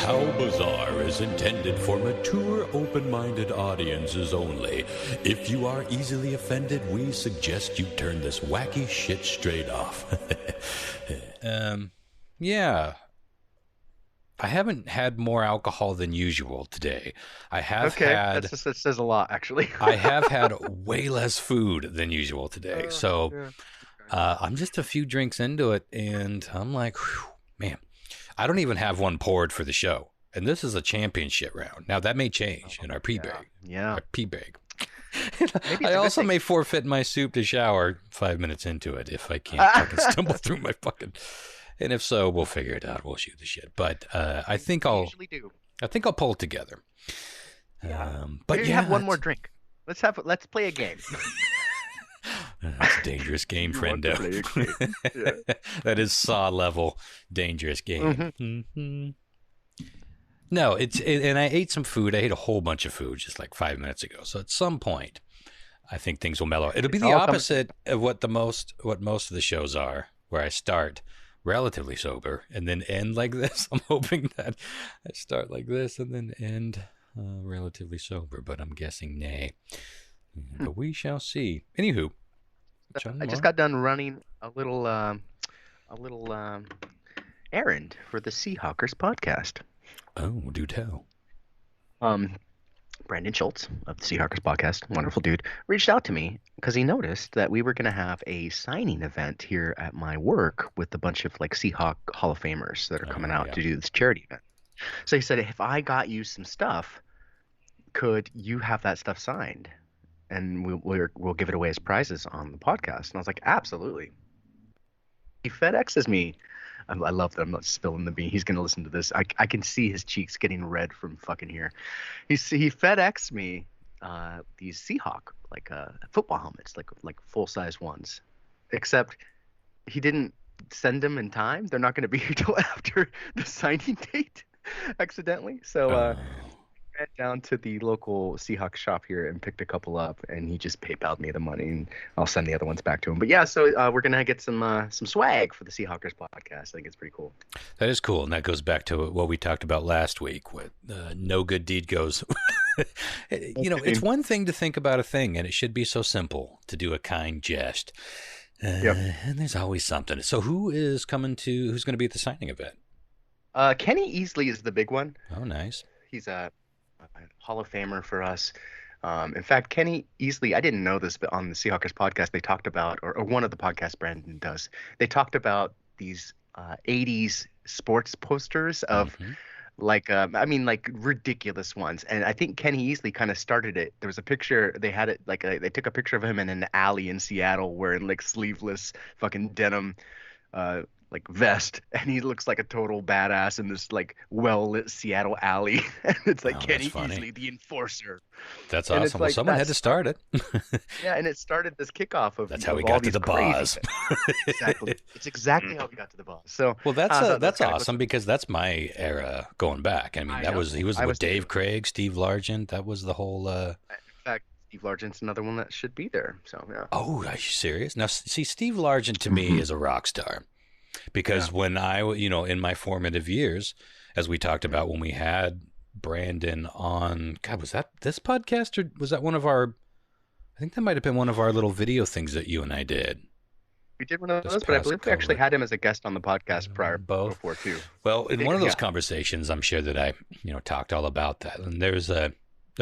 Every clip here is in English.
How Bizarre is intended for mature, open-minded audiences only. If you are easily offended, we suggest you turn this wacky shit straight off. Yeah. I haven't had more alcohol than usual today. I have had... that says a lot, actually. I have had way less food than usual today. I'm just a few drinks into it, and I'm like, whew, man, I don't even have one poured for the show. And this is a championship round. Now, that may change in our pre-bag. Yeah. Our pre-bag. I also may forfeit my soup to shower 5 minutes into it if I can't fucking stumble through my fucking... And if so, we'll figure it out. We'll shoot the shit. But I think I'll pull it together. Yeah. But Maybe have one more drink. Let's play a game. That's a dangerous game, friendo. Yeah. That is Saw level dangerous game. Mm-hmm. No, and I ate some food. I ate a whole bunch of food just like 5 minutes ago. So at some point, I think things will mellow. It'll be the opposite of what most of the shows are, where I start relatively sober and then end like this. I'm hoping that I start like this and then end relatively sober, but I'm guessing nay. But we shall see. Anywho, I just got done running a little errand for the Seahawks podcast. Oh, do tell. Brandon Schultz of the Seahawks podcast, wonderful dude, reached out to me because he noticed that we were going to have a signing event here at my work with a bunch of like Seahawk Hall of Famers that are coming out to do this charity event. So he said, if I got you some stuff, could you have that stuff signed? And we'll give it away as prizes on the podcast. And I was like, absolutely. He FedExes me. I love that I'm not spilling the bean. He's going to listen to this. I can see his cheeks getting red from fucking here. He FedExed me these Seahawk football helmets, like full-size ones. Except he didn't send them in time. They're not going to be here till after the signing date, accidentally. So I went down to the local Seahawks shop here and picked a couple up, and he just PayPal'd me the money, and I'll send the other ones back to him. But yeah, so we're gonna get some swag for the Seahawks podcast. I think it's pretty cool. That is cool, and that goes back to what we talked about last week. With no good deed goes. It's one thing to think about a thing, and it should be so simple to do a kind jest. And there's always something. So who's going to be at the signing event? Kenny Easley is the big one. Oh, nice. He's a Hall of Famer for us. In fact, Kenny Easley, I didn't know this, but on the Seahawks podcast, they talked about, or one of the podcasts Brandon does, they talked about these 80s sports posters of like ridiculous ones. And I think Kenny Easley kind of started it. There was a picture, they had it they took a picture of him in an alley in Seattle wearing like sleeveless fucking denim like vest, and he looks like a total badass in this like well-lit Seattle alley. And it's like Kenny Easley, the enforcer. That's awesome. Well, someone had to start it. Yeah, and it started this kickoff of that's how we got to the boss. Exactly. It's exactly how we got to the boss. So well, that's awesome because that's my era going back. I mean, he was with Dave Craig, Steve Largent. That was the whole. In fact, Steve Largent's another one that should be there. So yeah. Oh, are you serious? Now, see, Steve Largent to me is a rock star. Because when I, in my formative years, as we talked about when we had Brandon on, God, was that this podcast or was that one of our, I think that might have been one of our little video things that you and I did. We did one of those, but I believe we actually had him as a guest on the podcast before too. Well, in one of those conversations, I'm sure that I, talked all about that. And there's a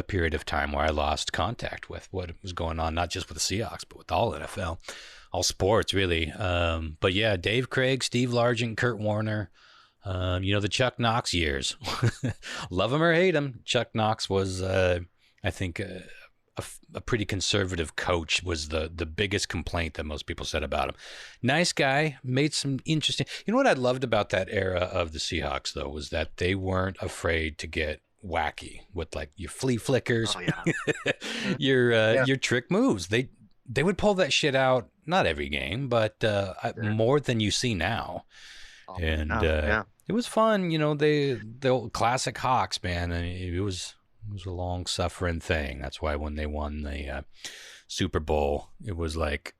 period of time where I lost contact with what was going on, not just with the Seahawks, but with all NFL. All sports, really. But yeah, Dave Craig, Steve Largent, Kurt Warner, the Chuck Knox years. Love him or hate him, Chuck Knox was, I think, a pretty conservative coach was the biggest complaint that most people said about him. Nice guy, made some interesting... You know what I loved about that era of the Seahawks, though, was that they weren't afraid to get wacky with, like, your flea flickers, your trick moves. They would pull that shit out, not every game, but more than you see now. It was fun, the old classic Hawks, man. I mean, it was a long-suffering thing. That's why when they won the Super Bowl, it was like,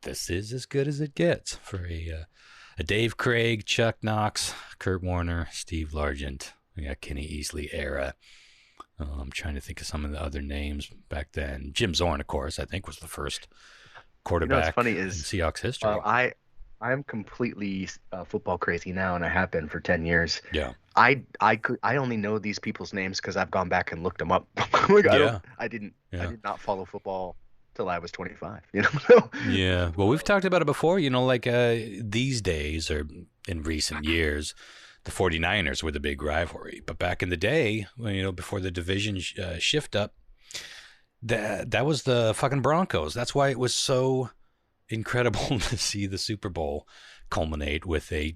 this is as good as it gets for Dave Craig, Chuck Knox, Kurt Warner, Steve Largent. We got Kenny Easley era. I'm trying to think of some of the other names back then. Jim Zorn, of course, I think was the first quarterback funny in is Seahawks history. I'm completely football crazy now, and I have been for 10 years. Yeah. I only know these people's names because I've gone back and looked them up. I did not follow football till I was 25. Yeah. Well, we've talked about it before. Like these days or in recent years, the 49ers were the big rivalry. But back in the day, before the division shift up, that was the fucking Broncos. That's why it was so incredible to see the Super Bowl culminate with a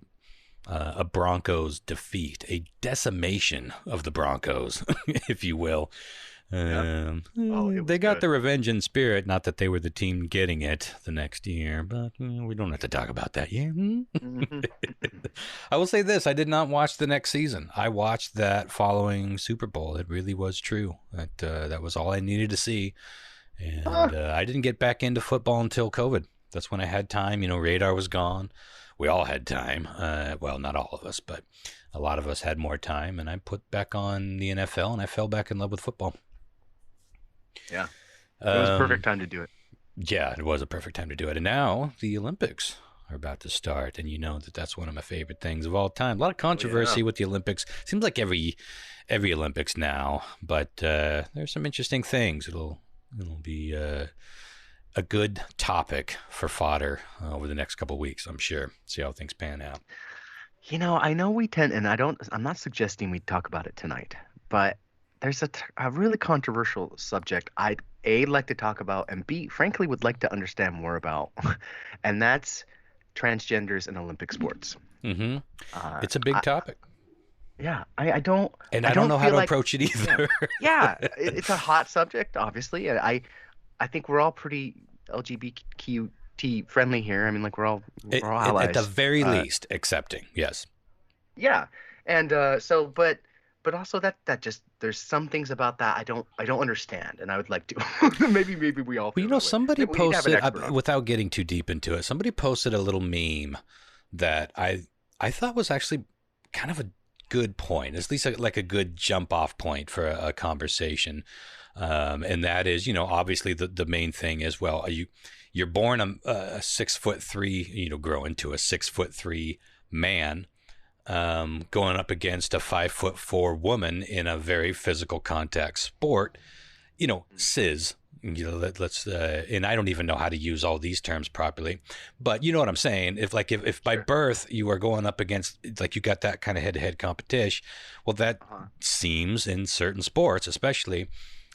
Broncos defeat, a decimation of the Broncos, if you will. They got the revenge in spirit. Not that they were the team getting it the next year, but we don't have to talk about that yet. I will say this: I did not watch the next season. I watched that following Super Bowl. It really was true. That was all I needed to see, and I didn't get back into football until COVID. That's when I had time. Radar was gone. We all had time. Well, not all of us, but a lot of us had more time. And I put back on the NFL, and I fell back in love with football. Yeah. It was a perfect time to do it. Yeah, it was a perfect time to do it. And now the Olympics are about to start. And that's one of my favorite things of all time. A lot of controversy with the Olympics. Seems like every Olympics now. But there's some interesting things. It'll be a good topic for fodder over the next couple of weeks, I'm sure. See how things pan out. I know we tend, and I'm not suggesting we talk about it tonight, but there's a really controversial subject I'd like to talk about, and B, frankly, would like to understand more about, and that's transgenders in Olympic sports. Mm-hmm. It's a big topic. Yeah, I don't know how to approach it either. Yeah, it's a hot subject, obviously. I think we're all pretty LGBTQ friendly here. I mean, like we're all allies. At the very least, accepting. Yes. Yeah, and but also that just there's some things about that I don't understand, and I would like to. maybe we all. Well, somebody posted without getting too deep into it. Somebody posted a little meme that I thought was actually kind of a good point, at least like a good jump off point for a conversation. And that is, obviously the main thing is, well, you're born a 6'3", grow into a 6'3" man, going up against a 5'4" woman in a very physical contact sport, cis. Let's and I don't even know how to use all these terms properly, but you know what I'm saying. If by birth you are going up against, like, you got that kind of head-to-head competition, well, that seems in certain sports, especially,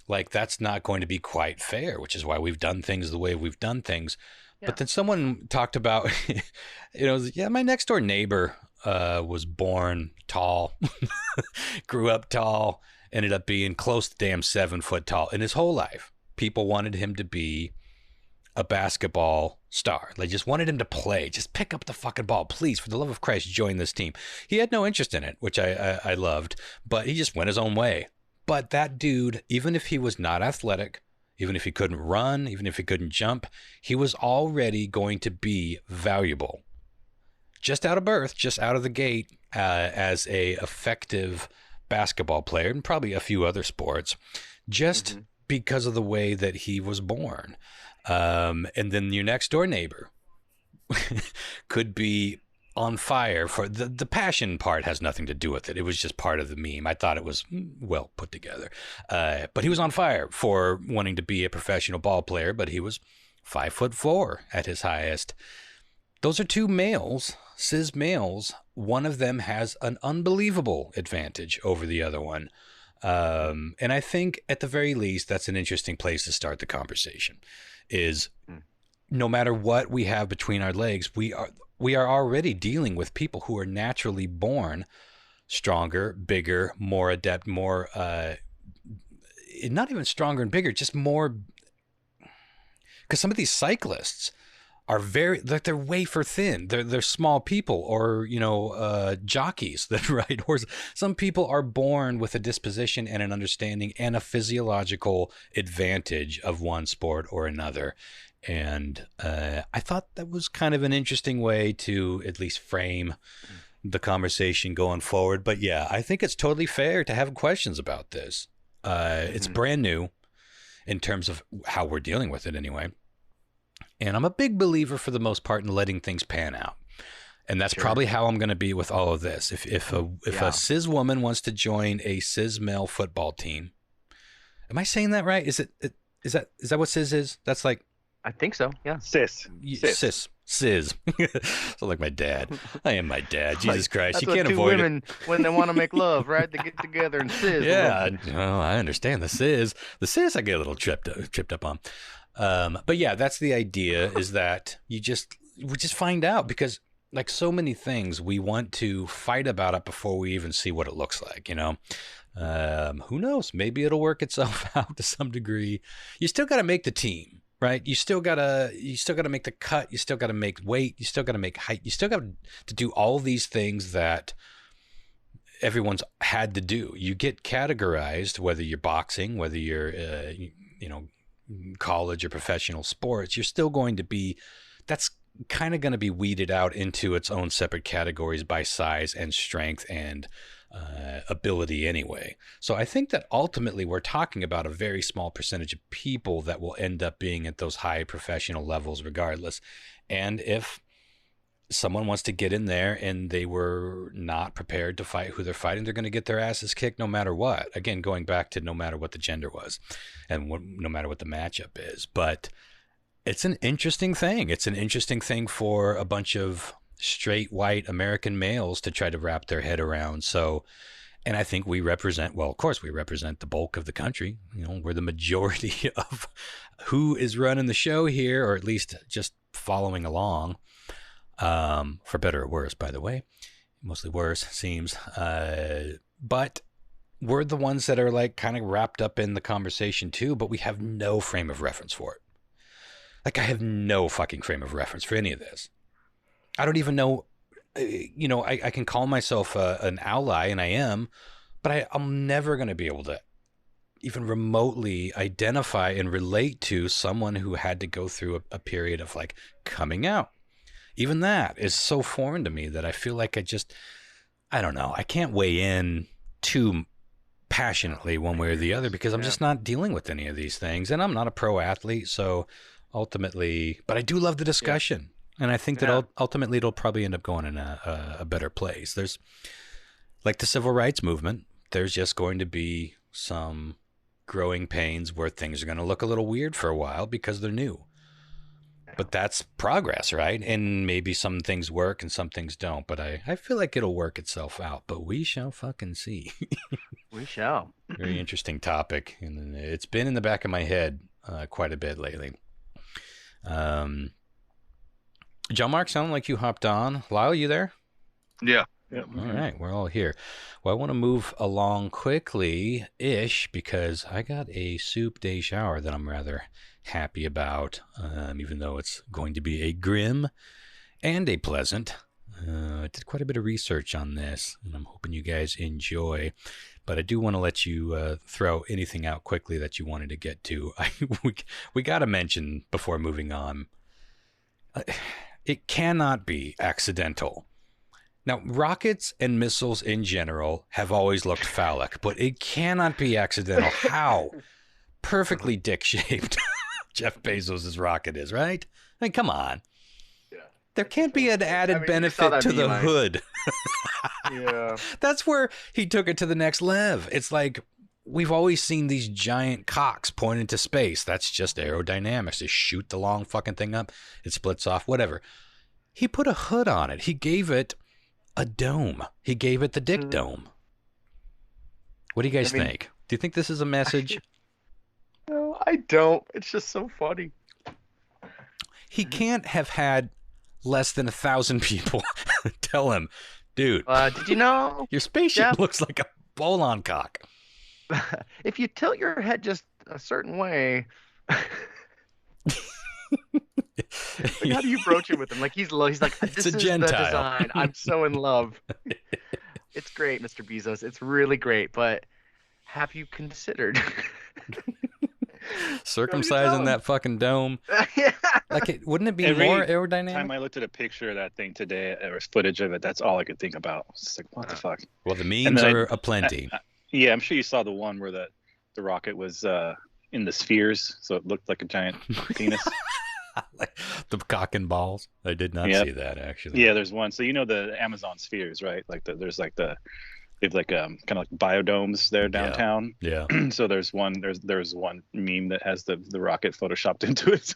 like that's not going to be quite fair, which is why we've done things the way we've done things. Yeah. But then someone talked about, my next door neighbor was born tall, grew up tall, ended up being close to damn 7 foot tall in his whole life. People wanted him to be a basketball star. They just wanted him to play. Just pick up the fucking ball. Please, for the love of Christ, join this team. He had no interest in it, which I loved, but he just went his own way. But that dude, even if he was not athletic, even if he couldn't run, even if he couldn't jump, he was already going to be valuable. Just out of birth, just out of the gate, as a effective basketball player, and probably a few other sports, just because of the way that he was born. And then your next door neighbor could be on fire for the passion part has nothing to do with it. It was just part of the meme. I thought it was well put together. But he was on fire for wanting to be a professional ball player, but he was 5'4" at his highest. Those are two males, cis males. One of them has an unbelievable advantage over the other one. And I think at the very least, that's an interesting place to start the conversation, is no matter what we have between our legs, we are already dealing with people who are naturally born stronger, bigger, more adept, more, not even stronger and bigger, just more, because some of these cyclists are they're wafer thin. They're small people, or, jockeys that ride horses. Some people are born with a disposition and an understanding and a physiological advantage of one sport or another. And I thought that was kind of an interesting way to at least frame the conversation going forward. But yeah, I think it's totally fair to have questions about this. It's brand new in terms of how we're dealing with it anyway. And I'm a big believer for the most part in letting things pan out. And that's probably how I'm going to be with all of this. If a cis woman wants to join a cis male football team, am I saying that right? Is that what cis is? That's like, I think so. Yeah. Cis. So like my dad. I am my dad. Jesus Christ. That's you can't what avoid women, it. When they want to make love, right? They get together and cis. Yeah. I understand the cis. The cis I get a little tripped up on. But yeah, that's the idea, is that we just find out, because like so many things, we want to fight about it before we even see what it looks like, you know? Who knows? Maybe it'll work itself out to some degree. You still got to make the team. Right. You still gotta make the cut. You still gotta make weight. You still gotta make height. You still got to do all these things that everyone's had to do. You get categorized, whether you're boxing, whether you're, college or professional sports, you're still going to be, that's kind of going to be weeded out into its own separate categories by size and strength and ability anyway. So I think that ultimately we're talking about a very small percentage of people that will end up being at those high professional levels regardless. And if someone wants to get in there and they were not prepared to fight who they're fighting, they're going to get their asses kicked no matter what. Again, going back to no matter what the gender was and no matter what the matchup is. But it's an interesting thing. It's an interesting thing for a bunch of straight white American males to try to wrap their head around. So, and I think we represent, well, of course we represent the bulk of the country. You know, we're the majority of who is running the show here, or at least just following along, for better or worse, by the way, mostly worse seems. But we're the ones that are like kind of wrapped up in the conversation too, but we have no frame of reference for it. Like I have no fucking frame of reference for any of this. I don't even know, I can call myself an ally, and I am, but I'm never going to be able to even remotely identify and relate to someone who had to go through a period of like coming out. Even that is so foreign to me that I feel like I don't know. I can't weigh in too passionately one way or the other because I'm just not dealing with any of these things, and I'm not a pro athlete. So ultimately, but I do love the discussion. And I think that ultimately it'll probably end up going in a better place. There's like the civil rights movement. There's just going to be some growing pains where things are going to look a little weird for a while because they're new. But that's progress, right? And maybe some things work and some things don't. But I feel like it'll work itself out. But we shall fucking see. We shall. Very interesting topic. And it's been in the back of my head quite a bit lately. Jon-Mark, sounded like you hopped on. Lyle, you there? Yeah. All right, we're all here. Well, I want to move along quickly-ish because I got a soup day shower that I'm rather happy about, even though it's going to be a grim and a pleasant. I did quite a bit of research on this, and I'm hoping you guys enjoy. But I do want to let you throw anything out quickly that you wanted to get to. We got to mention before moving on. It cannot be accidental. Now, rockets and missiles in general have always looked phallic, but it cannot be accidental how perfectly dick-shaped Jeff Bezos' rocket is, right? I mean, come on. Yeah. There can't be an added benefit to the hood. Yeah. That's where he took it to the next level. It's like, we've always seen these giant cocks pointing to space. That's just aerodynamics. They shoot the long fucking thing up. It splits off, whatever. He put a hood on it. He gave it a dome. He gave it the dick dome. What do you guys think? Do you think this is a message? No, I don't. It's just so funny. He can't have had less than 1,000 people tell him, dude, did you know your spaceship looks like a bowl-on cock. If you tilt your head just a certain way, Like, how do you broach it with him? Like he's like, this is Gentile. the design. I'm so in love. it's great, Mr. Bezos. It's really great, but have you considered Circumcising that fucking dome. Yeah. Like, wouldn't it be Every more time aerodynamic? I looked at a picture of that thing today, there was footage of it. That's all I could think about. It's like, what the fuck? Well, the And memes then are aplenty. Yeah, I'm sure you saw the one where the rocket was in the spheres, so it looked like a giant penis. Like the cock and balls. I did not Yep. see that, actually. Yeah, there's one. So you know the Amazon spheres, right? Like there's like they have like kind of like biodomes there downtown. Yeah. So there's one meme that has the rocket photoshopped into it.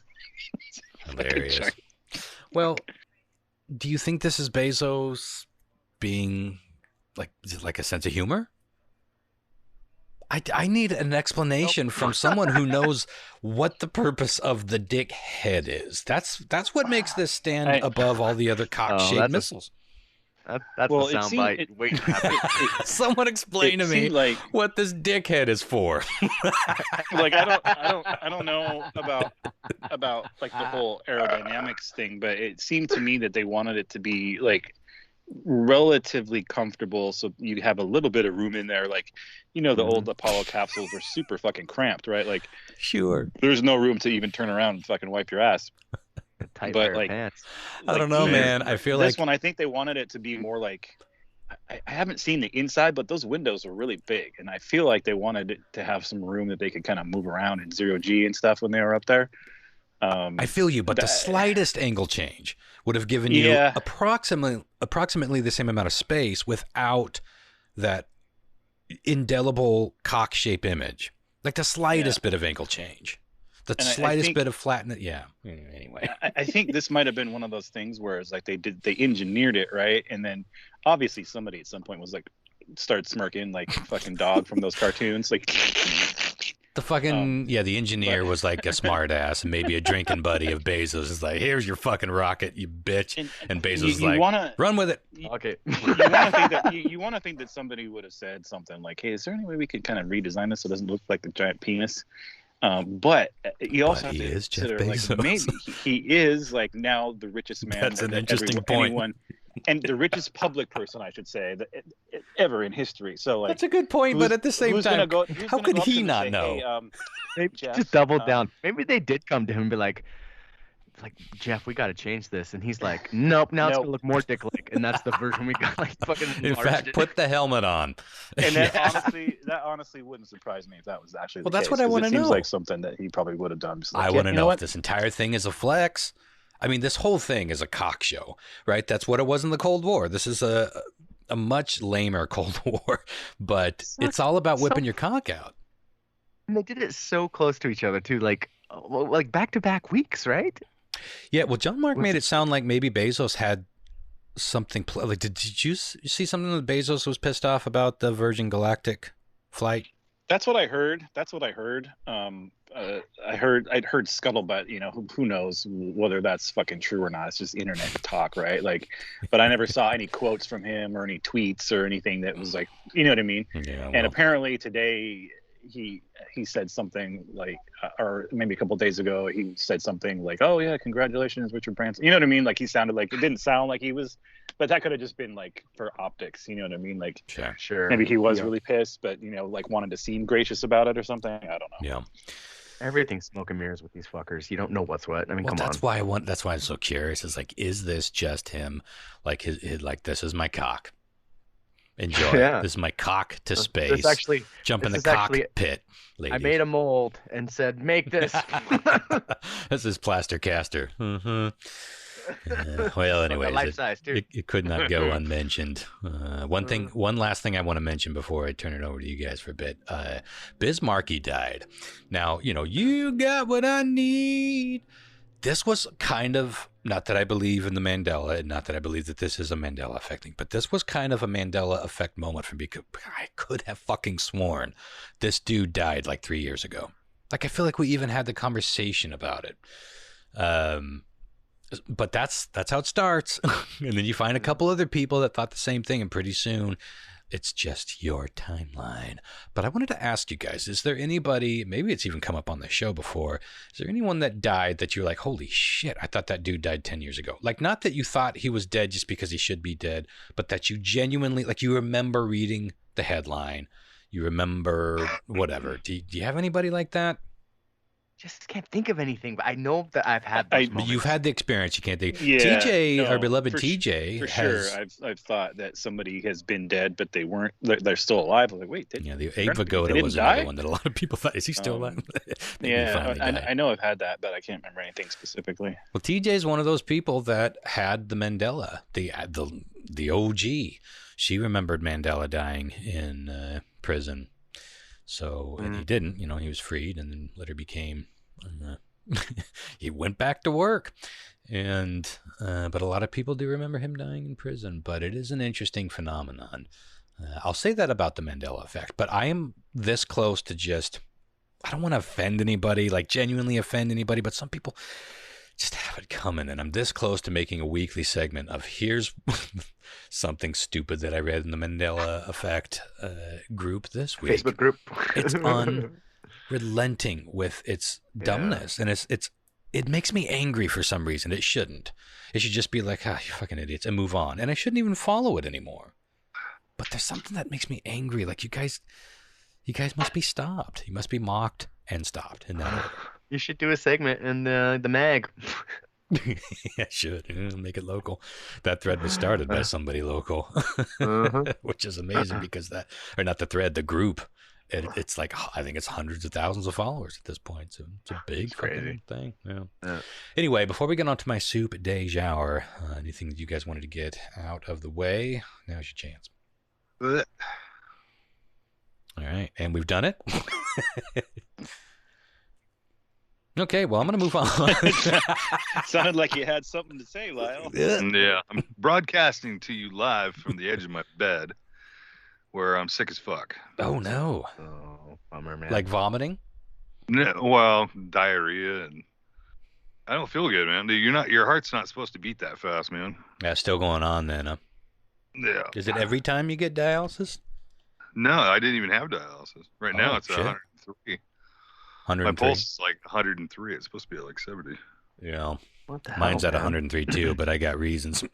Hilarious. Well, do you think this is Bezos being like, is it like a sense of humor? I need an explanation from someone who knows what the purpose of the dick head is. That's what makes this stand above all the other cock-shaped missiles. That's Well, a it soundbite. seemed- Wait, Someone explain to me seemed like what this dick head is for. like I don't know about like the whole aerodynamics thing, but it seemed to me that they wanted it to be like relatively comfortable, so you have a little bit of room in there. Like, you know, the old Apollo capsules were super fucking cramped, right? Like, Sure. there's no room to even turn around and fucking wipe your ass. tight but, pair of like, pants. I don't know, man. I feel this like one, I think they wanted it to be more like, I haven't seen the inside, but those windows are really big, and I feel like they wanted it to have some room that they could kind of move around in 0G and stuff when they were up there. I feel you, but the slightest angle change would have given you approximately the same amount of space without that indelible cock shape image. Like the slightest bit of angle change, the slightest bit of flatness. Yeah. Anyway, I think this might have been one of those things where it's like they engineered it right, and then obviously somebody at some point was like started smirking like fucking dog from those cartoons, like. the fucking the engineer was like a smart ass, and maybe a drinking buddy of Bezos is like, "Here's your fucking rocket, you bitch," and Bezos is like, "Run with it." Okay. You want to think that somebody would have said something like, "Hey, is there any way we could kind of redesign this so it doesn't look like a giant penis?" But you also have to consider, like, maybe he is like now the richest man. That's an interesting point. And the richest public person, I should say, ever in history. So like, that's a good point, but at the same time, how could he not know? They just doubled down. Maybe they did come to him and be like, Jeff, we got to change this, and he's like, nope, now it's gonna look more dick-like, and that's the version we got. Like fucking. In fact, put the helmet on. And that honestly wouldn't surprise me if that was actually. Well, that's what I want to know. It seems like something that he probably would have done. I want to know if this entire thing is a flex. I mean, this whole thing is a cock show, right? That's what it was in the Cold War. This is a much lamer Cold War, but it's all about whipping your cock out. And they did it so close to each other too, like back-to-back weeks, right? Yeah, well, Jon-Mark made it sound like maybe Bezos had something. Like, did you see something that Bezos was pissed off about the Virgin Galactic flight? That's what I heard. I'd heard scuttlebutt. You know, who knows whether that's fucking true or not? It's just internet talk, right? Like, but I never saw any quotes from him or any tweets or anything that was like, you know what I mean? Yeah. Well. And apparently today he said something like, or maybe a couple of days ago, he said something like, "Oh yeah, congratulations, Richard Branson." You know what I mean? Like, he sounded like, it didn't sound like he was, but that could have just been like for optics. You know what I mean? Like, sure. Maybe he was really pissed, but you know, like wanted to seem gracious about it or something. I don't know. Yeah. Everything's smoke and mirrors with these fuckers. You don't know what's what. I mean, come that's on. That's why I'm so curious. Is like, is this just him? Like his like, this is my cock. Enjoy. Yeah. This is my cock to space. Jump in the cockpit, ladies. I made a mold and said, "Make this." This is plaster caster. Mm-hmm. Well, anyways, life size too. It could not go unmentioned. One last thing I want to mention before I turn it over to you guys for a bit. Biz Markie died. Now, you know, you got what I need. This was kind of, not that I believe in the Mandela, and not that I believe that this is a Mandela effect thing, but this was kind of a Mandela effect moment for me. I could have fucking sworn this dude died like 3 years ago. Like, I feel like we even had the conversation about it. But that's how it starts. And then you find a couple other people that thought the same thing, and pretty soon it's just your timeline. But I wanted to ask you guys, is there anybody, maybe it's even come up on the show before, is there anyone that died that you're like, holy shit, I thought that dude died 10 years ago? Like, not that you thought he was dead just because he should be dead, but that you genuinely, like, you remember reading the headline, you remember whatever. Do you have anybody like that? just can't think of anything. But I know that I've had those moments. You've had the experience. You can't think. Yeah, TJ, our no, beloved for TJ, sure. I've thought that somebody has been dead, but they weren't. They're still alive. I'm like, wait, the Abe Vigoda was another one that a lot of people thought, is he still alive? Yeah, I know I've had that, but I can't remember anything specifically. Well, TJ is one of those people that had the Mendela, the OG. She remembered Mendela dying in prison. So, and he didn't, he was freed and then later became, he went back to work. And, but a lot of people do remember him dying in prison, but it is an interesting phenomenon. I'll say that about the Mandela effect, but I am this close to I don't want to offend anybody, like genuinely offend anybody, but some people just have it coming. And I'm this close to making a weekly segment of here's something stupid that I read in the Mendela Effect group this week. Facebook group. It's unrelenting with its dumbness, and it makes me angry for some reason. It shouldn't. It should just be like, you fucking idiots, and move on. And I shouldn't even follow it anymore. But there's something that makes me angry. Like you guys must be stopped. You must be mocked and stopped in that order. You should do a segment in the mag. Yeah, should make it local. That thread was started by somebody local, which is amazing because not the thread, the group. It's like, I think it's hundreds of thousands of followers at this point. So it's a big fucking thing. Yeah. Anyway, before we get on to my soup de jour, anything that you guys wanted to get out of the way, now's your chance. All right, and we've done it. Okay, well, I'm going to move on. Sounded like you had something to say, Lyle. Yeah, I'm broadcasting to you live from the edge of my bed where I'm sick as fuck. Oh, no. Oh, bummer, man. Like vomiting? No, well, diarrhea, and I don't feel good, man. Your heart's not supposed to beat that fast, man. Yeah, still going on then, huh? Yeah. Is it every time you get dialysis? No, I didn't even have dialysis. Right now it's 103. 103. My pulse is like 103. It's supposed to be at like 70. Yeah. What the hell, Mine's at man? 103 too, but I got reasons.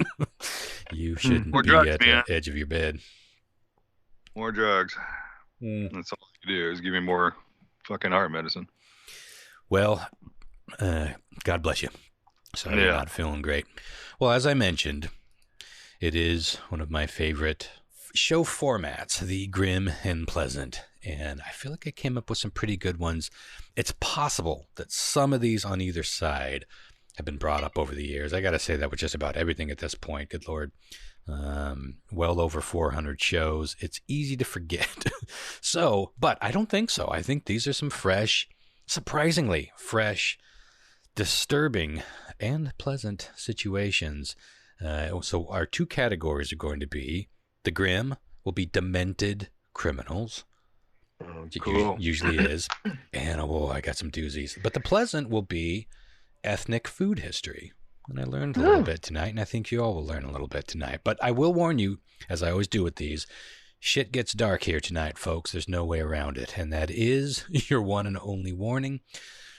You shouldn't More be drugs, at man. the edge of your bed. More drugs. That's all you do is give me more fucking heart medicine. Well, God bless you. Sorry you're not feeling great. Well, as I mentioned, it is one of my favorite show formats, the grim and pleasant. And I feel like I came up with some pretty good ones. It's possible that some of these on either side have been brought up over the years. I got to say that with just about everything at this point. Good Lord. Well over 400 shows. It's easy to forget. But I don't think so. I think these are some fresh, surprisingly fresh, disturbing, and pleasant situations. So our two categories are going to be the grim will be demented criminals. Oh, cool. Usually is. And I got some doozies. But the pleasant will be ethnic food history. And I learned a little bit tonight, and I think you all will learn a little bit tonight. But I will warn you, as I always do with these, shit gets dark here tonight, folks. There's no way around it. And that is your one and only warning.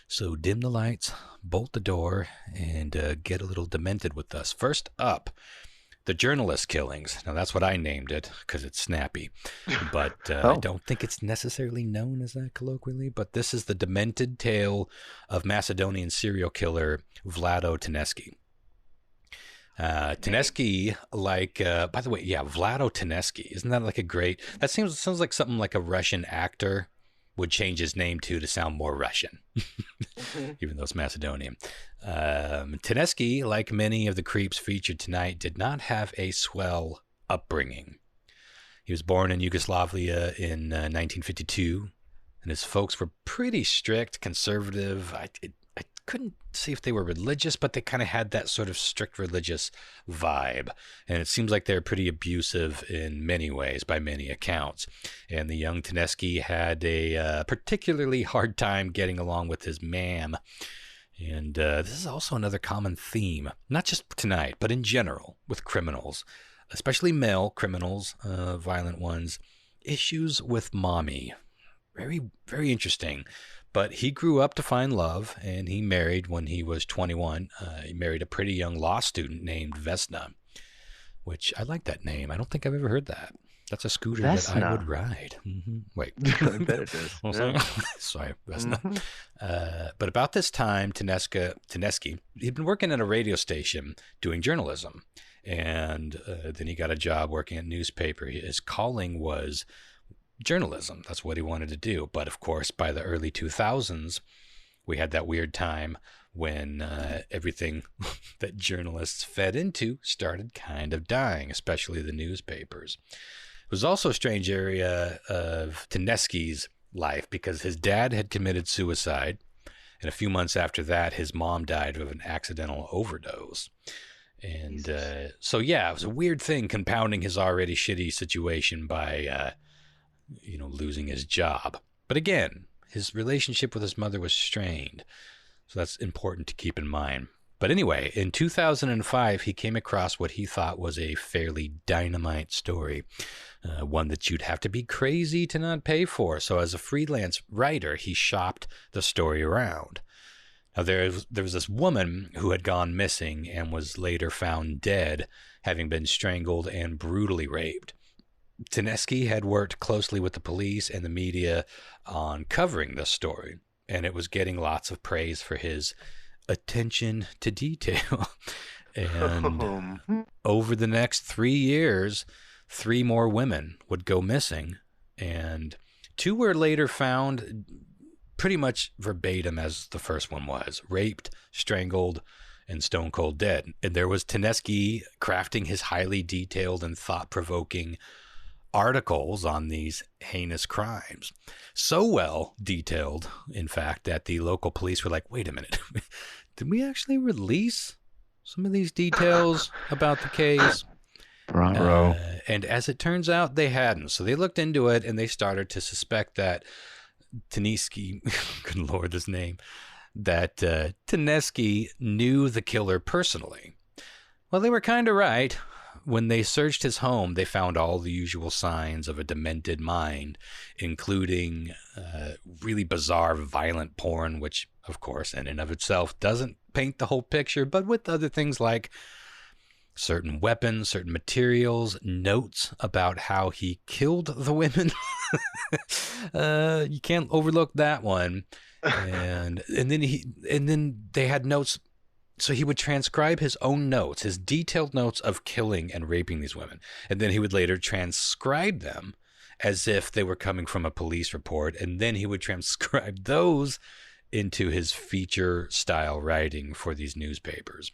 So dim the lights, bolt the door, and get a little demented with us. First up, the journalist killings. Now, that's what I named it because it's snappy. But I don't think it's necessarily known as that colloquially. But this is the demented tale of Macedonian serial killer Vlado Teneski. Teneski, by the way, Vlado Teneski. Isn't that like a great... That sounds like something like a Russian actor would change his name to sound more Russian, even though it's Macedonian. Teneski, like many of the creeps featured tonight, did not have a swell upbringing. He was born in Yugoslavia in 1952, and his folks were pretty strict, conservative. I couldn't see if they were religious, but they kind of had that sort of strict religious vibe. And it seems like they're pretty abusive in many ways, by many accounts. And the young Teneski had a particularly hard time getting along with his ma'am. And this is also another common theme, not just tonight, but in general with criminals, especially male criminals, violent ones, issues with mommy. Very, very interesting. But he grew up to find love, and he married when he was 21. He married a pretty young law student named Vesna, which I like that name. I don't think I've ever heard that. That's a scooter Vesna. that I would ride. Wait. I bet it does. Also, sorry, Vesna. But about this time, Tedeschi, he'd been working at a radio station doing journalism. And then he got a job working at a newspaper. His calling was journalism. That's what he wanted to do. But of course, by the early 2000s, we had that weird time when everything that journalists fed into started kind of dying, especially the newspapers. It was also a strange area of Tedeschi's life because his dad had committed suicide, and a few months after that, his mom died of an accidental overdose. And so, yeah, it was a weird thing compounding his already shitty situation by, losing his job. But again, his relationship with his mother was strained. So that's important to keep in mind. But anyway, in 2005, he came across what he thought was a fairly dynamite story, one that you'd have to be crazy to not pay for. So as a freelance writer, he shopped the story around. Now, there was this woman who had gone missing and was later found dead, having been strangled and brutally raped. Tedeschi had worked closely with the police and the media on covering this story, and it was getting lots of praise for his attention to detail. And over the next 3 years, 3 more women would go missing, and 2 were later found pretty much verbatim as the first one was: raped, strangled, and stone cold dead. And there was Tedeschi crafting his highly detailed and thought-provoking articles on these heinous crimes. So well detailed, in fact, that the local police were like, wait a minute, did we actually release some of these details about the case? Bravo. And as it turns out, they hadn't. So they looked into it and they started to suspect that Tedeschi, good Lord, this name, that Tedeschi knew the killer personally. Well, they were kind of right. When they searched his home, they found all the usual signs of a demented mind, including really bizarre, violent porn, which, of course, in and of itself doesn't paint the whole picture, but with other things like certain weapons, certain materials, notes about how he killed the women. You can't overlook that one. And then they had notes. So he would transcribe his own notes, his detailed notes of killing and raping these women. And then he would later transcribe them as if they were coming from a police report. And then he would transcribe those into his feature style writing for these newspapers.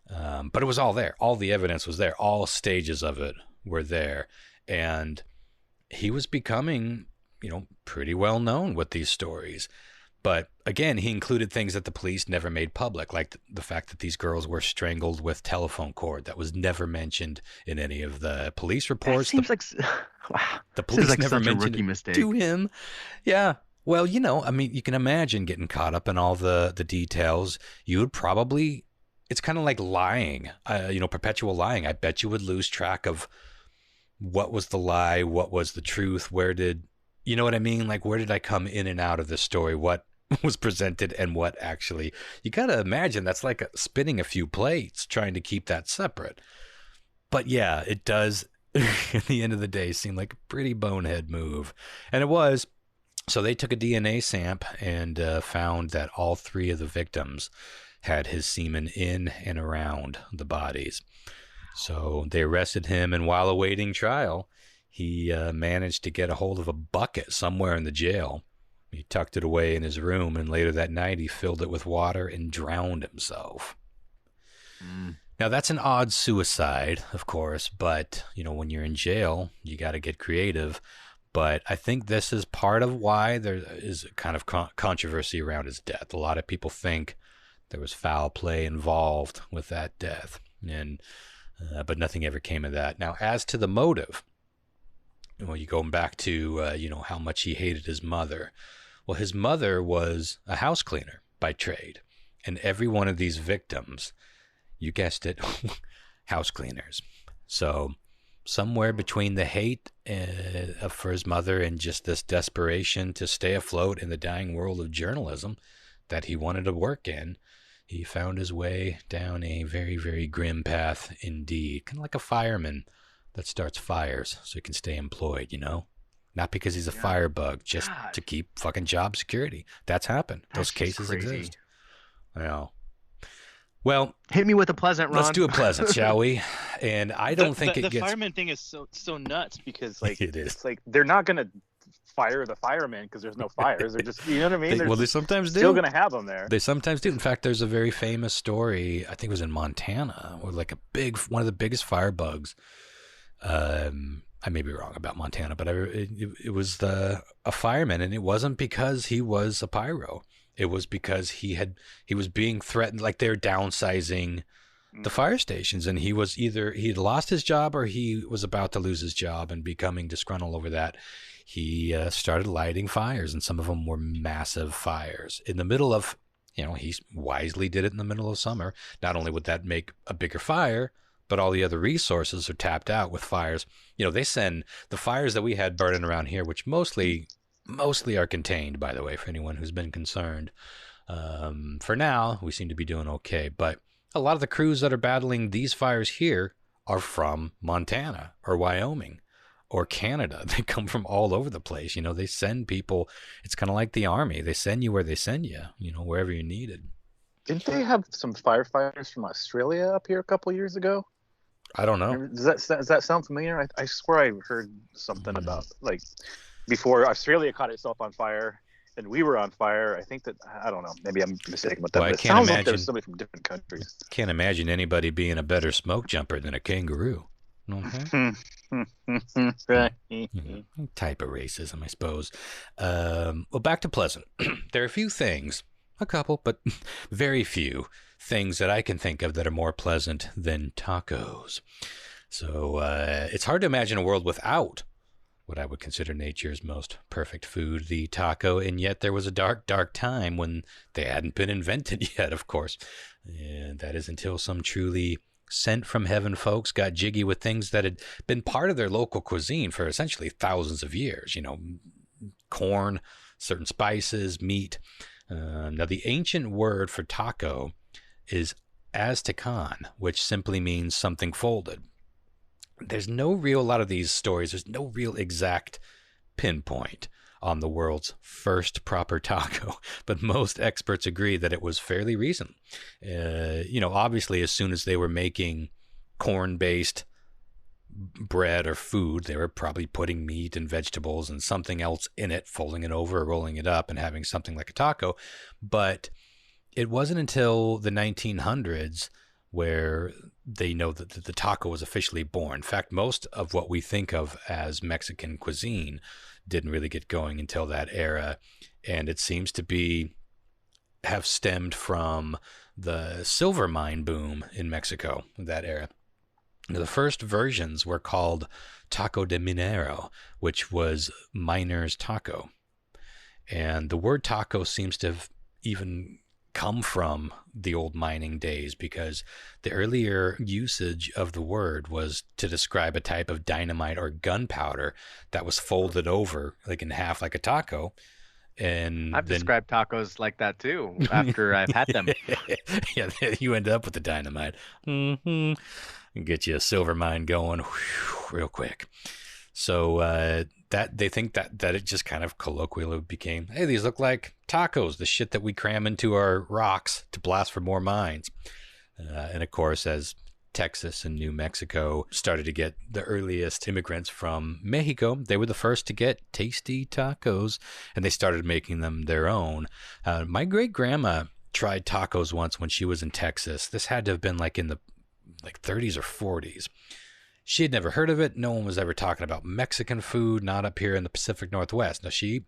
But it was all there. All the evidence was there. All stages of it were there. And he was becoming, pretty well known with these stories. But again, he included things that the police never made public, like the fact that these girls were strangled with telephone cord. That was never mentioned in any of the police reports. That seems like wow. The police like never such a mentioned rookie it mistake. to him. Yeah. Well, you can imagine getting caught up in all the details. You would probably, it's kind of like lying, perpetual lying. I bet you would lose track of what was the lie, what was the truth, where did, you know what I mean? Like, where did I come in and out of this story? What was presented and what actually, you got to imagine that's like spinning a few plates trying to keep that separate. But yeah, it does at the end of the day seem like a pretty bonehead move. And it was. So they took a DNA sample and found that all 3 of the victims had his semen in and around the bodies. So they arrested him, and while awaiting trial, he managed to get a hold of a bucket somewhere in the jail. He tucked it away in his room, and later that night he filled it with water and drowned himself. Now, that's an odd suicide, of course, but, when you're in jail, you got to get creative. But I think this is part of why there is kind of controversy around his death. A lot of people think there was foul play involved with that death, but nothing ever came of that. Now, as to the motive, you going back to, how much he hated his mother. Well, his mother was a house cleaner by trade. And every one of these victims, you guessed it, house cleaners. So somewhere between the hate for his mother and just this desperation to stay afloat in the dying world of journalism that he wanted to work in, he found his way down a very, very grim path indeed. Kind of like a fireman that starts fires so he can stay employed, Not because he's a firebug, just to keep fucking job security. That's happened. Those cases exist. I know. Well, hit me with a pleasant, Ron. Let's do a pleasant, shall we? And I don't think the fireman thing is so nuts because like it is. It's like they're not gonna fire the firemen because there's no fires. They're just, you know what I mean? They sometimes still gonna have them there. They sometimes do. In fact, there's a very famous story. I think it was in Montana, where like one of the biggest firebugs. I may be wrong about Montana, but it was a fireman, and it wasn't because he was a pyro. It was because he was being threatened, like they're downsizing the fire stations, and he'd lost his job or he was about to lose his job and becoming disgruntled over that. He started lighting fires, and some of them were massive fires in the middle of, he wisely did it in the middle of summer. Not only would that make a bigger fire, but all the other resources are tapped out with fires. They send the fires that we had burning around here, which mostly are contained, by the way, for anyone who's been concerned. For now, we seem to be doing okay. But a lot of the crews that are battling these fires here are from Montana or Wyoming or Canada. They come from all over the place. They send people. It's kind of like the Army. They send you where they send you, wherever you're needed. Didn't they have some firefighters from Australia up here a couple years ago? I don't know. Does that sound familiar? I swear I heard something about like before Australia caught itself on fire and we were on fire. I think that, I don't know, maybe I'm mistaken with that. Well, but it sounds like there's somebody from different countries. Can't imagine anybody being a better smoke jumper than a kangaroo. Okay. Type of racism, I suppose. Well, back to Pleasant. There are a few things, a couple, but very few things that I can think of that are more pleasant than tacos. So it's hard to imagine a world without what I would consider nature's most perfect food, the taco, and yet there was a dark, dark time when they hadn't been invented yet, of course. And that is until some truly sent from heaven folks got jiggy with things that had been part of their local cuisine for essentially thousands of years. Corn, certain spices, meat. Now, the ancient word for taco is Aztecan, which simply means something folded. There's no real, a lot of these stories, there's no real exact pinpoint on the world's first proper taco, but most experts agree that it was fairly recent. Obviously, as soon as they were making corn-based bread or food, they were probably putting meat and vegetables and something else in it, folding it over or rolling it up and having something like a taco. But it wasn't until the 1900s where they know that the taco was officially born. In fact, most of what we think of as Mexican cuisine didn't really get going until that era. And it seems to have stemmed from the silver mine boom in Mexico, that era. Now, the first versions were called taco de minero, which was miner's taco. And the word taco seems to have even come from the old mining days, because the earlier usage of the word was to describe a type of dynamite or gunpowder that was folded over like in half like a taco. And I've described tacos like that too after I've had them. Yeah, you end up with the dynamite. And get you a silver mine going real quick. So that they think that it just kind of colloquially became, hey, these look like tacos, the shit that we cram into our rocks to blast for more mines. And of course, as Texas and New Mexico started to get the earliest immigrants from Mexico, they were the first to get tasty tacos, and they started making them their own. My great grandma tried tacos once when she was in Texas. This had to have been like in the 30s or 40s. She had never heard of it. No one was ever talking about Mexican food, not up here in the Pacific Northwest. Now, she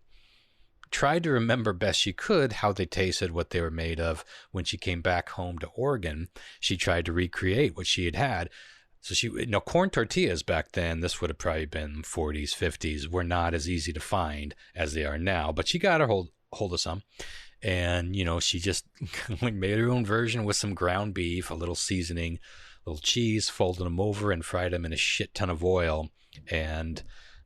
tried to remember best she could how they tasted, what they were made of. When she came back home to Oregon, she tried to recreate what she had had. So corn tortillas back then, this would have probably been 40s, 50s, were not as easy to find as they are now. But she got her hold of some. And, she just made her own version with some ground beef, a little seasoning, little cheese, folded them over and fried them in a shit ton of oil. And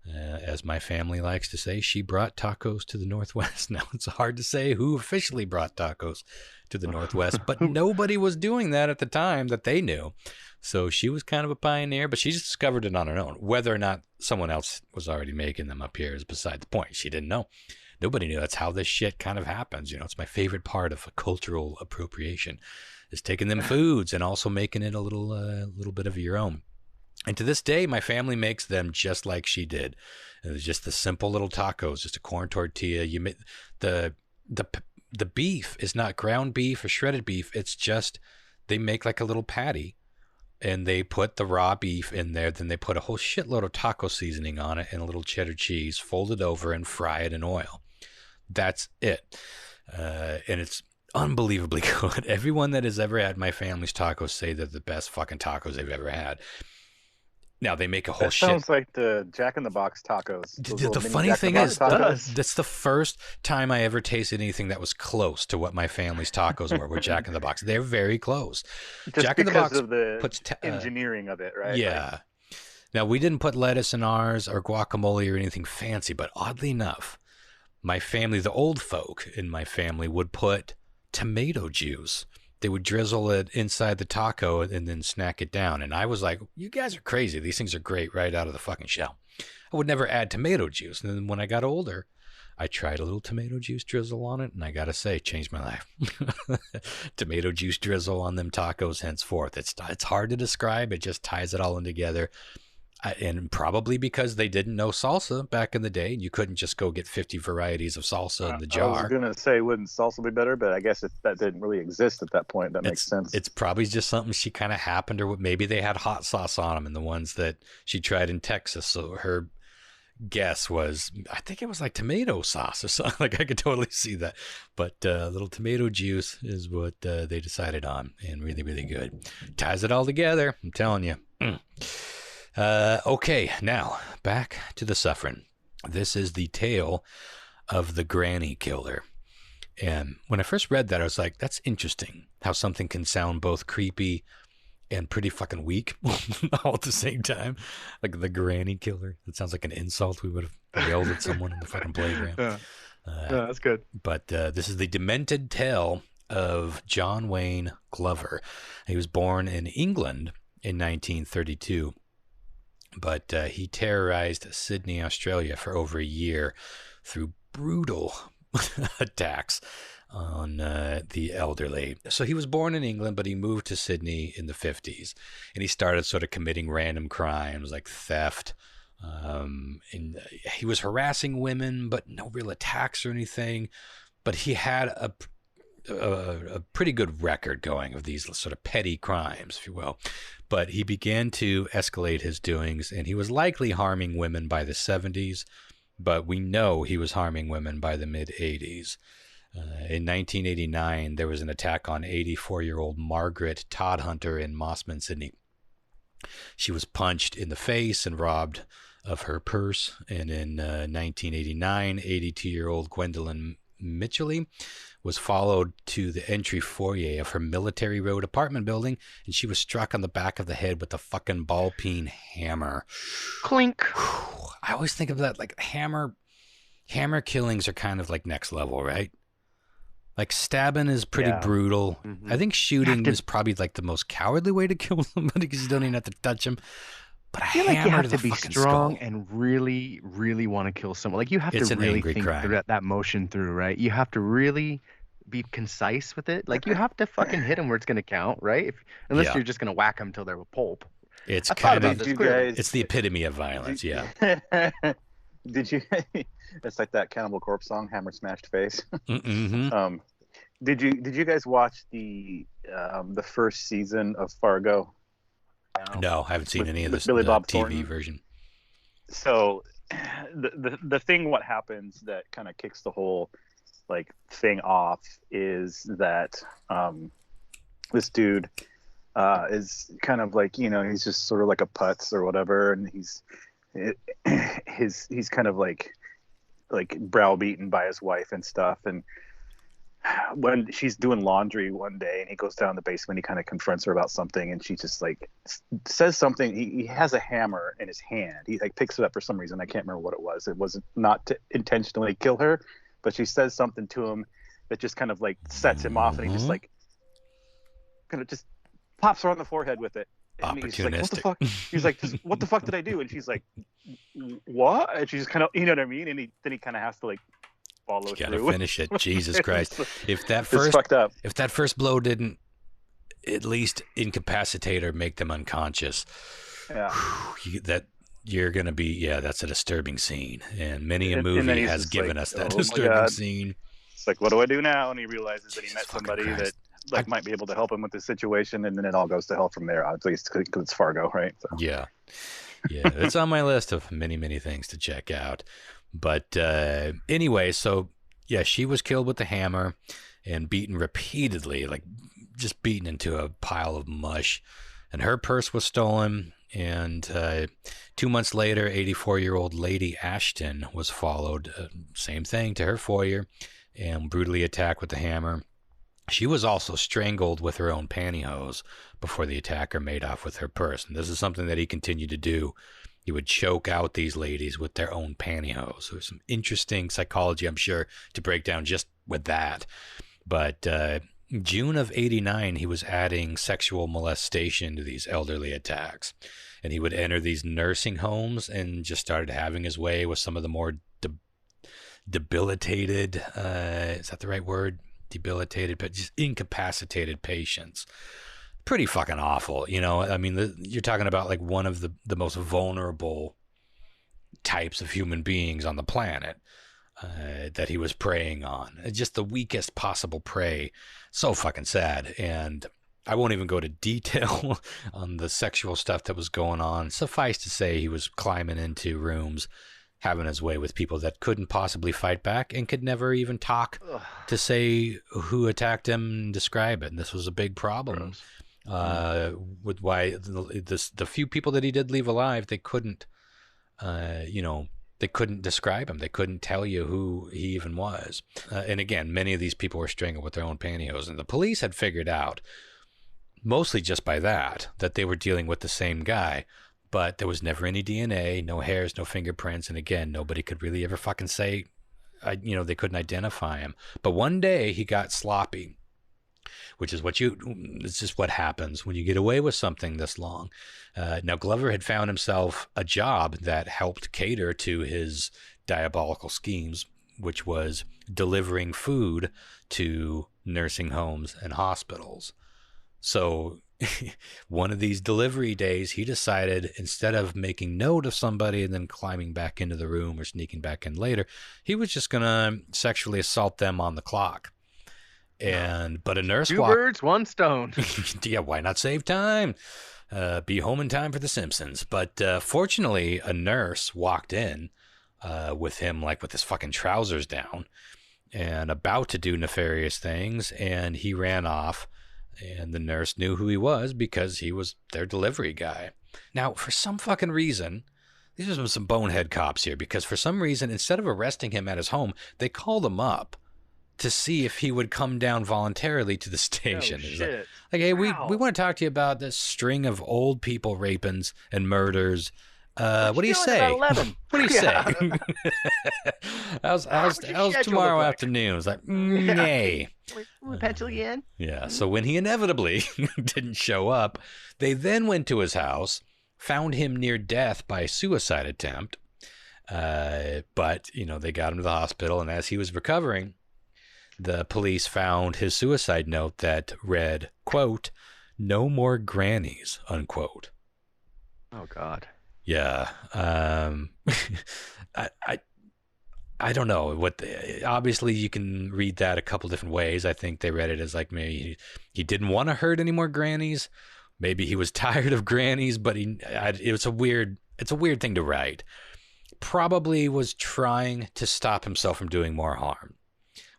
As my family likes to say, she brought tacos to the Northwest. Now, it's hard to say who officially brought tacos to the Northwest, but nobody was doing that at the time that they knew. So she was kind of a pioneer, but she just discovered it on her own. Whether or not someone else was already making them up here is beside the point. She didn't know. Nobody knew. That's how this shit kind of happens. You know, it's my favorite part of a cultural appropriation, is taking them foods and also making it a little bit of your own. And to this day, my family makes them just like she did. It was just the simple little tacos, just a corn tortilla. You make the beef is not ground beef or shredded beef. It's just they make like a little patty, and they put the raw beef in there. Then they put a whole shitload of taco seasoning on it and a little cheddar cheese, fold it over and fry it in oil. That's it. And it's unbelievably good. Everyone that has ever had my family's tacos say they're the best fucking tacos they've ever had. Now, they make a whole shit. Sounds like the Jack in the Box tacos. The funny thing is, that's the first time I ever tasted anything that was close to what my family's tacos were with Jack in the Box. They're very close. Just Jack in the Box of the puts engineering of it, right? Yeah. Like, now, we didn't put lettuce in ours or guacamole or anything fancy, but oddly enough, my family, the old folk in my family, would put tomato juice. They would drizzle it inside the taco and then snack it down. And I was like, you guys are crazy. These things are great right out of the fucking shell. I would never add tomato juice. And then when I got older, I tried a little tomato juice drizzle on it. And I got to say, changed my life. Tomato juice drizzle on them tacos henceforth. It's hard to describe. It just ties it all in together. And probably because they didn't know salsa back in the day. You couldn't just go get 50 varieties of salsa in the jar. I was going to say, wouldn't salsa be better? But I guess if that didn't really exist at that point, that makes sense. It's probably just something she kind of happened, or maybe they had hot sauce on them, and the ones that she tried in Texas. So her guess was, I think it was like tomato sauce or something. Like, I could totally see that. But a little tomato juice is what they decided on, and really, really good. Ties it all together, I'm telling you. Okay, now back to the suffering. This is the tale of the granny killer. And when I first read that, I was like, that's interesting how something can sound both creepy and pretty fucking weak all at the same time. Like the granny killer. It sounds like an insult. We would have yelled at someone in the fucking playground. Yeah, that's good. But this is the demented tale of John Wayne Glover. He was born in England in 1932. But he terrorized Sydney, Australia for over a year through brutal attacks on the elderly. So he was born in England, but he moved to Sydney in the 50s. And he started sort of committing random crimes like theft. And he was harassing women, but no real attacks or anything. But he had a pretty good record going of these sort of petty crimes, if you will. But he began to escalate his doings, and he was likely harming women by the 70s, but we know he was harming women by the mid-80s. In 1989, there was an attack on 84-year-old Margaret Todhunter in Mossman, Sydney. She was punched in the face and robbed of her purse. And in 1989, 82-year-old Gwendolyn Mitchell was followed to the entry foyer of her Military Road apartment building, and she was struck on the back of the head with a fucking ball-peen hammer. Clink. I always think of that, like hammer killings are kind of like next level, right? Like stabbing is pretty brutal. Mm-hmm. I think shooting is probably like the most cowardly way to kill somebody because you don't even have to touch them. But I feel like you have to be strong and really, really want to kill someone. Like you have to really think through that motion through, right? You have to really be concise with it. Like you have to fucking hit them where it's going to count, right? Unless you're just going to whack them until they're a pulp. It's kind of it's the epitome of violence. Did you? It's like that Cannibal Corpse song, "Hammer Smashed Face." Mm-hmm. Did you guys watch the first season of Fargo? No, I haven't seen any of this Billy Bob TV Thornton version. So the thing, what happens that kind of kicks the whole like thing off is that this dude is kind of like, you know, he's just sort of like a putz or whatever, and he's kind of like browbeaten by his wife and stuff, and when she's doing laundry one day and he goes down in the basement, he kind of confronts her about something, and she just like says something. He has a hammer in his hand. He like picks it up for some reason. I can't remember what it was. It wasn't not to intentionally kill her, but she says something to him that just kind of like sets him off, and he just like kind of just pops her on the forehead with it. And he's like, what the fuck? He's like, what the fuck did I do? And she's like, what? And she's kind of, you know what I mean? And then he kind of has to like follow you through. Gotta finish it. Jesus Christ! If that first blow didn't at least incapacitate or make them unconscious, you're gonna be that's a disturbing scene. And many a movie has given us that disturbing scene. It's like, what do I do now? And he realizes that he met somebody that like might be able to help him with this situation, and then it all goes to hell from there. At least because it's Fargo, right? So. Yeah, it's on my list of many things to check out. But anyway, so she was killed with the hammer and beaten repeatedly, like just beaten into a pile of mush. And her purse was stolen. And 2 months later, 84-year-old Lady Ashton was followed, same thing, to her foyer, and brutally attacked with the hammer. She was also strangled with her own pantyhose before the attacker made off with her purse. And this is something that he continued to do. He would choke out these ladies with their own pantyhose. There's some interesting psychology, I'm sure, to break down just with that. But June of 89, he was adding sexual molestation to these elderly attacks. And he would enter these nursing homes and just started having his way with some of the more debilitated, is that the right word? Debilitated, but just incapacitated patients. Pretty fucking awful, you know. I mean, you're talking about like one of the most vulnerable types of human beings on the planet that he was preying on. Just the weakest possible prey. So fucking sad. And I won't even go to detail on the sexual stuff that was going on. Suffice to say, he was climbing into rooms, having his way with people that couldn't possibly fight back and could never even talk to say who attacked him and describe it. And this was a big problem with why the few people that he did leave alive, they couldn't, they couldn't describe him. They couldn't tell you who he even was. And again, many of these people were strangled with their own pantyhose. And the police had figured out, mostly just by that they were dealing with the same guy. But there was never any DNA, no hairs, no fingerprints. And again, nobody could really ever fucking say, they couldn't identify him. But one day he got sloppy, which is it's just what happens when you get away with something this long. Now, Glover had found himself a job that helped cater to his diabolical schemes, which was delivering food to nursing homes and hospitals. So one of these delivery days, he decided, instead of making note of somebody and then climbing back into the room or sneaking back in later, he was just going to sexually assault them on the clock. But a nurse Two birds, one stone. Yeah, why not save time? Be home in time for The Simpsons. But fortunately, a nurse walked in with him, like with his fucking trousers down and about to do nefarious things, and he ran off. And the nurse knew who he was because he was their delivery guy. Now, for some fucking reason, these are some bonehead cops here, because for some reason, instead of arresting him at his home, they called him up to see if he would come down voluntarily to the station. Oh, shit. Like, hey, we want to talk to you about this string of old people rapings and murders. What do you say? What do you say? How's tomorrow afternoon? I was like, nay. We pencil you in? Yeah. So when he inevitably didn't show up, they then went to his house, found him near death by suicide attempt. But, they got him to the hospital. And as he was recovering, the police found his suicide note that read, quote, "No more grannies," unquote. Oh, God. Yeah. I don't know obviously you can read that a couple different ways. I think they read it as like maybe he didn't want to hurt any more grannies. Maybe he was tired of grannies, but it's a weird thing to write. Probably was trying to stop himself from doing more harm,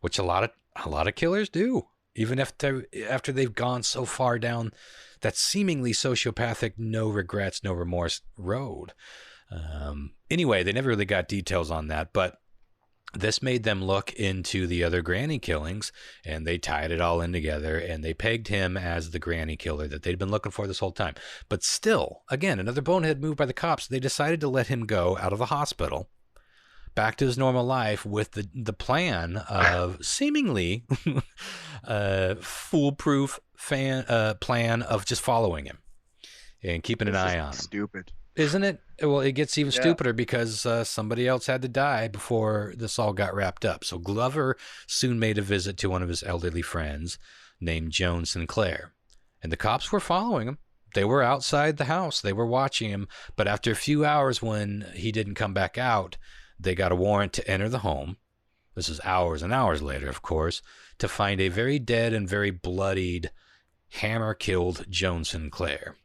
which a lot of killers do, even after they've gone so far down that seemingly sociopathic, no regrets, no remorse road. Anyway, they never really got details on that, but This made them look into the other granny killings, and they tied it all in together, and they pegged him as the granny killer that they'd been looking for this whole time. But still, again, another bonehead move by the cops. They decided to let him go out of the hospital back to his normal life with the plan of seemingly foolproof plan of just following him and keeping an eye on him. Stupid. Isn't it? Well, it gets even stupider because somebody else had to die before this all got wrapped up. So Glover soon made a visit to one of his elderly friends named Joan Sinclair. And the cops were following him. They were outside the house. They were watching him. But after a few hours, when he didn't come back out, they got a warrant to enter the home. This is hours and hours later, of course, to find a very dead and very bloodied, hammer-killed Joan Sinclair.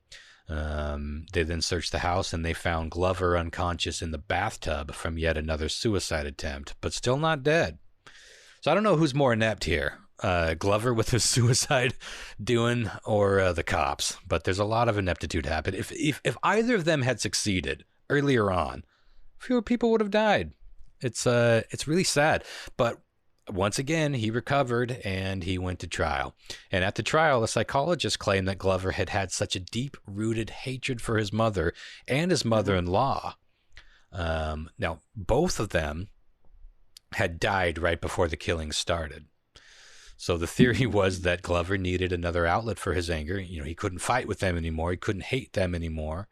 They then searched the house, and they found Glover unconscious in the bathtub from yet another suicide attempt, but still not dead. So I don't know who's more inept here, Glover with his suicide doing, or the cops. But there's a lot of ineptitude happen. If either of them had succeeded earlier on, fewer people would have died. It's really sad. But once again, he recovered and he went to trial. And at the trial, the psychologist claimed that Glover had had such a deep-rooted hatred for his mother and his mother-in-law. Now, both of them had died right before the killing started. So the theory was that Glover needed another outlet for his anger. You know, he couldn't fight with them anymore. He couldn't hate them anymore.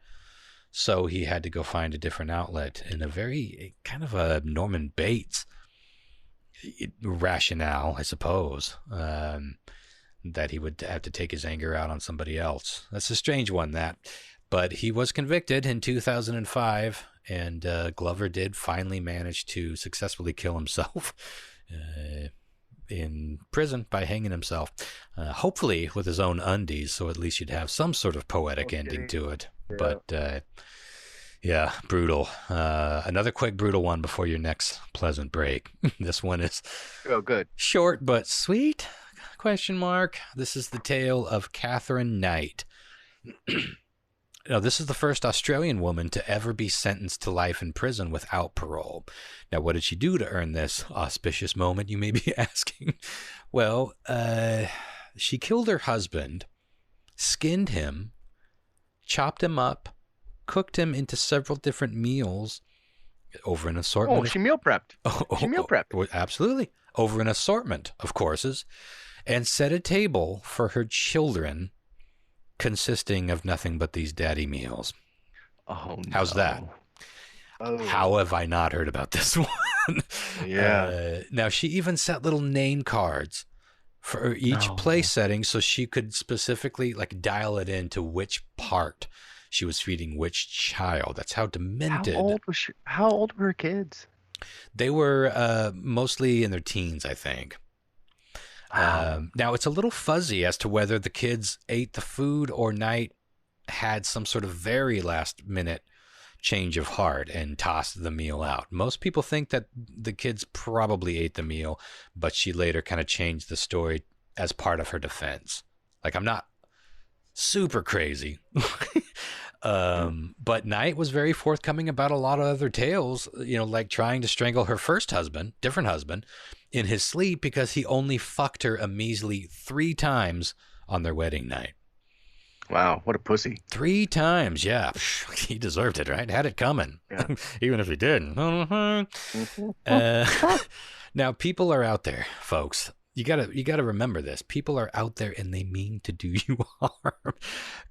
So he had to go find a different outlet in a very kind of a Norman Bates rationale, I suppose, that he would have to take his anger out on somebody else. That's a strange one, that. But he was convicted in 2005, and Glover did finally manage to successfully kill himself in prison by hanging himself, hopefully with his own undies, so at least you'd have some sort of poetic ending to it. Yeah. But yeah, brutal. Another quick brutal one before your next pleasant break. This one is good, short but sweet, ? This is the tale of Catherine Knight. Now, this is the first Australian woman to ever be sentenced to life in prison without parole. Now, what did she do to earn this auspicious moment, you may be asking? Well, she killed her husband, skinned him, chopped him up, cooked him into several different meals over an assortment. Oh, she meal prepped. She meal prepped. Absolutely. Over an assortment of courses, and set a table for her children consisting of nothing but these daddy meals. Oh, no. How's that? Oh. How have I not heard about this one? Yeah. Now, she even set little name cards for each place setting so she could specifically like dial it into which part she was feeding which child. That's how demented. How old were her kids? They were mostly in their teens, I think. Now, it's a little fuzzy as to whether the kids ate the food or Knight had some sort of very last-minute change of heart and tossed the meal out. Most people think that the kids probably ate the meal, but she later kind of changed the story as part of her defense. Like, I'm not super crazy. But Knight was very forthcoming about a lot of other tales, like trying to strangle her first husband, different husband, in his sleep because he only fucked her a measly 3 times on their wedding night. Wow, what a pussy. 3 times, yeah. He deserved it, right? Had it coming. Yeah. Even if he didn't. Now, people are out there, folks. You gotta remember this. People are out there and they mean to do you harm.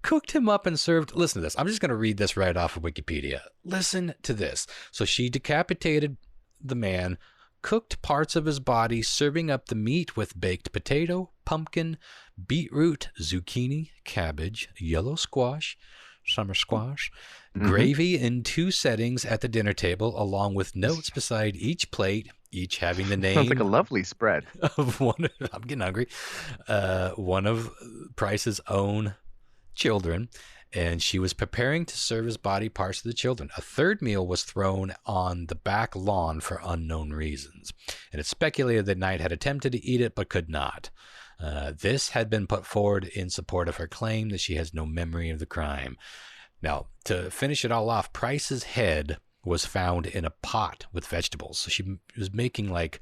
Cooked him up and served. Listen to this. I'm just gonna read this right off of Wikipedia. Listen to this. So she decapitated the man, cooked parts of his body, serving up the meat with baked potato, pumpkin, beetroot, zucchini, cabbage, yellow squash, summer squash, gravy in 2 settings at the dinner table, along with notes beside each plate, each having the name. Sounds like a lovely spread. Of one. I'm getting hungry. One of Price's own children, and she was preparing to serve his body parts to the children. A 3rd meal was thrown on the back lawn for unknown reasons, and it's speculated that Knight had attempted to eat it but could not. This had been put forward in support of her claim that she has no memory of the crime. Now, to finish it all off, Price's head was found in a pot with vegetables. So she was making like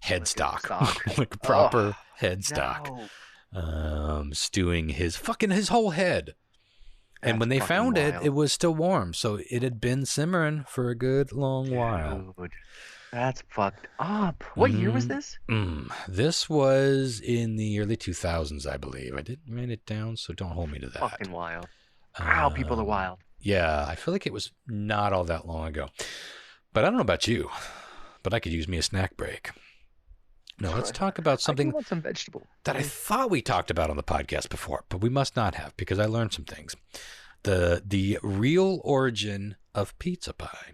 headstock, like proper headstock, stewing his whole head. And when they found it was still warm. So it had been simmering for a good long while. That's fucked up. What year was this? This was in the early 2000s, I believe. I didn't write it down, so don't hold me to that. Fucking wild. Wow, people are wild. Yeah, I feel like it was not all that long ago. But I don't know about you, but I could use me a snack break. Now, let's talk about something I want some vegetable that I thought we talked about on the podcast before, but we must not have because I learned some things. The real origin of pizza pie.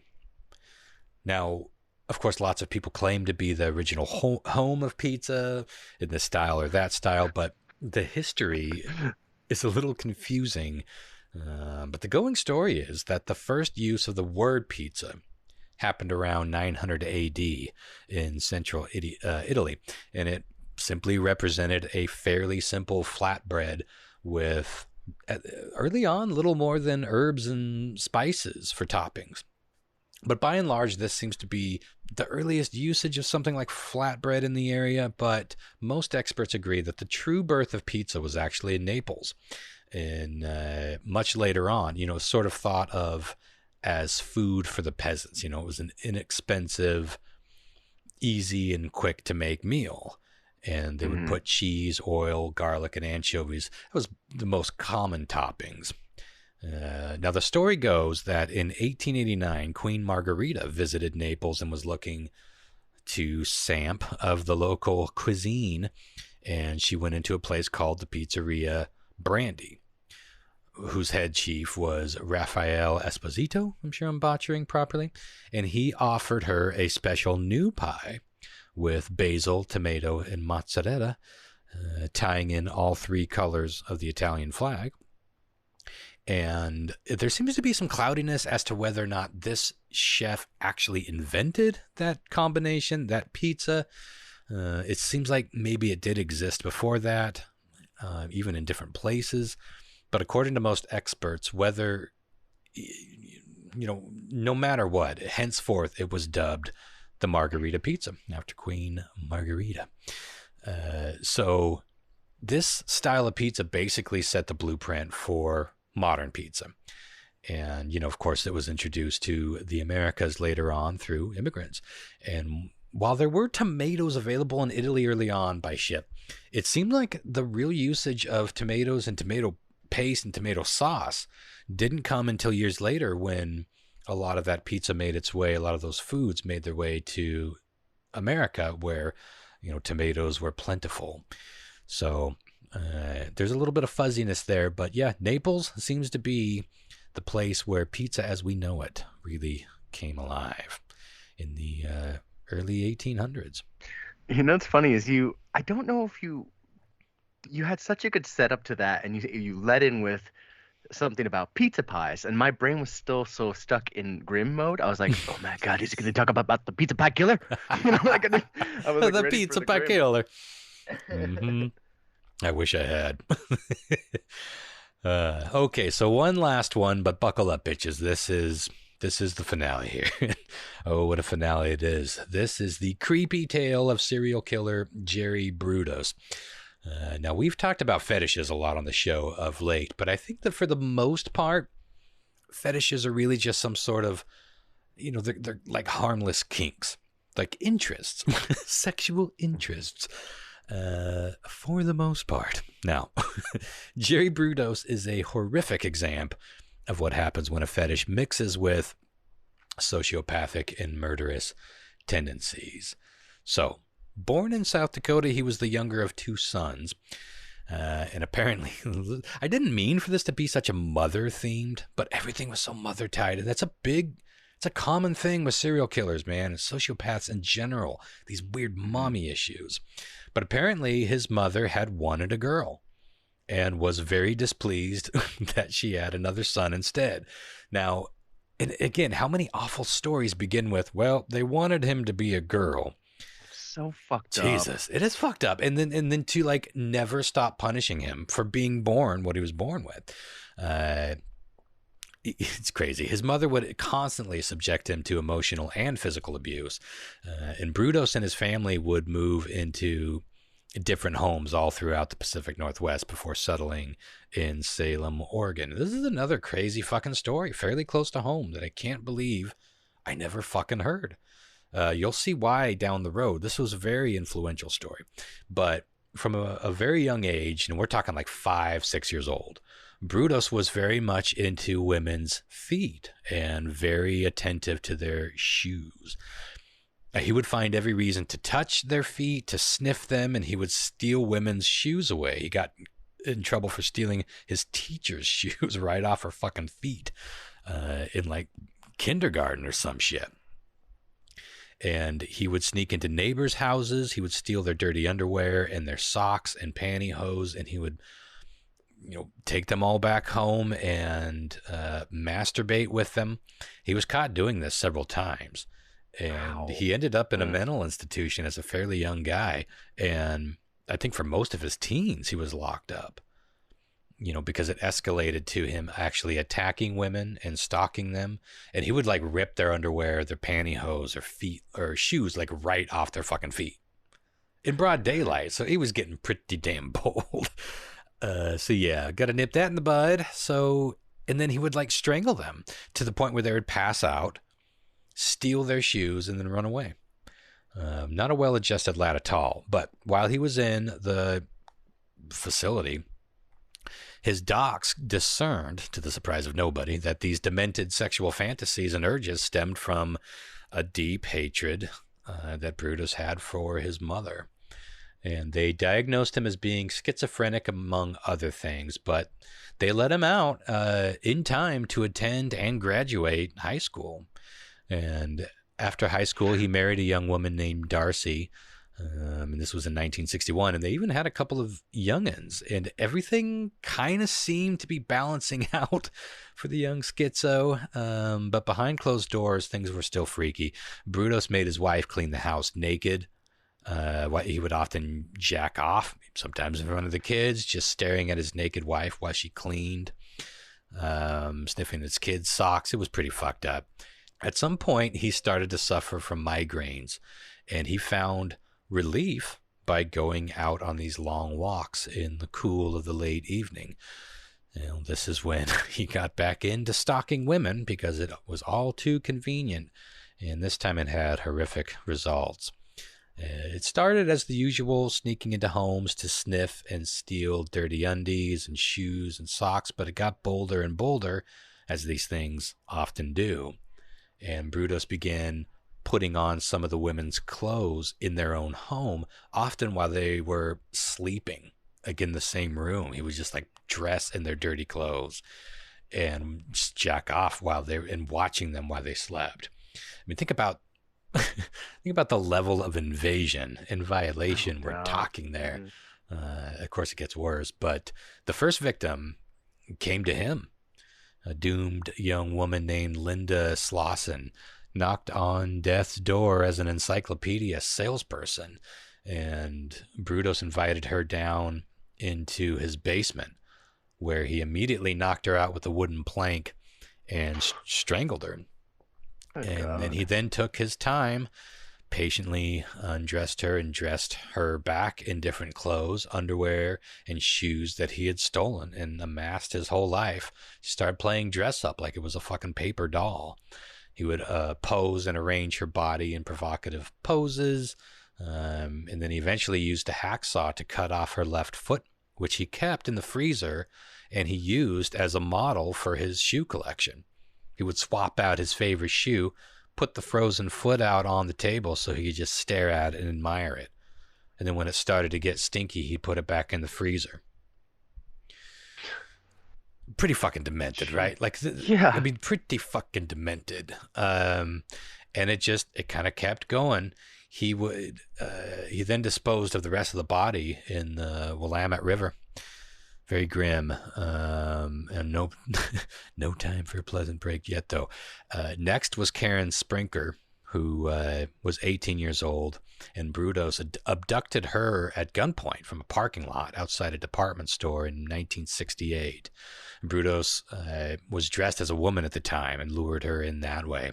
Now, of course, lots of people claim to be the original home of pizza in this style or that style, but the history is a little confusing. But the going story is that the first use of the word pizza happened around 900 AD in central Italy, and it simply represented a fairly simple flatbread with, early on, little more than herbs and spices for toppings. But by and large, this seems to be the earliest usage of something like flatbread in the area, but most experts agree that the true birth of pizza was actually in Naples. And much later on, sort of thought of as food for the peasants. It was an inexpensive, easy, and quick to make meal. And they would put cheese, oil, garlic, and anchovies. That was the most common toppings. Now, the story goes that in 1889, Queen Margherita visited Naples and was looking to samp of the local cuisine. And she went into a place called the Pizzeria Brandy, whose head chief was Raphael Esposito. I'm sure I'm butchering properly. And he offered her a special new pie with basil, tomato, and mozzarella, tying in all three colors of the Italian flag. And there seems to be some cloudiness as to whether or not this chef actually invented that combination, that pizza. It seems like maybe it did exist before that, even in different places. But according to most experts, whether, no matter what, henceforth it was dubbed the Margherita pizza after Queen Margherita. So this style of pizza basically set the blueprint for modern pizza. And, of course, it was introduced to the Americas later on through immigrants. And while there were tomatoes available in Italy early on by ship, it seemed like the real usage of tomatoes and tomato paste and tomato sauce didn't come until years later, when a lot of that pizza made its way, a lot of those foods made their way to America, where, tomatoes were plentiful. So there's a little bit of fuzziness there, but yeah, Naples seems to be the place where pizza as we know it really came alive in the early 1800s. What's funny is I don't know if you had such a good setup to that, and you led in with something about pizza pies, and my brain was still so stuck in Grimm mode. I was like, oh my God, is he going to talk about the pizza pie killer? I was like, the pizza pie killer. I wish I had. Okay, so one last one, but buckle up, bitches. This is the finale here. Oh, what a finale it is. This is the creepy tale of serial killer Jerry Brudos. Now, we've talked about fetishes a lot on the show of late, but I think that for the most part, fetishes are really just some sort of, they're like harmless kinks, like interests, sexual interests. For the most part. Now, Jerry Brudos is a horrific example of what happens when a fetish mixes with sociopathic and murderous tendencies. So, born in South Dakota, he was the younger of two sons. And apparently, I didn't mean for this to be such a mother-themed, but everything was so mother-tied. And it's a common thing with serial killers, man, and sociopaths in general, these weird mommy issues. But apparently his mother had wanted a girl and was very displeased that she had another son instead. Now, and again, how many awful stories begin with, well, they wanted him to be a girl. So fucked up. Jesus, it is fucked up. And then to like never stop punishing him for being born what he was born with. it's crazy. His mother would constantly subject him to emotional and physical abuse. And Brudos and his family would move into different homes all throughout the Pacific Northwest before settling in Salem, Oregon. This is another crazy fucking story, fairly close to home, that I can't believe I never fucking heard. You'll see why down the road. This was a very influential story. But from a very young age, and we're talking like 5, 6 years old, Brudos was very much into women's feet and very attentive to their shoes. He would find every reason to touch their feet, to sniff them, and he would steal women's shoes away. He got in trouble for stealing his teacher's shoes right off her fucking feet in like kindergarten or some shit. And he would sneak into neighbors' houses. He would steal their dirty underwear and their socks and pantyhose, and he would, take them all back home and masturbate with them. He was caught doing this several times. And he ended up in a mental institution as a fairly young guy. And I think for most of his teens, he was locked up, because it escalated to him actually attacking women and stalking them. And he would like rip their underwear, their pantyhose, or feet or shoes like right off their fucking feet in broad daylight. So he was getting pretty damn bold. So yeah, got to nip that in the bud. And then he would like strangle them to the point where they would pass out, steal their shoes, and then run away. Not a well-adjusted lad at all. But while he was in the facility, his docs discerned, to the surprise of nobody, that these demented sexual fantasies and urges stemmed from a deep hatred that Brutus had for his mother. And they diagnosed him as being schizophrenic, among other things, but they let him out in time to attend and graduate high school. And after high school, he married a young woman named Darcy. And this was in 1961. And they even had a couple of youngins. And everything kind of seemed to be balancing out for the young schizo. But behind closed doors, things were still freaky. Brutus made his wife clean the house naked. He would often jack off, sometimes in front of the kids, just staring at his naked wife while she cleaned, sniffing his kids' socks. It was pretty fucked up. At some point, he started to suffer from migraines, and he found relief by going out on these long walks in the cool of the late evening. This is when he got back into stalking women because it was all too convenient, and this time it had horrific results. It started as the usual, sneaking into homes to sniff and steal dirty undies and shoes and socks, but it got bolder and bolder, as these things often do. And Brutus began putting on some of the women's clothes in their own home, often while they were sleeping, like in the same room. He would just like dress in their dirty clothes and just jack off and watching them while they slept. I mean, think about the level of invasion and violation we're talking there. Of course, it gets worse, but the first victim came to him. A doomed young woman named Linda Slauson knocked on death's door as an encyclopedia salesperson, and Brutus invited her down into his basement, where he immediately knocked her out with a wooden plank and strangled her. Then he took his time, patiently undressed her and dressed her back in different clothes, underwear, and shoes that he had stolen and amassed his whole life. He started playing dress up like it was a fucking paper doll. He would pose and arrange her body in provocative poses, and then he eventually used a hacksaw to cut off her left foot, which he kept in the freezer, and he used as a model for his shoe collection. He would swap out his favorite shoe, put the frozen foot out on the table so he could just stare at it and admire it. And then when it started to get stinky, he'd put it back in the freezer. Pretty fucking demented, right? Yeah. I mean, pretty fucking demented. And it kind of kept going. He then disposed of the rest of the body in the Willamette River. Very grim, and no time for a pleasant break yet, though. Next was Karen Sprinker, who was 18 years old, and Brudos abducted her at gunpoint from a parking lot outside a department store in 1968. Brudos was dressed as a woman at the time and lured her in that way.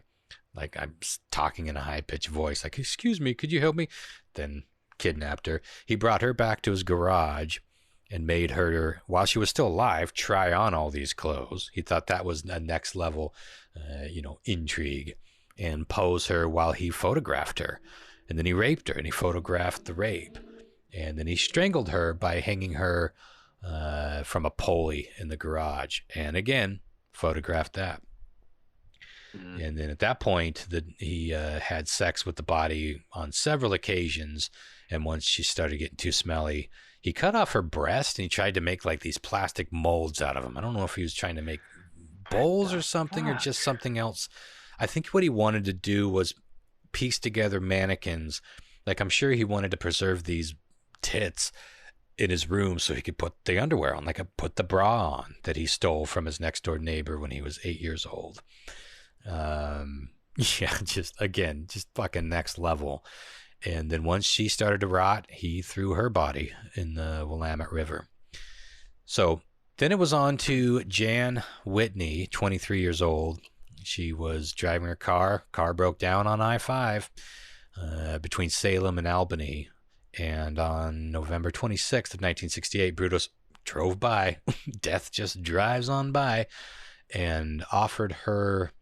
Like, I'm talking in a high-pitched voice, like, "Excuse me, could you help me?" Then kidnapped her. He brought her back to his garage and made her, while she was still alive, try on all these clothes. He thought that was a next level, intrigue, and pose her while he photographed her. And then he raped her, and he photographed the rape. And then he strangled her by hanging her from a pulley in the garage. And again, photographed that. And then at that point, he had sex with the body on several occasions. And once she started getting too smelly, he cut off her breast and he tried to make like these plastic molds out of them. I don't know if he was trying to make bowls or something or just something else. I think what he wanted to do was piece together mannequins. Like, I'm sure he wanted to preserve these tits in his room so he could put the underwear on, like put the bra on that he stole from his next door neighbor when he was 8 years old. Just fucking next level. And then once she started to rot, he threw her body in the Willamette River. So then it was on to Jan Whitney, 23 years old. She was driving her car. Car broke down on I-5 between Salem and Albany. And on November 26th of 1968, Brudos drove by. Death just drives on by, and offered her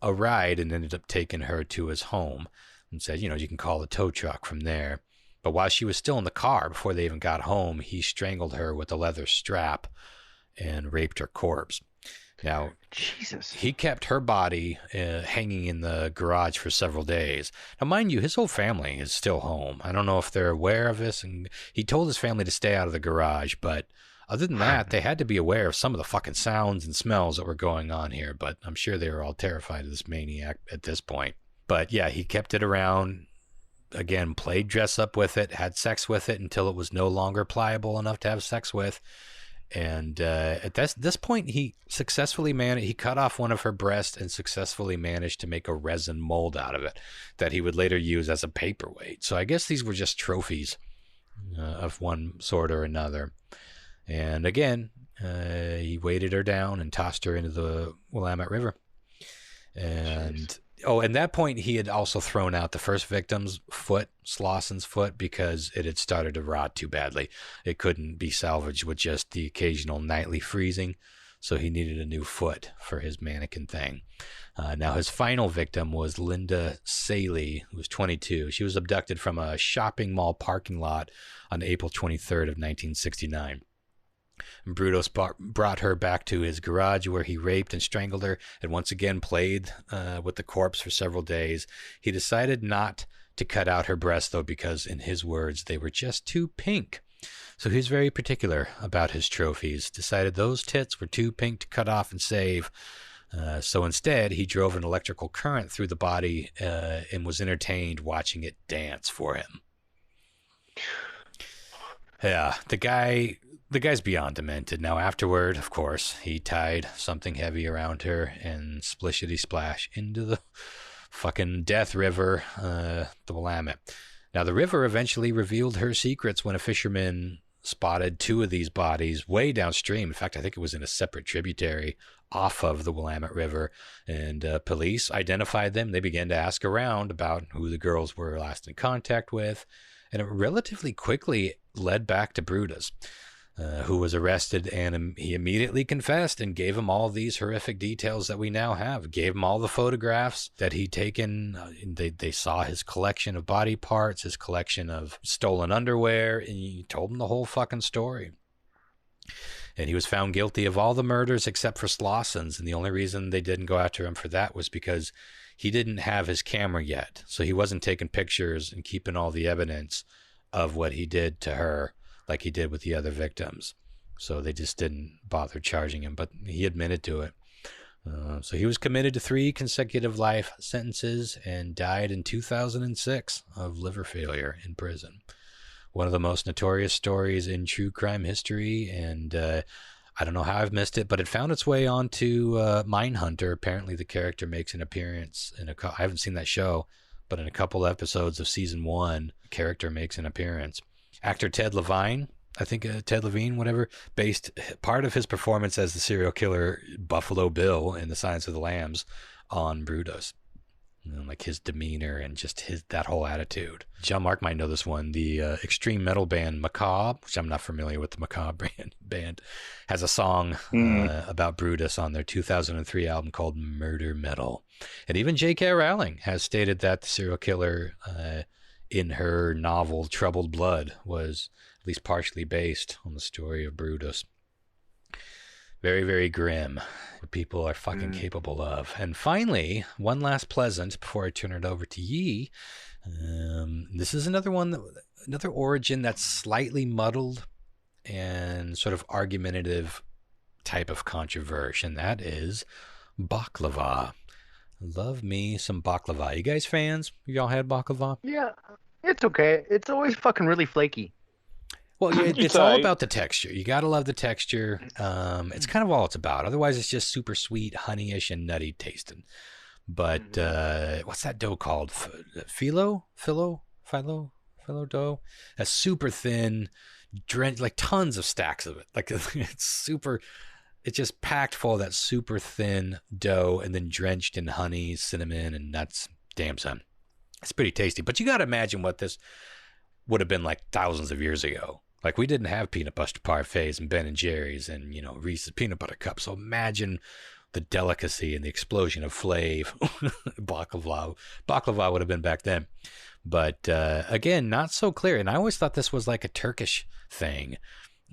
a ride and ended up taking her to his home and said, you can call the tow truck from there. But while she was still in the car, before they even got home, he strangled her with a leather strap and raped her corpse. Now, Jesus, he kept her body hanging in the garage for several days. Now, mind you, his whole family is still home. I don't know if they're aware of this, and he told his family to stay out of the garage, but other than that, they had to be aware of some of the fucking sounds and smells that were going on here, but I'm sure they were all terrified of this maniac at this point. But yeah, he kept it around, again, played dress up with it, had sex with it until it was no longer pliable enough to have sex with. And at this point, he successfully he cut off one of her breasts and successfully managed to make a resin mold out of it that he would later use as a paperweight. So I guess these were just trophies of one sort or another. And again, he weighted her down and tossed her into the Willamette River. And at that point, he had also thrown out the first victim's foot, Slosson's foot, because it had started to rot too badly. It couldn't be salvaged with just the occasional nightly freezing, so he needed a new foot for his mannequin thing. Now, his final victim was Linda Saley, who was 22. She was abducted from a shopping mall parking lot on April 23rd of 1969. And Brudos brought her back to his garage where he raped and strangled her and once again played with the corpse for several days. He decided not to cut out her breasts, though, because, in his words, they were just too pink. So he's very particular about his trophies, decided those tits were too pink to cut off and save. So instead, he drove an electrical current through the body and was entertained watching it dance for him. Yeah, the guy's beyond demented. Now, afterward, of course, he tied something heavy around her and splishity splash into the fucking death river, the Willamette. Now, the river eventually revealed her secrets when a fisherman spotted two of these bodies way downstream. In fact, I think it was in a separate tributary off of the Willamette River, and police identified them. They began to ask around about who the girls were last in contact with, and it relatively quickly led back to Brutus, who was arrested, and he immediately confessed and gave him all these horrific details that we now have. Gave him all the photographs that he'd taken. They saw his collection of body parts, his collection of stolen underwear, and he told them the whole fucking story. And he was found guilty of all the murders except for Slosson's, and the only reason they didn't go after him for that was because he didn't have his camera yet, so he wasn't taking pictures and keeping all the evidence of what he did to her like he did with the other victims. So they just didn't bother charging him, but he admitted to it. So he was committed to 3 consecutive life sentences and died in 2006 of liver failure in prison. One of the most notorious stories in true crime history, and I don't know how I've missed it, but it found its way onto Mindhunter. Apparently the character makes an appearance in I haven't seen that show, but in a couple episodes of season 1, the character makes an appearance. Actor Ted Levine, I think Ted Levine, whatever, based part of his performance as the serial killer Buffalo Bill in The Silence of the Lambs on Brutus. Like his demeanor and just that whole attitude. Jon-Mark might know this one. The extreme metal band Macabre, which I'm not familiar with the Macabre band, has a song about Brutus on their 2003 album called Murder Metal. And even J.K. Rowling has stated that the serial killer in her novel Troubled Blood was at least partially based on the story of Brutus. Very, very grim. What people are fucking capable of. And finally, one last pleasant before I turn it over to Yi. This is another origin that's slightly muddled and sort of argumentative type of controversy, and that is baklava. Love me some baklava. You guys fans? Y'all had baklava? Yeah, it's okay. It's always fucking really flaky. Well, it's all about the texture. You got to love the texture. It's kind of all it's about. Otherwise, it's just super sweet, honeyish, and nutty tasting. But what's that dough called? Phyllo dough? A super thin, like tons of stacks of it. Like it's super. It's just packed full of that super thin dough, and then drenched in honey, cinnamon, and nuts. Damn son, it's pretty tasty. But you got to imagine what this would have been like thousands of years ago. Like, we didn't have peanut butter parfaits and Ben and Jerry's and, Reese's peanut butter cups. So imagine the delicacy and the explosion of flavor baklava would have been back then. But again, not so clear. And I always thought this was like a Turkish thing.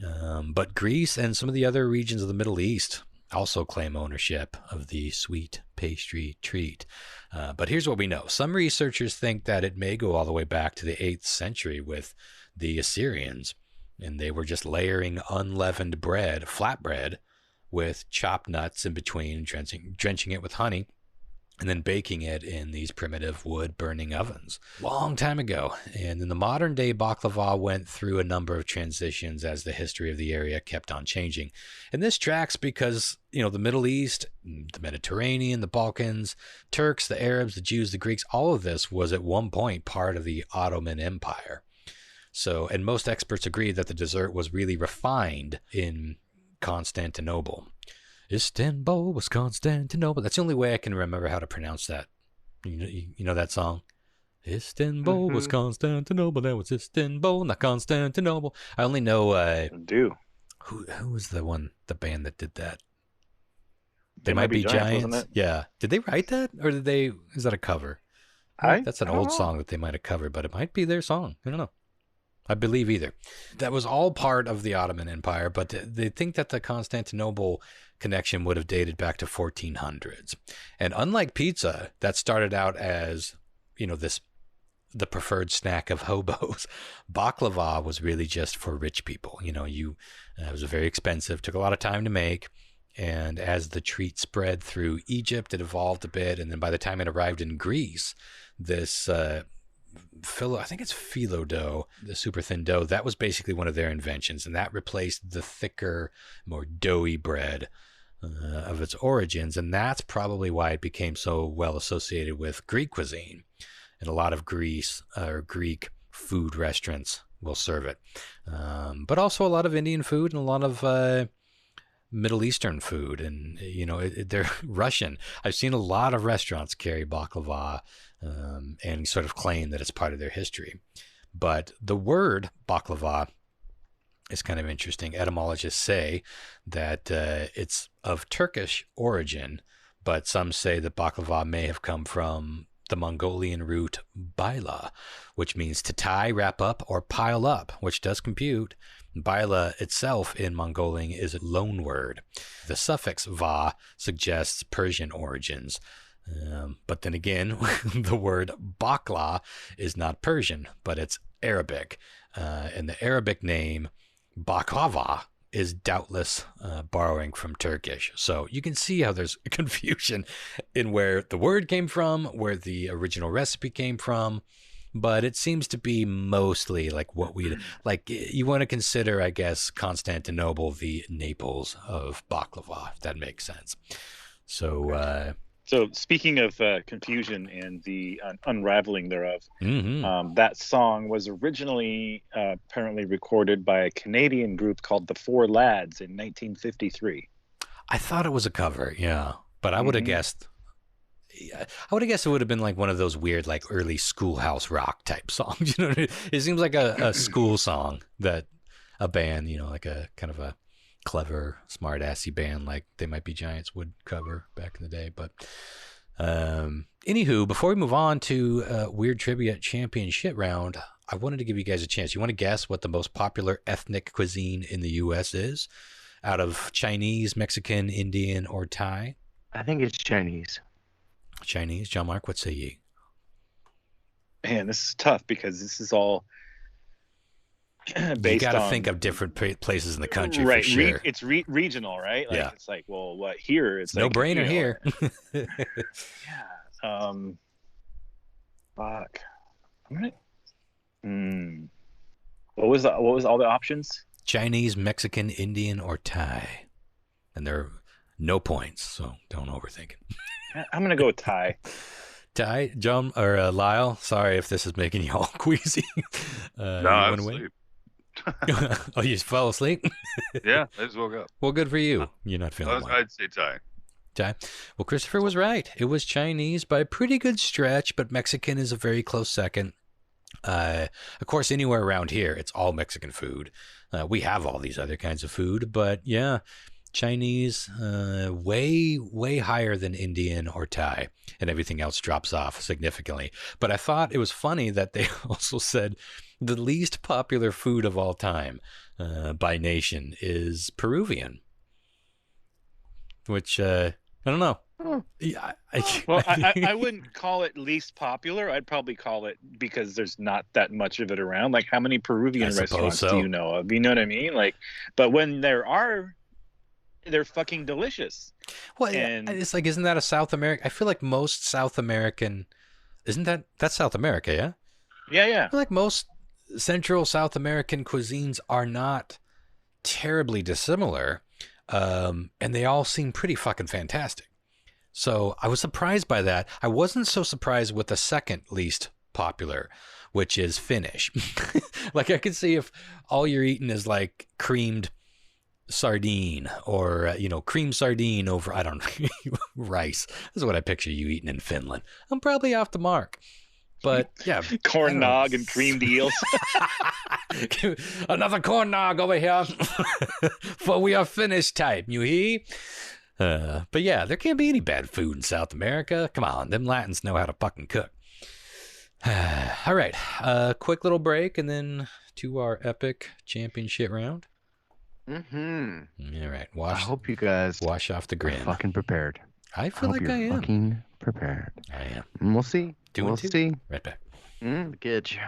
But Greece and some of the other regions of the Middle East also claim ownership of the sweet pastry treat. But here's what we know. Some researchers think that it may go all the way back to the 8th century with the Assyrians. And they were just layering unleavened bread, flatbread, with chopped nuts in between, drenching it with honey, and then baking it in these primitive wood-burning ovens. Long time ago. And in the modern day, baklava went through a number of transitions as the history of the area kept on changing. And this tracks because, the Middle East, the Mediterranean, the Balkans, Turks, the Arabs, the Jews, the Greeks, all of this was at one point part of the Ottoman Empire. So, and most experts agree that the dessert was really refined in Constantinople. Istanbul was Constantinople. That's the only way I can remember how to pronounce that. You know that song? Istanbul was Constantinople. That was Istanbul, not Constantinople. I only know. Who was the band that did that? They Might Be Giants. Wasn't it? Yeah. Did they write that, or is that a cover? That's an old song that they might have covered, but it might be their song. I don't know. I believe either. That was all part of the Ottoman Empire, but they think that the Constantinople connection would have dated back to 1400s. And unlike pizza, that started out as, the preferred snack of hobos, baklava was really just for rich people. It was very expensive, took a lot of time to make. And as the treat spread through Egypt, it evolved a bit. And then by the time it arrived in Greece, this I think it's phyllo dough, the super thin dough, that was basically one of their inventions, and that replaced the thicker, more doughy bread of its origins, and that's probably why it became so well associated with Greek cuisine. And a lot of Greek food restaurants will serve it, but also a lot of Indian food and a lot of Middle Eastern food, and they're Russian. I've seen a lot of restaurants carry baklava and sort of claim that it's part of their history. But the word baklava is kind of interesting. Etymologists say that it's of Turkish origin, but some say that baklava may have come from the Mongolian root baila, which means to tie, wrap up, or pile up, which does compute. Baila itself in Mongolian is a loan word. The suffix va suggests Persian origins. But then again, the word bakla is not Persian, but it's Arabic. And the Arabic name baklava is doubtless borrowing from Turkish. So you can see how there's confusion in where the word came from, where the original recipe came from. but it seems to be mostly like what we like. You want to consider, I guess, Constantinople the Naples of baklava, if that makes sense. So, So speaking of confusion and the unraveling thereof, that song was originally apparently recorded by a Canadian group called the Four Lads in 1953. I thought it was a cover, yeah, but I would have guessed. I would have guessed it would have been like one of those weird, like early schoolhouse rock type songs. You know, it seems like a school song that a band, you know, like a kind of a clever, smart-assy band like They Might Be Giants would cover back in the day. But anywho, before we move on to Weird Trivia Championship round, I wanted to give you guys a chance. You want to guess what the most popular ethnic cuisine in the U.S. is? Out of Chinese, Mexican, Indian, or Thai? I think it's Chinese. Chinese. Jon-Mark, what say ye? Man, this is tough because this is all based you got to on, think of different places in the country, right? For sure. It's regional, right? Like, yeah. It's like, well, what here? It's no like, brainer here. Yeah. Fuck. I'm gonna. What was all the options? Chinese, Mexican, Indian, or Thai, and there are no points, so don't overthink it. I'm gonna go with Thai. Thai, John or Lyle. Sorry if this is making you all queasy. No, I'm asleep. Oh, you just fell asleep? Yeah, I just woke up. Well, good for you. You're not feeling well. I'd say Thai. Thai. Well, Christopher was right. It was Chinese by a pretty good stretch, but Mexican is a very close second. Of course, anywhere around here, it's all Mexican food. We have all these other kinds of food, but yeah, Chinese, way higher than Indian or Thai, and everything else drops off significantly. But I thought it was funny that they also said the least popular food of all time by nation is Peruvian, which I don't know. Yeah, I wouldn't call it least popular. I'd probably call it because there's not that much of it around. Like, how many Peruvian restaurants do you know of? You know what I mean? Like, but when there are, they're fucking delicious. Well, and it's like, isn't that a South America? I feel like most South American, that's South America, yeah? Yeah. I feel like most Central South American cuisines are not terribly dissimilar, and they all seem pretty fucking fantastic. So I was surprised by that. I wasn't so surprised with the second least popular, which is Finnish. Like, I could see if all you're eating is like creamed sardine or, cream sardine over, I don't know, rice. This is what I picture you eating in Finland. I'm probably off the mark. But yeah. Corn nog and creamed eels. Another corn nog over here. For we are Finnish type, you hear? But yeah, there can't be any bad food in South America. Come on, them Latins know how to fucking cook. All right, quick little break and then to our epic championship round. All right, I hope you guys wash off the grin. Are fucking prepared. I feel like I am. Fucking prepared. I am. We'll see. We'll see. Right back. Get you.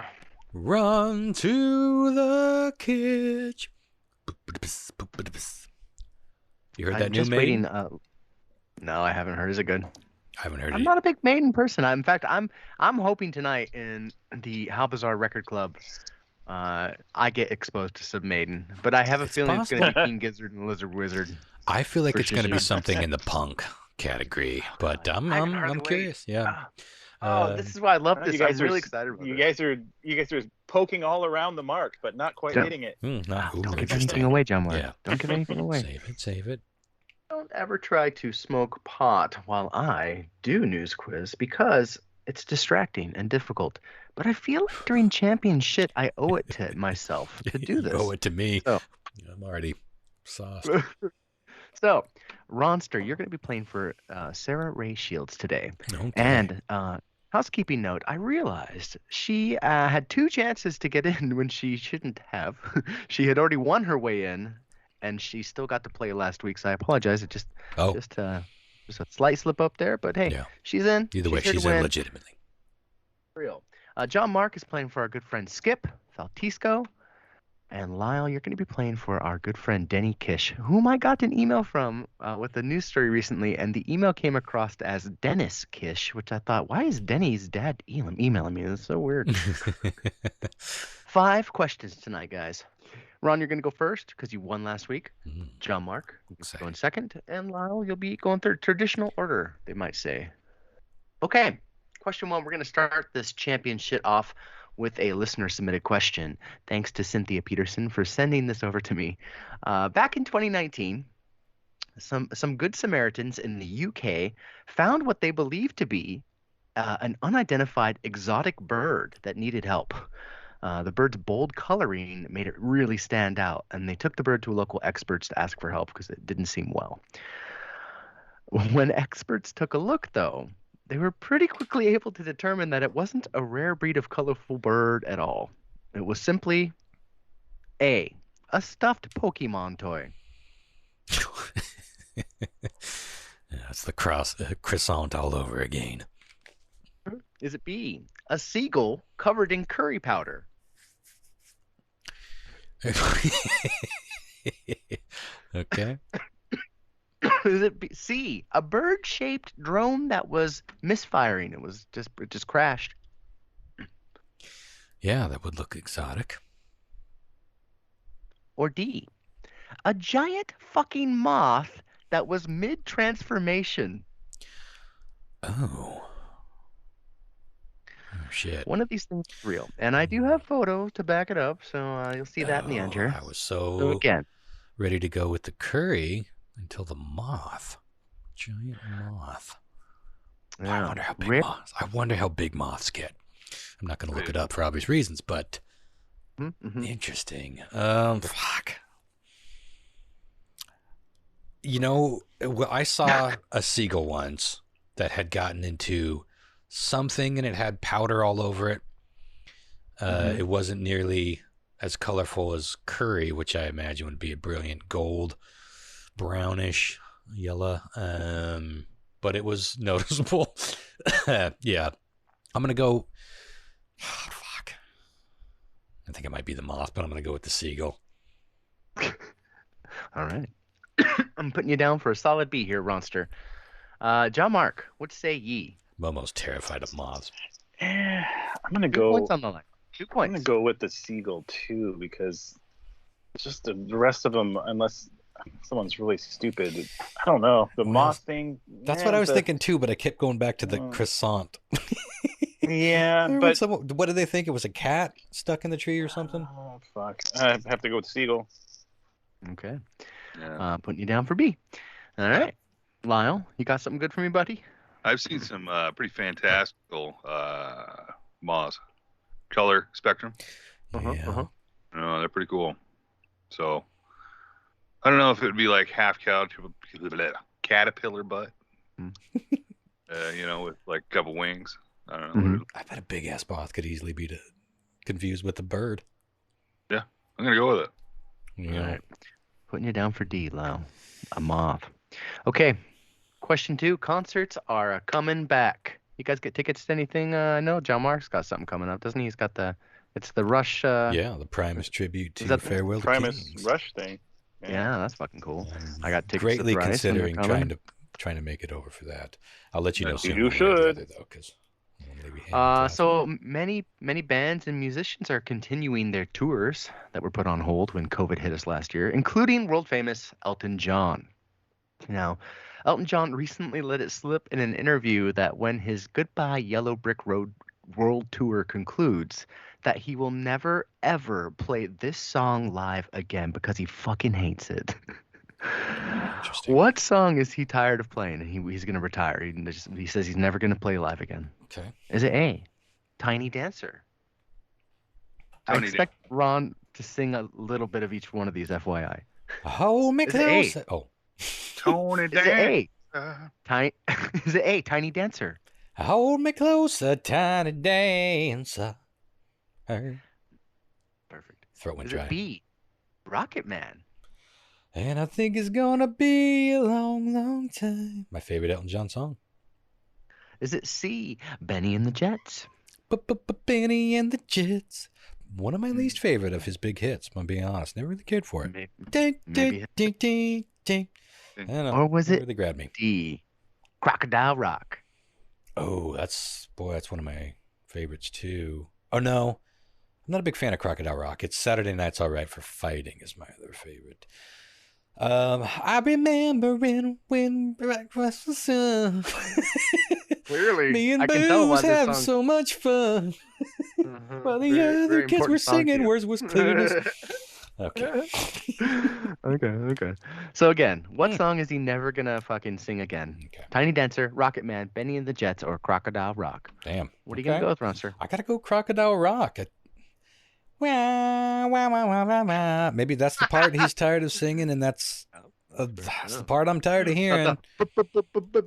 Run to the kitchen. You heard that new Maiden? No, I haven't heard. Is it good? I haven't heard it. I'm not a big Maiden person. In fact, I'm hoping tonight in the How Bizarre Record Club, I get exposed to some Maiden. But I have a feeling it's going to be King Gizzard and Lizard Wizard. I feel like it's going to be something in the punk category, but I'm curious. Yeah. This is why I love this. I'm really excited about you guys are poking all around the mark, but not quite hitting it. Don't give anything away, Jon-Mark. Yeah. Don't give anything away. Save it. Don't ever try to smoke pot while I do news quiz because it's distracting and difficult. But I feel like during championship, I owe it to myself to do this. You owe it to me. So, I'm already sauced. So, Ronster, you're going to be playing for Sarah Ray Shields today. Okay. And housekeeping note, I realized she had 2 chances to get in when she shouldn't have. She had already won her way in, and she still got to play last week, so I apologize. It just a slight slip up there, but hey, she's in. Either way, she's in legitimately. Real. Jon-Mark is playing for our good friend Skip Faltisco. And Lyle, you're going to be playing for our good friend Denny Kish, whom I got an email from with a news story recently, and the email came across as Dennis Kish, which I thought, why is Denny's dad emailing me? That's so weird. 5 questions tonight, guys. Ron, you're going to go first because you won last week. Jon-Mark, you're going second. And Lyle, you'll be going third. Traditional order, they might say. Okay, question 1. We're going to start this champion shit off with a listener-submitted question. Thanks to Cynthia Peterson for sending this over to me. Back in 2019, some good Samaritans in the UK found what they believed to be an unidentified exotic bird that needed help. The bird's bold coloring made it really stand out, and they took the bird to local experts to ask for help because it didn't seem well. When experts took a look, though, they were pretty quickly able to determine that it wasn't a rare breed of colorful bird at all. It was simply A, a stuffed Pokemon toy. That's the croissant all over again. Is it B, a seagull covered in curry powder? Okay. Is it C, a bird-shaped drone that was misfiring? It just crashed. Yeah, that would look exotic. Or D, a giant fucking moth that was mid-transformation. Oh, shit. One of these things is real. And I do have photos to back it up, so you'll see that in the end here. I was so ready to go with the curry until the moth. Giant moth. Yeah. I wonder how big moths get. I'm not going to look it up for obvious reasons, but interesting. Fuck. You know, I saw a seagull once that had gotten into something and it had powder all over it. It wasn't nearly as colorful as curry, which I imagine would be a brilliant gold, brownish, yellow. But it was noticeable. Yeah. I'm going to go. Oh, fuck. I think it might be the moth, but I'm going to go with the seagull. All right. I'm putting you down for a solid B here, Ronster. Jon-Mark, what say ye? I'm almost terrified of moths. I'm going to go. 2 points on the line. 2 points. I'm going to go with the seagull, too, because it's just the rest of them, unless someone's really stupid. I don't know. The moth thing. That's what I was thinking, too, but I kept going back to the croissant. Yeah, but what did they think? It was a cat stuck in the tree or something? Oh, fuck. I have to go with seagull. Okay. Yeah. Putting you down for B. All right. Lyle, you got something good for me, buddy? I've seen some pretty fantastical moths. Color spectrum. Yeah. They're pretty cool. So, I don't know if it would be like half caterpillar butt. With like a couple wings. I don't know. I bet a big ass moth could easily be confused with a bird. Yeah, I'm gonna go with it. Yeah. All right. Putting you down for D, Lyle. A moth. Okay. Question 2. Concerts are coming back. You guys get tickets to anything? I know Jon-Mark's got something coming up, doesn't he? He's got the Rush. The Primus tribute to Farewell to Kings. Primus Rush thing. Yeah, that's fucking cool. I got tickets. Greatly to considering trying to make it over for that. I'll let you know soon. You should. Though, because so many bands and musicians are continuing their tours that were put on hold when COVID hit us last year, including world famous Elton John. Now, Elton John recently let it slip in an interview that when his Goodbye Yellow Brick Road world tour concludes, that he will never ever play this song live again because he fucking hates it. Interesting. What song is he tired of playing and he's going to retire? He says he's never going to play live again. Okay. Is it A, Tiny Dancer? I expect Ron to sing a little bit of each one of these, FYI. Hold me close. Oh. Tony Dancer. Is it A, Tiny Dancer? Hold me closer, tiny dancer. Perfect. Throat went dry. Is it B, Rocket Man? And I think it's gonna be a long, long time. My favorite Elton John song. Is it C, Benny and the Jets? Benny and the Jets. one of my least favorite of his big hits. I'm being honest. Never really cared for it. Maybe. I don't know. Or was it really grabbed me? D, Crocodile Rock? Oh, that's one of my favorites too. Oh no, I'm not a big fan of Crocodile Rock. It's Saturday Night's All Right for Fighting is my other favorite. I remember when breakfast was served. Clearly, Me and I can tell Booze by this have song. so much fun. While the other kids were singing, words was clear as... Okay. Okay. So again, what song is he never gonna fucking sing again? Okay. Tiny Dancer, Rocket Man, Benny and the Jets, or Crocodile Rock? Damn. What are you gonna go with, Ronster? I gotta go Crocodile Rock. Maybe that's the part he's tired of singing, and that's the part I'm tired of hearing.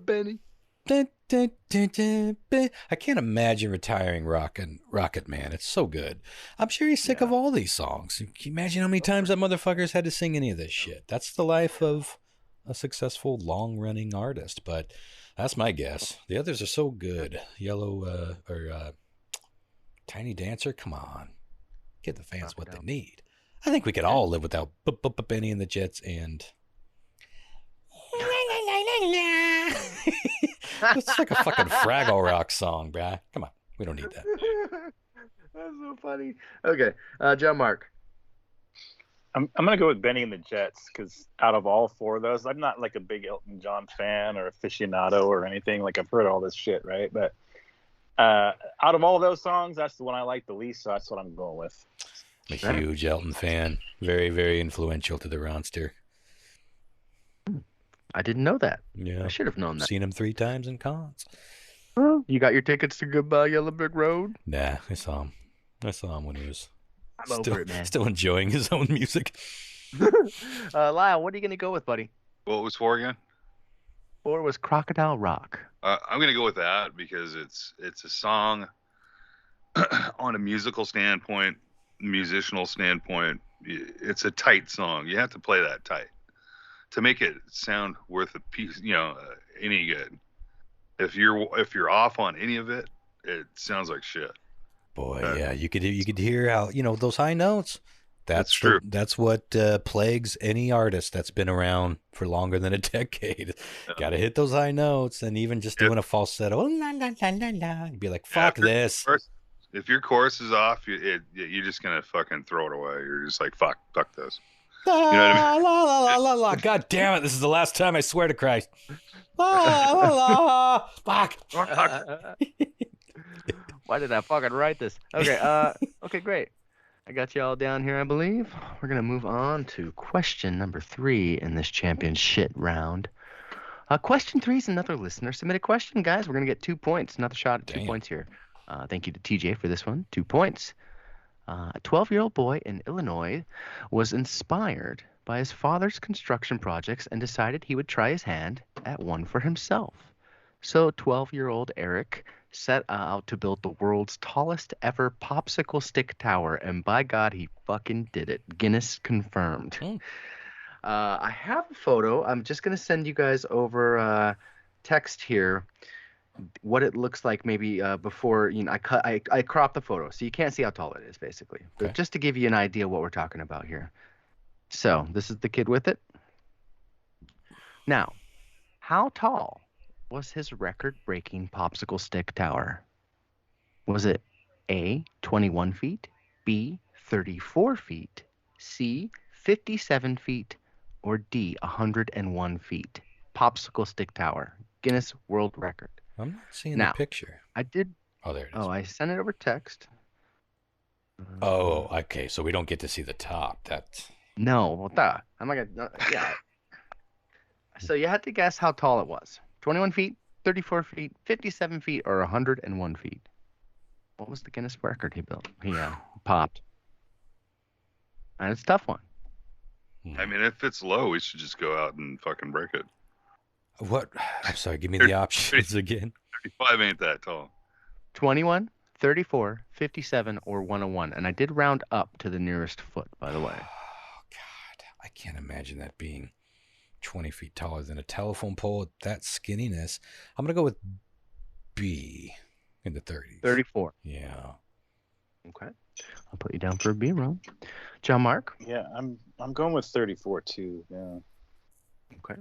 Benny. I can't imagine retiring Rocket Man. It's so good. I'm sure he's sick of all these songs. Can you imagine how many times that motherfucker's had to sing any of this shit? That's the life of a successful, long-running artist. But that's my guess. The others are so good. Yellow or Tiny Dancer. Come on, give the fans what they need. I think we could all live without Benny and the Jets and. It's like a fucking Fraggle Rock song, bruh. Come on. We don't need that. That's so funny. Okay. Jon-Mark. I'm going to go with Benny and the Jets because out of all four of those, I'm not like a big Elton John fan or aficionado or anything. Like I've heard all this shit, right? But out of all those songs, that's the one I like the least, so that's what I'm going with. I'm a huge Elton fan. Very, very influential to the roster. I didn't know that. Yeah. I should have known that. Seen him 3 times in cons. Oh, you got your tickets to Goodbye Yellow Brick Road? Nah, I saw him. I saw him when he was over it, man. Still enjoying his own music. Lyle, what are you going to go with, buddy? What was 4 again? 4 was Crocodile Rock. I'm going to go with that because it's a song on a musical standpoint, musicianal standpoint. It's a tight song. You have to play that tight to make it sound worth a piece, any good. If you're off on any of it, it sounds like shit. Boy, yeah, you could hear how those high notes. That's true. That's what plagues any artist that's been around for longer than a decade. Got to hit those high notes, and even just doing a falsetto, oh, la, la, la, la, la, you'd be like, fuck this. If your chorus is off, you're just gonna fucking throw it away. You're just like, fuck this. You know what I mean? La, la, la, la, la. God damn it! This is the last time, I swear to Christ. La, la, la. Fuck. Why did I fucking write this? Okay. Okay, great. I got you all down here, I believe. We're gonna move on to question number 3 in this championship round. Question 3 is another listener submitted question, guys. We're gonna get 2 points. Another shot at 2 points here. Thank you to TJ for this one. 2 points. A 12-year-old boy in Illinois was inspired by his father's construction projects and decided he would try his hand at one for himself. So 12-year-old Eric set out to build the world's tallest ever popsicle stick tower, and by God, he fucking did it. Guinness confirmed. I have a photo. I'm just going to send you guys over text here what it looks like maybe before I crop the photo so you can't see how tall it is basically. But just to give you an idea what we're talking about here. So this is the kid with it. Now, how tall was his record-breaking popsicle stick tower? Was it A, 21 feet, B, 34 feet, C, 57 feet, or D, 101 feet? Popsicle stick tower, Guinness World Record. I'm not seeing the picture. I did. Oh, there it is. Oh, I sent it over text. Oh, okay. So we don't get to see the top. That's no. Well, I'm not gonna. Yeah. So you had to guess how tall it was. 21 feet, 34 feet, 57 feet, or 101 feet. What was the Guinness record he built? He popped. And it's a tough one. I mean, if it's low, we should just go out and fucking break it. What? I'm sorry. Give me the options again. 35 ain't that tall. 21, 34, 57, or 101. And I did round up to the nearest foot, by the way. Oh, God. I can't imagine that being 20 feet taller than a telephone pole at that skinniness. I'm going to go with B in the 30s. 34. Yeah. Okay. I'll put you down for a B, Ron. Jon-Mark? Yeah, I'm going with 34 too. Yeah. Okay.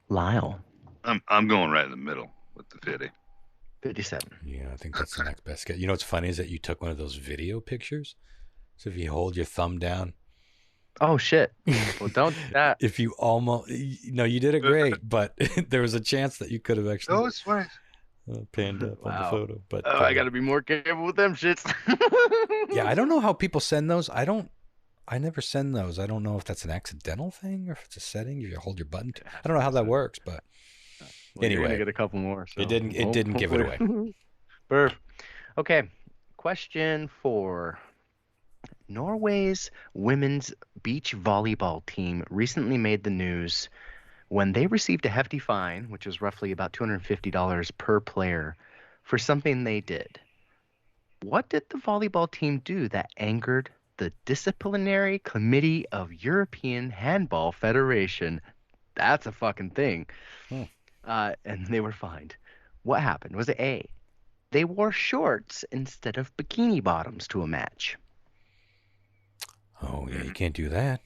Lyle? I'm going right in the middle with the 50. 57. Yeah, I think that's the next best guess. You know what's funny is that you took one of those video pictures. So if you hold your thumb down. Oh, shit. Well, don't do that. If you almost. No, you did it great, but there was a chance that you could have actually. Oh, it's right. Panned up on the photo. But Oh, I got to be more careful with them shits. Yeah, I don't know how people send those. I never send those. I don't know if that's an accidental thing or if it's a setting you hold your button to. I don't know how that works, but Well, anyway, you're gonna get a couple more. So it didn't give it away. Perf. Okay. Question 4. Norway's women's beach volleyball team recently made the news when they received a hefty fine, which was roughly about $250 per player, for something they did. What did the volleyball team do that angered the Disciplinary Committee of European Handball Federation? That's a fucking thing. And they were fined. What happened? Was it A, they wore shorts instead of bikini bottoms to a match? Oh yeah, you can't do that.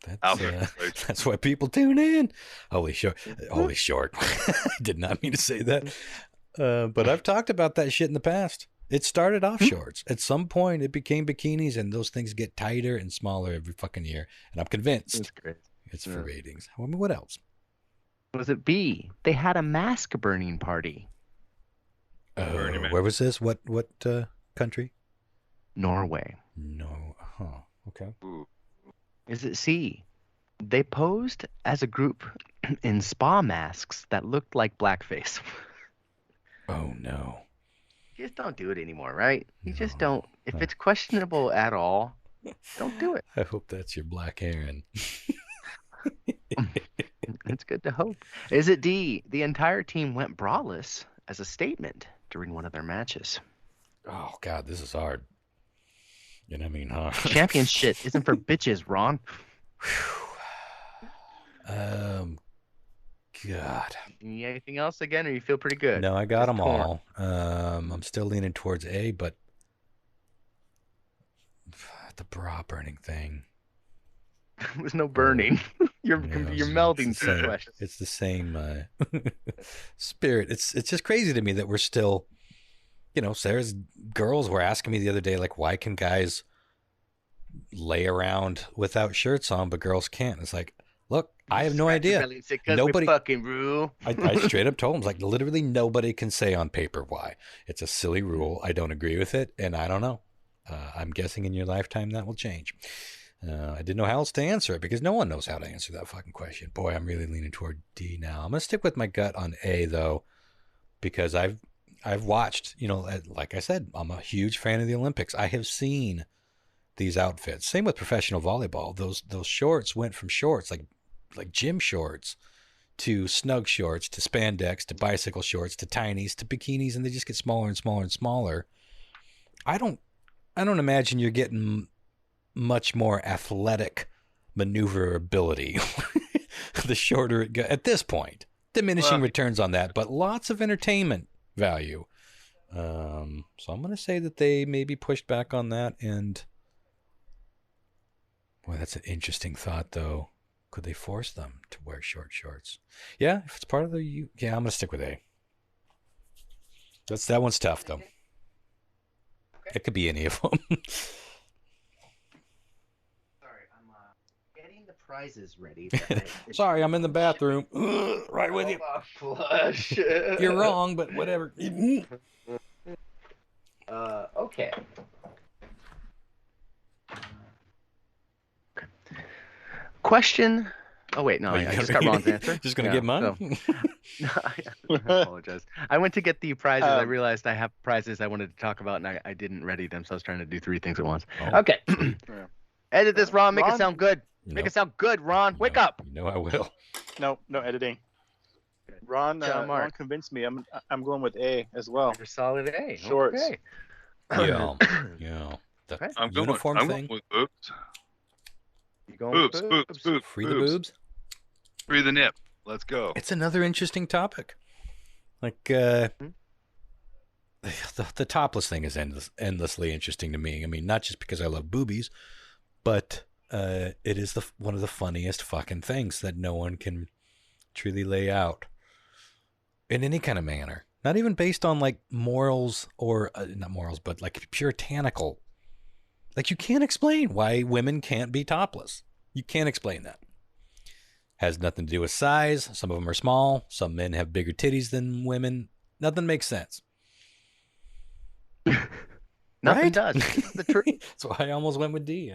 That's why people tune in. Holy short. I did not mean to say that. But I've talked about that shit in the past. It started off shorts. At some point, it became bikinis, and those things get tighter and smaller every fucking year. And I'm convinced it's for ratings. I mean, what else? Was it B, they had a mask burning party? Where was this? What country? Norway. No. Huh. Okay. Ooh. Is it C, they posed as a group in spa masks that looked like blackface? Oh no. You just don't do it anymore, right? You just don't. If it's questionable at all, don't do it. I hope that's your black Aaron. It's good to hope. Is it D, the entire team went braless as a statement during one of their matches? Oh God, this is hard. You know what I mean, huh? Champion shit isn't for bitches, Ron. God. You need anything else again, or you feel pretty good? No, I got them all. I'm still leaning towards A, but the bra burning thing. There was no burning. You're melding two questions. It's the same spirit. It's just crazy to me that we're still, Sarah's girls were asking me the other day, like, why can guys lay around without shirts on, but girls can't? It's like, look, I have no idea. Nobody fucking rule. I straight up told him, like, literally nobody can say on paper why. It's a silly rule. I don't agree with it, and I don't know. I'm guessing in your lifetime that will change. I didn't know how else to answer it because no one knows how to answer that fucking question. Boy, I'm really leaning toward D now. I'm gonna stick with my gut on A though, because I've watched. Like I said, I'm a huge fan of the Olympics. I have seen these outfits. Same with professional volleyball. Those shorts went from shorts like gym shorts to snug shorts to spandex to bicycle shorts to tinies to bikinis, and they just get smaller and smaller and smaller. I don't imagine you're getting much more athletic maneuverability the shorter it goes at this point. Diminishing returns on that, but lots of entertainment value. So I'm going to say that they maybe pushed back on that. And boy, that's an interesting thought, though. Could they force them to wear short shorts? Yeah, if it's part of the I'm going to stick with A. That one's tough, though. It could be any of them. Prizes ready. Sorry, I'm in the bathroom. Right with you. Flush. You're wrong, but whatever. Okay. Question. Oh wait, no, I just got Ron's answer. Just gonna get mine. So, I apologize. I went to get the prizes. I realized I have prizes I wanted to talk about, and I didn't ready them, so I was trying to do 3 things at once. Oh. Okay. Edit this, Ron. Make it sound good. Make it sound good, Ron. Wake up. I will. No editing. Ron convinced me. I'm going with A as well. You're solid A. Shorts. Okay. Yeah. The uniform thing. With boobs. You going Boobs. Free the boobs. Free the nip. Let's go. It's another interesting topic. Like, the topless thing is endlessly interesting to me. I mean, not just because I love boobies, but it is one of the funniest fucking things that no one can truly lay out in any kind of manner. Not even based on like morals or not morals, but like puritanical. Like you can't explain why women can't be topless. You can't explain that. Has nothing to do with size. Some of them are small. Some men have bigger titties than women. Nothing makes sense. Nothing Right? does. The truth. That's why I almost went with D.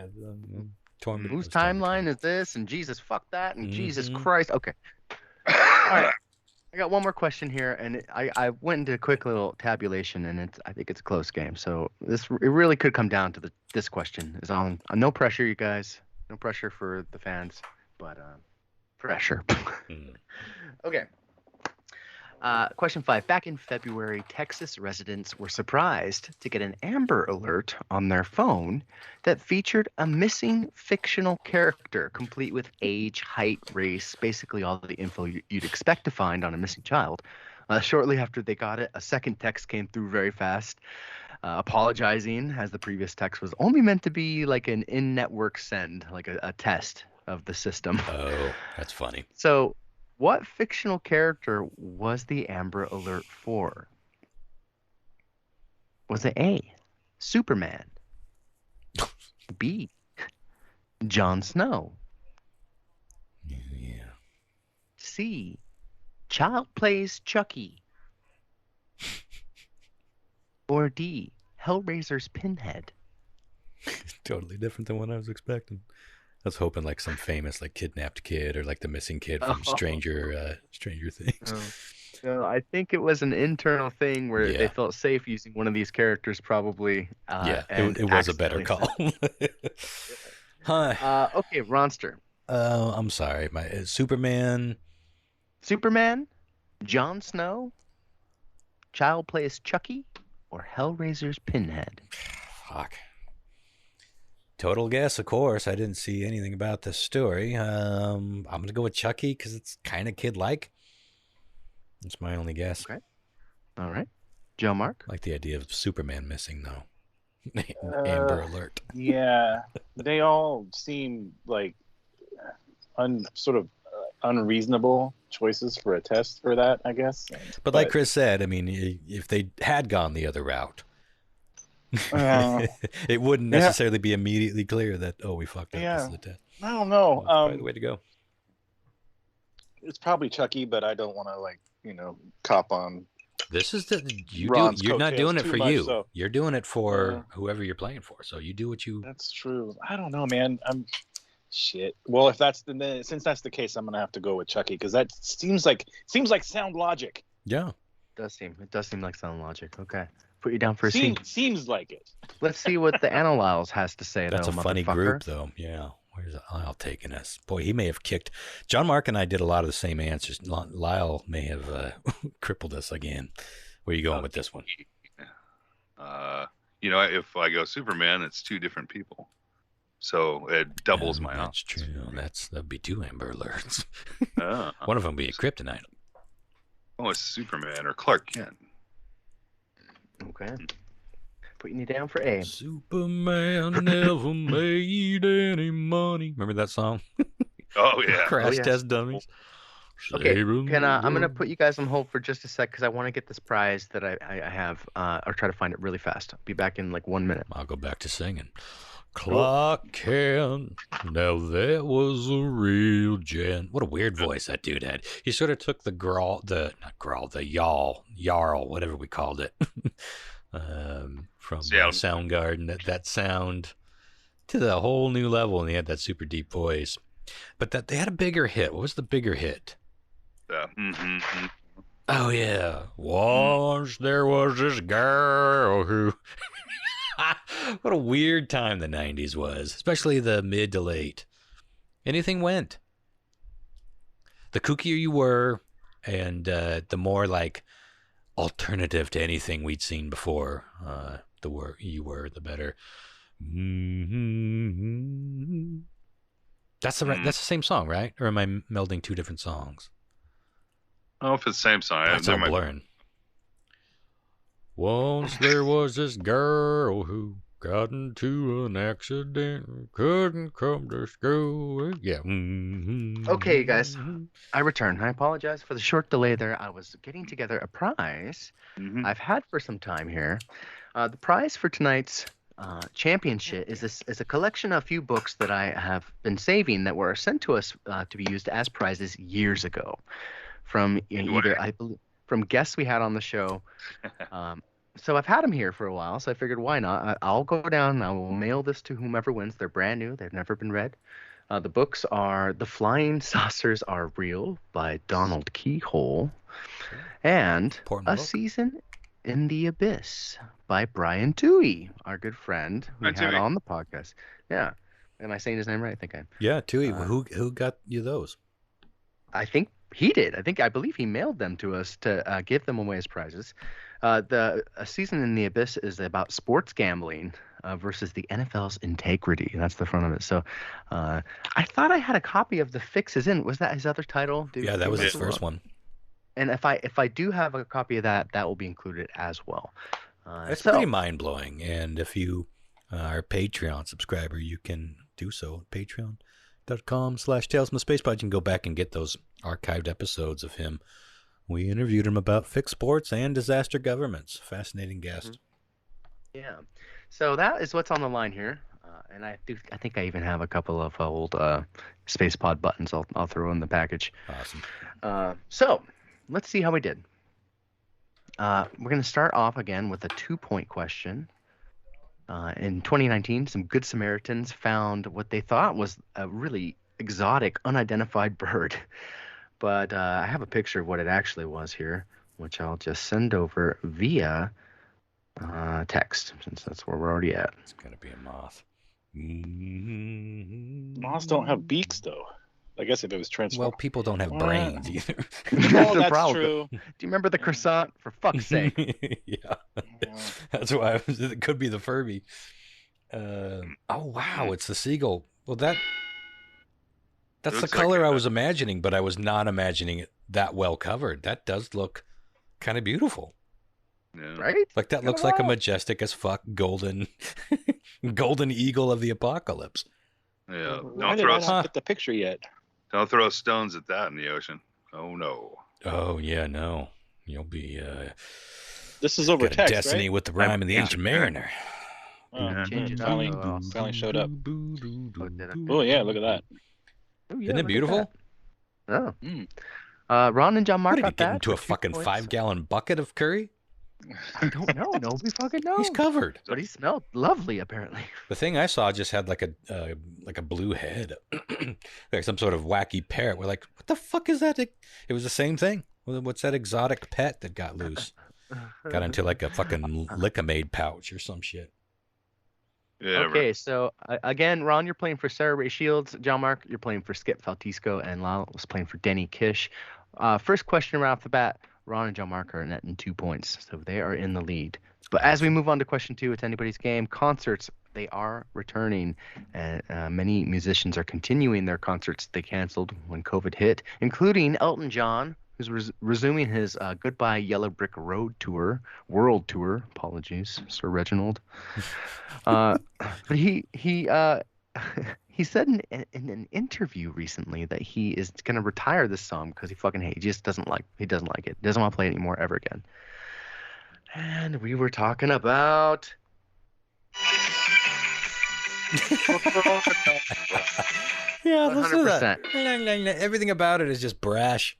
Whose timeline is this? And Jesus, fuck that. And Jesus Mhm. Christ. Okay. All right. I got one more question here, and I went into a quick little tabulation, and I think it's a close game. So it really could come down to this question. Is on no pressure, you guys. No pressure for the fans, but pressure. Okay. Question 5. Back in February, Texas residents were surprised to get an Amber Alert on their phone that featured a missing fictional character, complete with age, height, race, basically all the info you'd expect to find on a missing child. Shortly after they got it, a second text came through very fast, apologizing, as the previous text was only meant to be like an in-network send, like a test of the system. Oh, that's funny. So, what fictional character was the Amber Alert for? Was it A, Superman? B, Jon Snow? Yeah. C, Child Plays Chucky? Or D, Hellraiser's Pinhead? Totally different than what I was expecting. I was hoping like some famous like kidnapped kid or like the missing kid from Stranger Things. No, I think it was an internal thing where they felt safe using one of these characters, probably. It was a better call. Huh. Okay, Ronster. I'm sorry. Superman, Jon Snow, Child Plays Chucky, or Hellraiser's Pinhead? Fuck. Total guess, of course. I didn't see anything about this story. I'm going to go with Chucky because it's kind of kid-like. That's my only guess. Okay. All right. Jon-Mark? I like the idea of Superman missing, though. Amber Alert. Yeah. They all seem like unreasonable choices for a test for that, I guess. But like Chris said, I mean, if they had gone the other route, it wouldn't necessarily be immediately clear that, we fucked up. This is the test. I don't know. That's probably the way to go. It's probably Chucky, but I don't want to cop on. This is you're not doing it for you. So. You're doing it for whoever you're playing for. So you do what you. That's true. I don't know, man. Shit. Well, since that's the case, I'm gonna have to go with Chucky because that seems like sound logic. Yeah. It does seem like sound logic. Okay. Put you down for a C. Seems like it. Let's see what the Analyles has to say. That's a funny group, though. Yeah. Where's Lyle taking us? Boy, he may have kicked. Jon-Mark and I did a lot of the same answers. Lyle may have crippled us again. Where are you going with this one? If I go Superman, it's two different people. So it doubles my That's options. True. That'd be two Amber Alerts. One of them would be a kryptonite. Oh, it's Superman or Clark Kent. Okay. Putting you down for A. Superman never made any money. Remember that song? Oh, yeah. Crash Test Dummies. Okay, I'm going to put you guys on hold for just a sec because I want to get this prize that I have, or try to find it really fast. I'll be back in like 1 minute. I'll go back to singing. Clark Kent, now that was a real gent. What a weird voice that dude had. He sort of took the yarl, whatever we called it, from Soundgarden, that sound to the whole new level, and he had that super deep voice. But they had a bigger hit. What was the bigger hit? Oh, yeah. Once there was this girl who... What a weird time the 90s was, especially the mid to late. Anything went. The kookier you were, and the more like alternative to anything we'd seen before, the better. That's the same song, right? Or am I melding two different songs? Oh, if it's the same song. That's all blurring. Once there was this girl who got into an accident and couldn't come to school. Yeah. Okay, guys. I return. I apologize for the short delay there. I was getting together a prize I've had for some time here. The prize for tonight's championship is a collection of a few books that I have been saving that were sent to us to be used as prizes years ago from from guests we had on the show. So I've had them here for a while, so I figured why not? I'll go down and I will mail this to whomever wins. They're brand new. They've never been read. The books are The Flying Saucers Are Real by Donald Keyhole and A Season in the Abyss by Brian Toohey, our good friend we had on the podcast. Yeah. Am I saying his name right? I think I am. Yeah, Toohey. Who got you those? I think he did. I believe he mailed them to us to give them away as prizes. A Season in the Abyss is about sports gambling versus the NFL's integrity. That's the front of it. So I thought I had a copy of The Fixes In. Was that his other title? Yeah, that was his first one. And if I do have a copy of that, that will be included as well. It's pretty mind-blowing. And if you are a Patreon subscriber, you can do so at patreon.com/Tales from the Space Pod. You can go back and get those archived episodes of him. We interviewed him about fixed sports and disaster governments. Fascinating guest. Yeah. So that is what's on the line here. And I think I even have a couple of old Space Pod buttons I'll throw in the package. Awesome. So let's see how we did. We're going to start off again with a 2-point question. In 2019, some Good Samaritans found what they thought was a really exotic, unidentified bird. But I have a picture of what it actually was here, which I'll just send over via text, since that's where we're already at. It's going to be a moth. Moths don't have beaks, though. I guess if it was transformed. Well, people don't have brains either. Oh, that's true. Do you remember the croissant? For fuck's sake. Yeah. That's why it could be the Furby. Oh, wow. It's the seagull. Well, that's the color I was imagining, but I was not imagining it that well covered. That does look kind of beautiful. Yeah. Right? Like that looks like a majestic as fuck golden eagle of the apocalypse. Yeah. Why did I not get the picture yet? Don't throw stones at that in the ocean. Oh no. Oh yeah, no. You'll be this is over text, destiny right? with the rhyme of the ancient mariner. Finally showed up. Oh yeah, look at that. Oh, yeah, Isn't it beautiful? Oh. Ron and Jon-Mark What did he got get that into a for 2 fucking points. 5-gallon bucket of curry? I don't know. Nobody fucking knows. He's covered. But he smelled lovely, apparently. The thing I saw just had like a blue head, like some sort of wacky parrot. We're like, what the fuck is that? It was the same thing. What's that exotic pet that got loose? Got into like a fucking Lick-A-Maid pouch or some shit. Yeah. Okay, so again, Ron, you're playing for Sarah Ray Shields. Jon-Mark, you're playing for Skip Faltisco, and Lyle was playing for Denny Kish. First question right off the bat, Ron and Jon-Mark are netting 2 points, so they are in the lead. But as we move on to question 2, it's anybody's game. Concerts, they are returning, and many musicians are continuing their concerts they canceled when COVID hit, including Elton John, who's resuming his Goodbye Yellow Brick Road tour, world tour. Apologies, Sir Reginald. But he said in an interview recently that he is going to retire this song because he just doesn't like it. He doesn't want to play it anymore ever again. And we were talking about Yeah, listen to 100%. that. Everything about it is just brash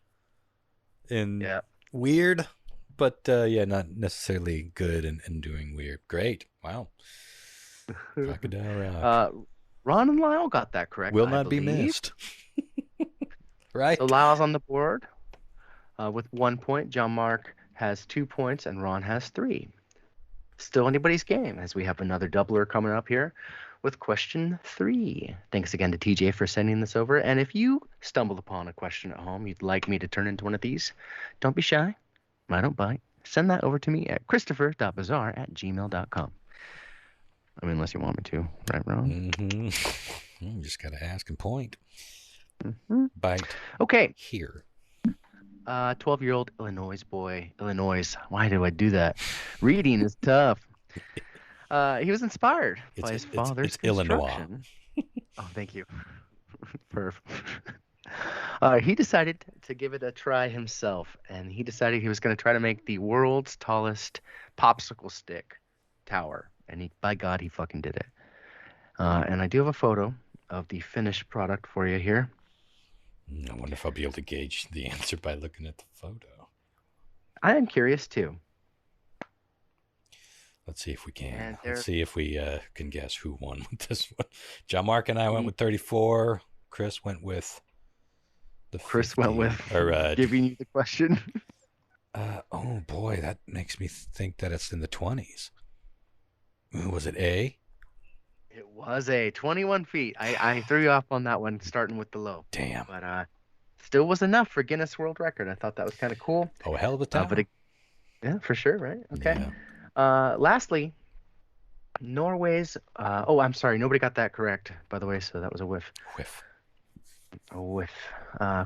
and weird, but not necessarily good and doing weird. Great. Wow. Crocodile Rock. Ron and Lyle got that correct. Will not be missed. Right. So Lyle's on the board with 1 point. Jon-Mark has 2 points, and Ron has 3. Still anybody's game, as we have another doubler coming up here with question 3. Thanks again to TJ for sending this over. And if you stumbled upon a question at home you'd like me to turn into one of these, don't be shy. I don't bite. Send that over to me at christopher.bizarre@gmail.com. I mean, unless you want me to, right, Ron? Mm-hmm. You just got to ask and point. Mm-hmm. Bite. Okay. Here. 12-year-old Illinois boy. Illinois. Why do I do that? Reading is tough. He was inspired by his father's construction. Oh, thank you. Perf. He decided to give it a try himself, and he decided he was going to try to make the world's tallest popsicle stick tower. And by God, he fucking did it. And I do have a photo of the finished product for you here. I wonder if I'll be able to gauge the answer by looking at the photo. I am curious too. Let's see if we can. Let's see if we can guess who won with this one. Jon-Mark and I went with 34. Chris went with the 50, giving you the question. Oh boy, that makes me think that it's in the 20s. Was it A? It was A. 21 feet. I threw you off on that one, starting with the low. Damn. But still was enough for Guinness World Record. I thought that was kind of cool. Oh, hell of a time. Yeah, for sure, right? Okay. Yeah. Lastly, Norway's... I'm sorry. Nobody got that correct, by the way, so that was a whiff. A whiff.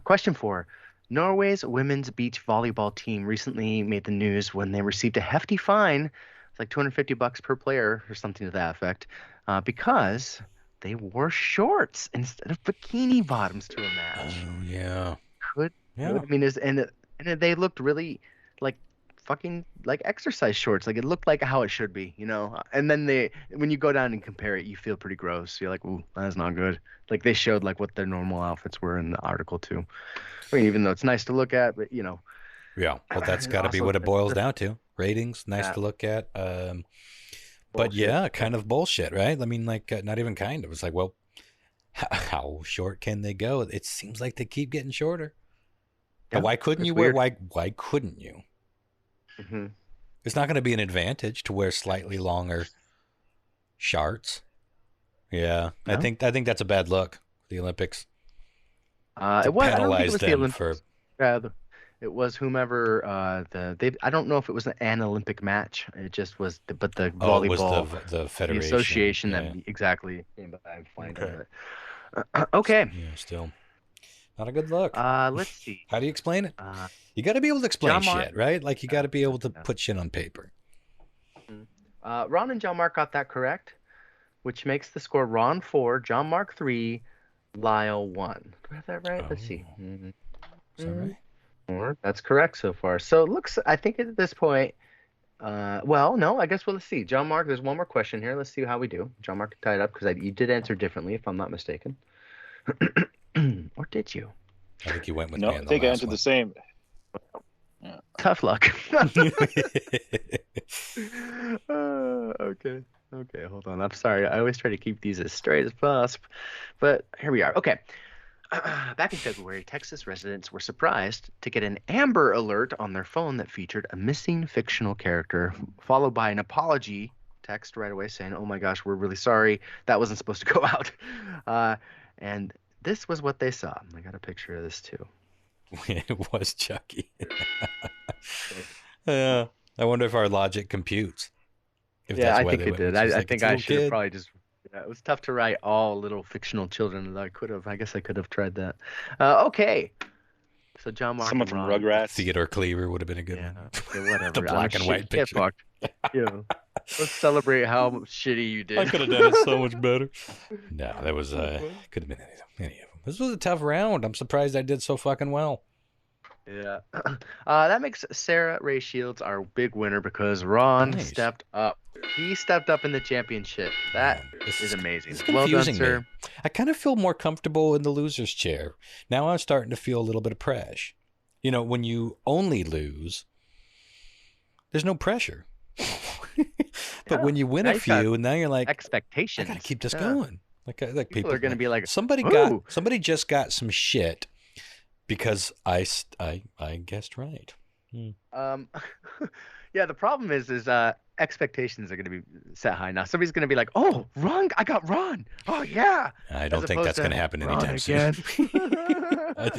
Question 4. Norway's women's beach volleyball team recently made the news when they received a hefty fine. It's like $250 per player or something to that effect, because they wore shorts instead of bikini bottoms to a match. Oh yeah. I mean, and they looked really like fucking like exercise shorts. Like it looked like how it should be, you know. And then when you go down and compare it, you feel pretty gross. You're like, ooh, that's not good. Like they showed like what their normal outfits were in the article too. I mean, even though it's nice to look at, but you know. Yeah, well, that's got to be what it boils down to. Ratings, nice to look at. But yeah, kind of bullshit, right? I mean, like, not even kind of. It's like, well, how short can they go? It seems like they keep getting shorter. Yeah, why couldn't you wear? Why couldn't you? Mm-hmm. It's not going to be an advantage to wear slightly longer shorts. Yeah, no? I think that's a bad look. The Olympics. It was. I don't think it was the Olympics. For. It was whomever I don't know if it was an Olympic match. It just was, but the volleyball, it was the federation, the association that exactly came by finding it. Okay. Yeah, still not a good look. Let's see. How do you explain it? You got to be able to explain shit, right? Like you got to be able to put shit on paper. Ron and Jon-Mark got that correct, which makes the score Ron 4, Jon-Mark 3, Lyle 1. Do I have that right? Let's see. Mm-hmm. Is that right? That's correct so far. So it looks, I think at this point, no, I guess let's see. Jon-Mark, there's one more question here. Let's see how we do. Jon-Mark tied up because you did answer differently, if I'm not mistaken. Or did you? I think you went with me on the last one. I think I answered the same. Yeah. Tough luck. Okay, hold on. I'm sorry. I always try to keep these as straight as possible. But here we are. Okay. Back in February, Texas residents were surprised to get an Amber Alert on their phone that featured a missing fictional character, followed by an apology text right away saying, "Oh my gosh, we're really sorry. That wasn't supposed to go out." And this was what they saw. I got a picture of this too. It was Chucky. I wonder if our logic computes. I think it did. I think I should have probably just... Yeah, it was tough to write all little fictional children. I guess I could have tried that. Okay. So Jon-Mark. Someone from Rugrats. Theodore Cleaver would have been a good one. Okay, whatever. The black and white picture. Let's celebrate how shitty you did. I could have done it so much better. No, that was could have been any of them. This was a tough round. I'm surprised I did so fucking well. Yeah. That makes Sarah Ray Shields our big winner because Ron stepped up. He stepped up in the championship. That is amazing. Well done, sir. Me. I kind of feel more comfortable in the loser's chair. Now I'm starting to feel a little bit of pressure. You know, when you only lose, there's no pressure. But when you win a few, and now you're like, expectations. I gotta keep this going. Like people are going to be like, somebody just got some shit because I guessed right. Yeah, the problem is expectations are going to be set high now. Somebody's going to be like, "Oh, Ron, I got Ron. Oh yeah." I don't think that's going to happen anytime soon. I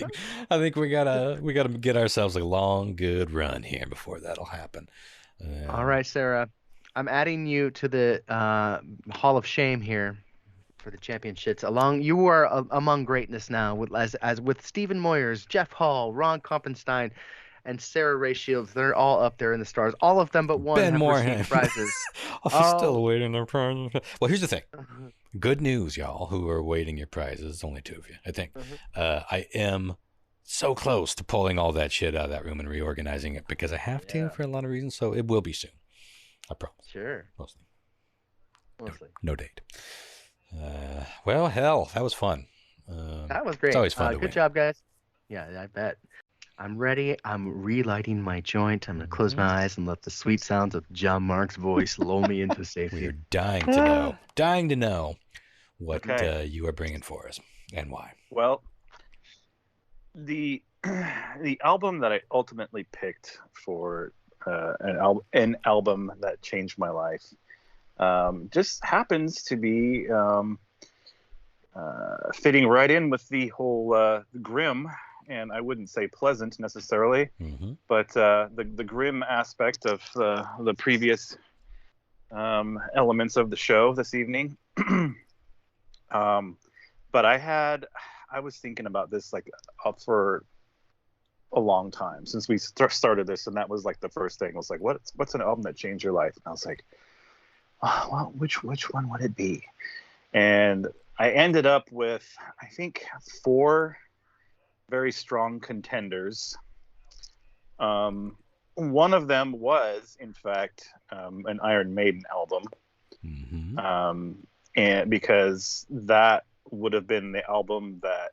think we gotta get ourselves a long, good run here before that'll happen. All right, Sarah, I'm adding you to the Hall of Shame here for the championships. You are among greatness now, as with Stephen Moyers, Jeff Hall, Ron Koppenstein, and Sarah Ray Shields. They're all up there in the stars. All of them but one Ben have Moorhead. received prizes. Still awaiting their prizes. Well, here's the thing. Good news, y'all, who are awaiting your prizes. Only 2 of you, I think. I am so close to pulling all that shit out of that room and reorganizing it because I have to for a lot of reasons. So it will be soon. I promise. Sure. Mostly. Mostly. No date. Well, hell, that was fun. That was great. It's always fun to Good win. job, guys. Yeah, I bet. I'm ready. I'm relighting my joint. I'm going to close my eyes and let the sweet sounds of Jon-Mark's voice lull me into safety. We are dying to know what you are bringing for us and why. Well, the album that I ultimately picked for an album that changed my life just happens to be fitting right in with the whole grim, and I wouldn't say pleasant necessarily, but the grim aspect of the previous elements of the show this evening. But I was thinking about this for a long time since we started this, and that was like the first thing. I was like, what's an album that changed your life? And I was like, oh, well, which one would it be? And I ended up with, I think, 4 very strong contenders. One of them was, in fact, an Iron Maiden album, and because that would have been the album that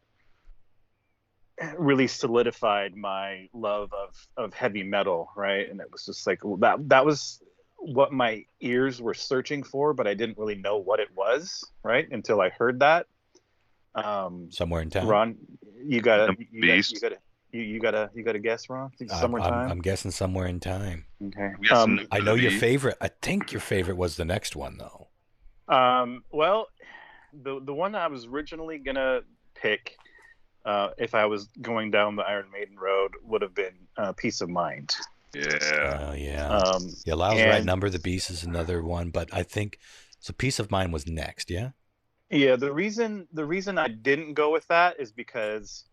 really solidified my love of heavy metal, right? And it was just like that was what my ears were searching for, but I didn't really know what it was, right? Until I heard that. Somewhere in Time. Ron, you gotta guess, Ron. Somewhere in Time. I'm guessing Somewhere in Time. Okay. I know your favorite. I think your favorite was the next one, though. Well, the one that I was originally gonna pick, if I was going down the Iron Maiden road, would have been Peace of Mind. Yeah. Oh yeah. Yeah, Lyle's right. Number of the Beast is another one, but I think so. Peace of Mind was next. Yeah. Yeah. The reason I didn't go with that is because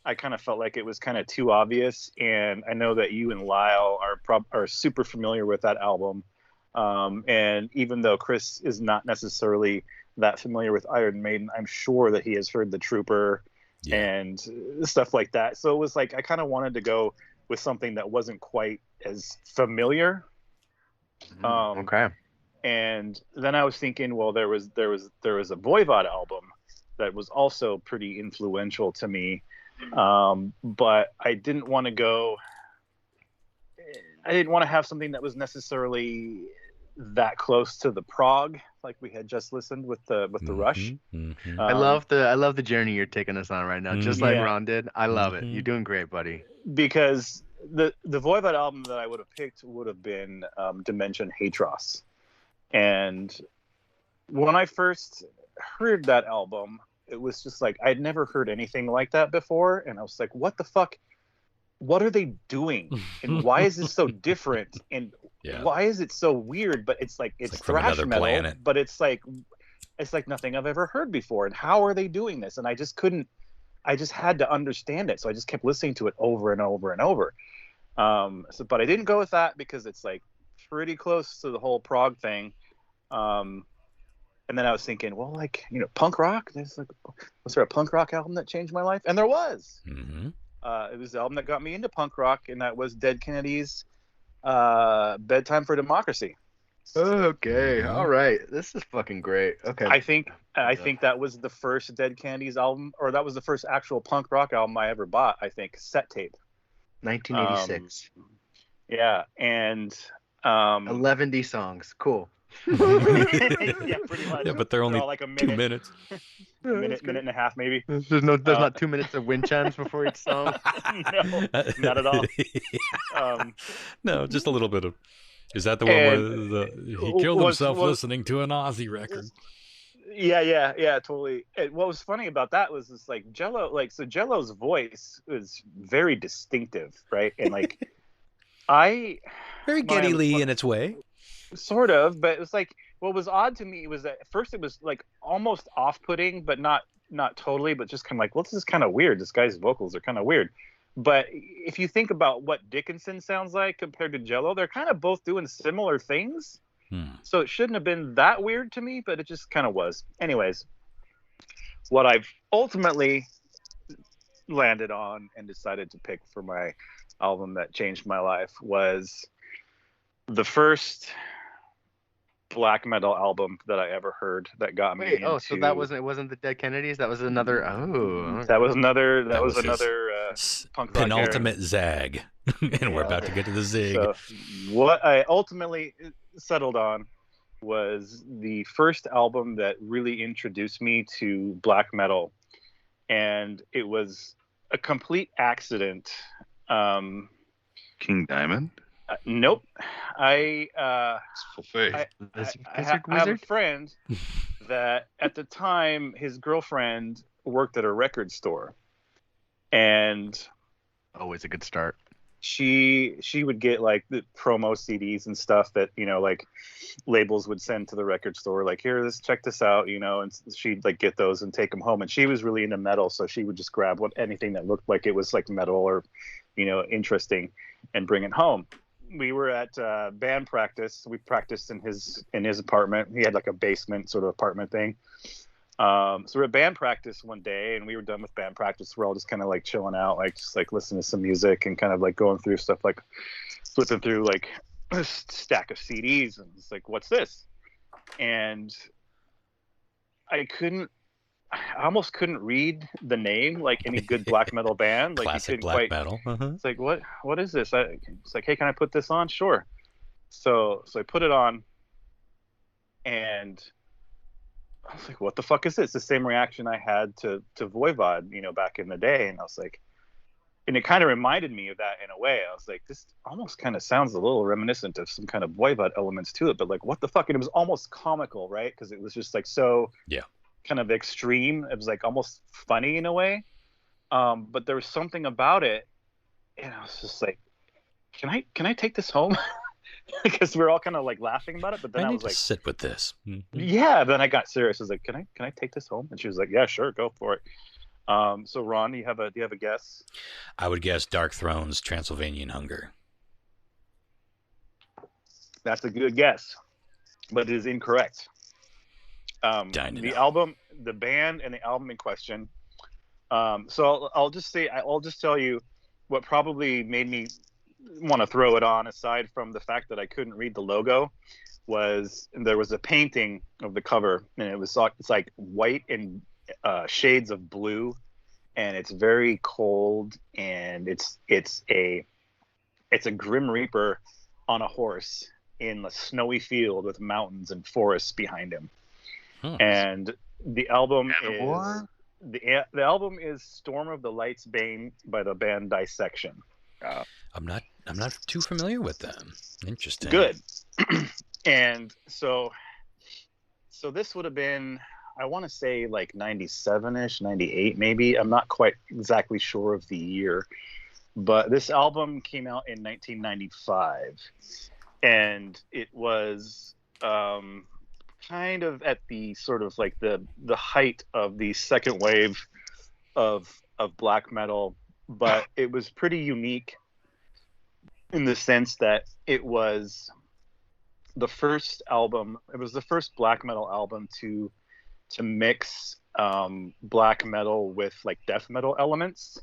I kind of felt like it was kind of too obvious, and I know that you and Lyle are super familiar with that album. And even though Chris is not necessarily that familiar with Iron Maiden, I'm sure that he has heard The Trooper and stuff like that. So it was like I kind of wanted to go with something that wasn't quite as familiar. Okay. And then I was thinking, well, there was a Voivod album that was also pretty influential to me, but I didn't want to go. I didn't want to have something that was necessarily that close to the prog, like we had just listened with the Rush. I love the journey you're taking us on right now, just like Ron did. I love it. You're doing great, buddy. Because the Voivod album that I would have picked would have been Dimension Hatros. And when I first heard that album, it was just like I'd never heard anything like that before, and I was like, what the fuck? What are they doing? And why is this so different? And why is it so weird? But it's like thrash metal, planet. But it's like nothing I've ever heard before. And how are they doing this? And I just had to understand it. So I just kept listening to it over and over and over. But I didn't go with that because it's like pretty close to the whole prog thing. And then I was thinking, well, like, punk rock. Was there a punk rock album that changed my life? And there was. It was the album that got me into punk rock, and that was Dead Kennedys' Bedtime for Democracy. Okay, all right. This is fucking great. Okay. I think that was the first Dead Kennedys album, or that was the first actual punk rock album I ever bought, I think, cassette tape. 1986. Yeah, and 11 songs. Cool. Yeah, pretty much. Yeah, but they're only like a minute, 2 minutes. minute and a half, maybe. There's not 2 minutes of wind chimes before each song. No, not at all. No, just a little bit of. Is that the one where he killed himself listening to an Ozzy record? Yeah, totally. What was funny about that was this, like, Jello's voice was very distinctive, right? And very Geddy Lee in its way. Sort of, but it was like what was odd to me was that at first it was like almost off-putting, but not totally, but just kind of like, well, this is kind of weird. This guy's vocals are kind of weird. But if you think about what Dickinson sounds like compared to Jello, they're kind of both doing similar things. So it shouldn't have been that weird to me, but it just kind of was. Anyways, what I've ultimately landed on and decided to pick for my album that changed my life was the first black metal album that I ever heard that got me into... so that wasn't the Dead Kennedys? That was another... That was another punk rock penultimate zag. And we're about to get to the zig. So what I ultimately settled on was the first album that really introduced me to black metal. And it was a complete accident. King Diamond? Nope. I faith. I have a friend that at the time his girlfriend worked at a record store, and always a good start. She would get like the promo CDs and stuff that, you know, like labels would send to the record store, like, here, check this out, you know, and she'd like get those and take them home. And she was really into metal, so she would just grab anything that looked like it was like metal or, you know, interesting and bring it home. We were at band practice. We practiced in his apartment. He had like a basement sort of apartment thing. So we're at band practice one day, and we were done with band practice. We're all just kind of like chilling out, like just like listening to some music and kind of like going through stuff, like flipping through like a stack of CDs. And it's like, what's this? And I almost couldn't read the name like any good black metal band. Like, classic black metal. It's like, what is this? It's like, hey, can I put this on? Sure. So I put it on, and I was like, what the fuck is this? The same reaction I had to Voivod, you know, back in the day. And I was like, and it kind of reminded me of that in a way. I was like, this almost kind of sounds a little reminiscent of some kind of Voivod elements to it, but like, what the fuck? And it was almost comical, right? Because it was just like so kind of extreme. It was like almost funny in a way. But there was something about it, and I was just like, can I take this home? Because we were all kind of like laughing about it, but then I was like, sit with this. Yeah. Then I got serious. I was like, can I take this home? And she was like, yeah, sure, go for it. So Ron, do you have a guess? I would guess Dark Throne's Transylvanian Hunger. That's a good guess, but it is incorrect. The album, the band, and the album in question. So I'll just tell you what probably made me want to throw it on, aside from the fact that I couldn't read the logo, was there was a painting of the cover, and it's like white and shades of blue, and it's very cold, and it's a Grim Reaper on a horse in a snowy field with mountains and forests behind him. And the album the album is Storm of the Light's Bane by the band Dissection. I'm not too familiar with them. Interesting. Good. And so this would have been, I want to say like 97ish, 98 maybe. I'm not quite exactly sure of the year, but this album came out in 1995, and it was kind of at the sort of like the height of the second wave of black metal, but it was pretty unique in the sense that it was the first album. It was the first black metal album to mix black metal with like death metal elements,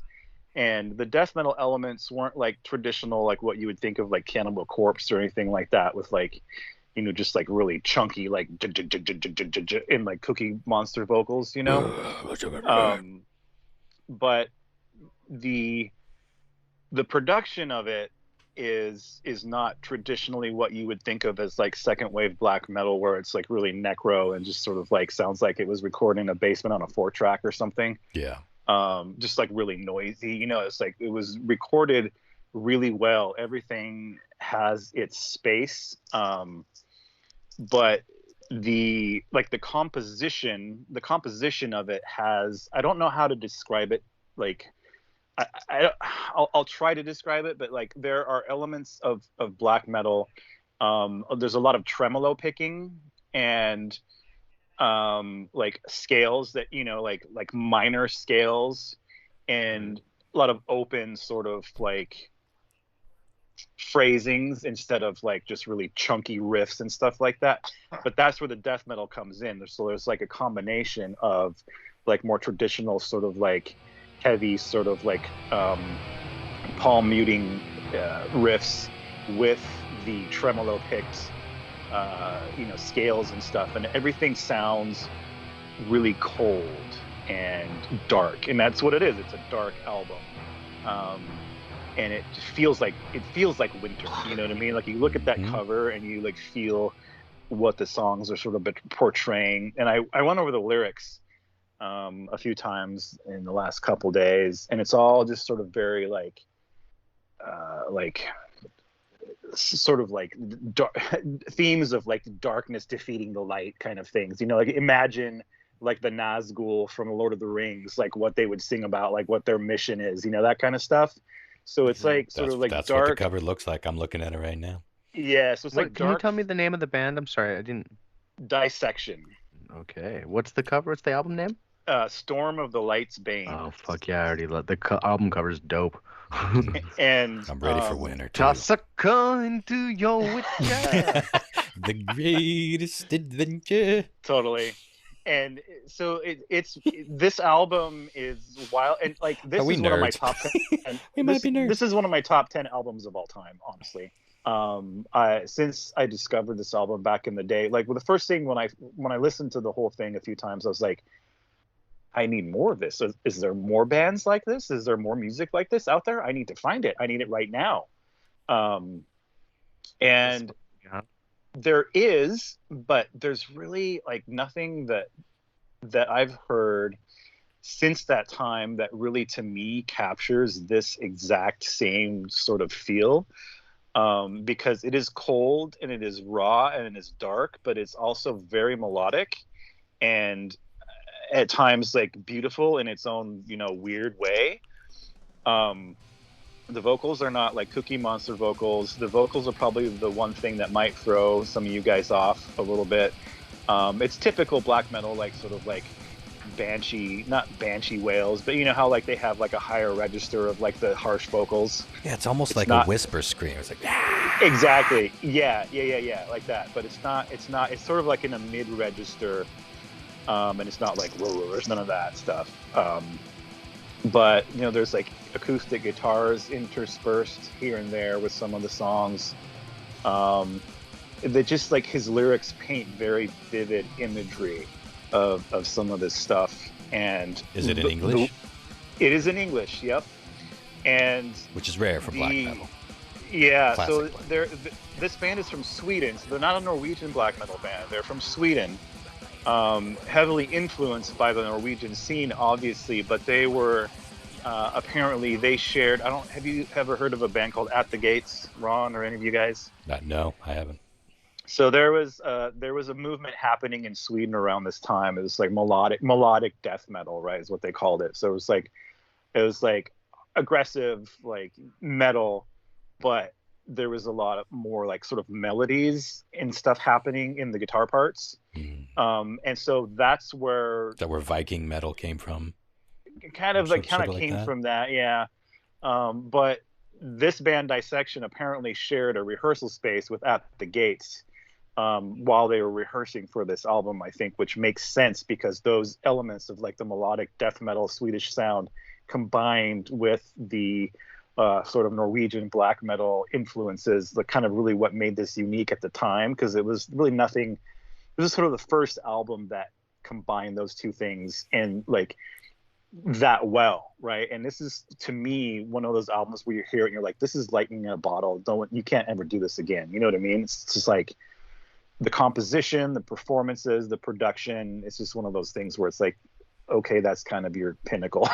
and the death metal elements weren't like traditional, like what you would think of like Cannibal Corpse or anything like that, with like, you know, just like really chunky, like in like Cookie Monster vocals, you know. But the production of it is not traditionally what you would think of as like second wave black metal, where it's like really necro and just sort of like sounds like it was recorded in a basement on a 4-track or something. Yeah. Just like really noisy, you know. It's like it was recorded really well. Everything has its space. But the composition of it has, I don't know how to describe it. Like, I'll try to describe it, but like there are elements of black metal. There's a lot of tremolo picking and like scales that, like minor scales, and a lot of open sort of like phrasings instead of like just really chunky riffs and stuff like that. But that's where the death metal comes in. So there's like a combination of like more traditional sort of like heavy sort of like palm muting riffs with the tremolo picked scales and stuff, and everything sounds really cold and dark, and that's what it is. It's a dark album, and it feels like winter. You know what I mean? Like you look at that cover and you like feel what the songs are sort of portraying. And I went over the lyrics a few times in the last couple days, and it's all just sort of very like sort of like themes of like darkness defeating the light kind of things. Like imagine like the Nazgul from Lord of the Rings, like what they would sing about, like what their mission is, that kind of stuff. So it's like sort of like that's dark. what the cover looks like. I'm looking at it right now. Yeah, so it's like Can dark. you tell me the name of the band? I'm sorry, I didn't. Dissection. Okay, what's the cover? What's the album name? Storm of the Light's Bane. Oh fuck yeah! I already love the album cover is dope. And I'm ready for winter too. Toss a coin into your witcher. The greatest adventure. Totally. And so it's this album is wild, and like this is one of my top 10. We might be nerds. This is one of my top 10 albums of all time, honestly. Since I discovered this album back in the day, like the first thing when I listened to the whole thing a few times, I was like, I need more of this. Is there more bands like this? Is there more music like this out there? I need to find it. I need it right now. And there is, but there's really like nothing that I've heard since that time that really to me captures this exact same sort of feel. Because it is cold and it is raw and it is dark, but it's also very melodic and at times like beautiful in its own, weird way. The vocals are not like Cookie Monster vocals. The vocals are probably the one thing that might throw some of you guys off a little bit. It's typical black metal, like sort of like not banshee wails, but how like they have like a higher register of like the harsh vocals. Yeah, it's almost like a whisper scream. It's like exactly, yeah, like that. But it's not. It's sort of like in a mid register, and it's not like whoa, there's none of that stuff. But there's like acoustic guitars interspersed here and there with some of the songs. That just like his lyrics paint very vivid imagery of some of this stuff. And is it in English? It is in English, yep. And which is rare for black metal. Yeah, classic so this band is from Sweden, so they're not a Norwegian black metal band. They're from Sweden, heavily influenced by the Norwegian scene, obviously, but they were apparently they shared. Have you ever heard of a band called At the Gates, Ron, or any of you guys? No, I haven't. So there was a movement happening in Sweden around this time. It was like melodic death metal, right? Is what they called it. So it was like aggressive like metal, but there was a lot of more like sort of melodies and stuff happening in the guitar parts. And so that's where Viking metal came from. Kind of came from that, yeah. But this band Dissection apparently shared a rehearsal space with At the Gates while they were rehearsing for this album, I think, which makes sense because those elements of like the melodic death metal Swedish sound combined with the sort of Norwegian black metal influences, the kind of really what made this unique at the time, because it was really nothing. It was sort of the first album that combined those two things and like that well, right? And this is, to me, one of those albums where you hear it and you're like, this is lightning in a bottle. You can't ever do this again. You know what I mean? It's just like the composition, the performances, the production. It's just one of those things where it's like, okay, that's kind of your pinnacle.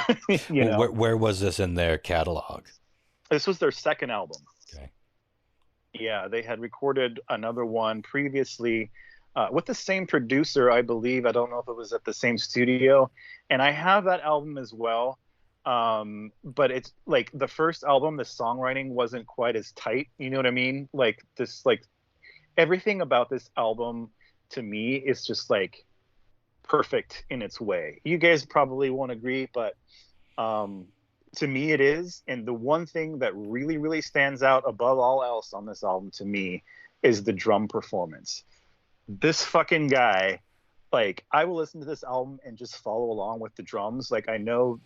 Where was this in their catalog? This was their second album. Okay. Yeah, they had recorded another one previously with the same producer, I believe. I don't know if it was at the same studio. And I have that album as well. But it's like the first album, the songwriting wasn't quite as tight. You know what I mean? Like this, like everything about this album to me is just like perfect in its way. You guys probably won't agree, but to me it is. And the one thing that really, really stands out above all else on this album to me is the drum performance. This fucking guy, like, I will listen to this album and just follow along with the drums. Like, I know,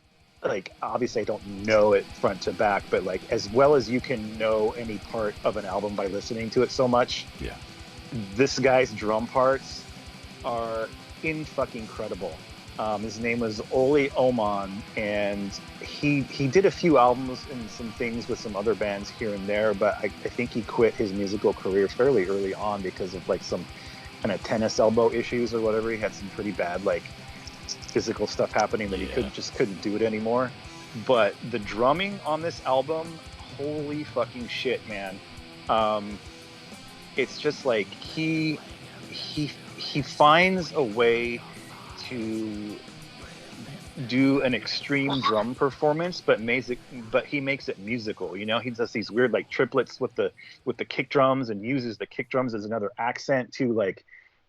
like, obviously I don't know it front to back, but like, as well as you can know any part of an album by listening to it so much, Yeah. this guy's drum parts are fucking incredible. His name was Ole Oman, and he did a few albums and some things with some other bands here and there, but I think he quit his musical career fairly early on because of like some kind of tennis elbow issues or whatever. He had some pretty bad like physical stuff happening that he couldn't do it anymore. But the drumming on this album, holy fucking shit, man. It's just like he finds a way to do an extreme drum performance, but he makes it musical. You know, he does these weird like triplets with the kick drums and uses the kick drums as another accent to like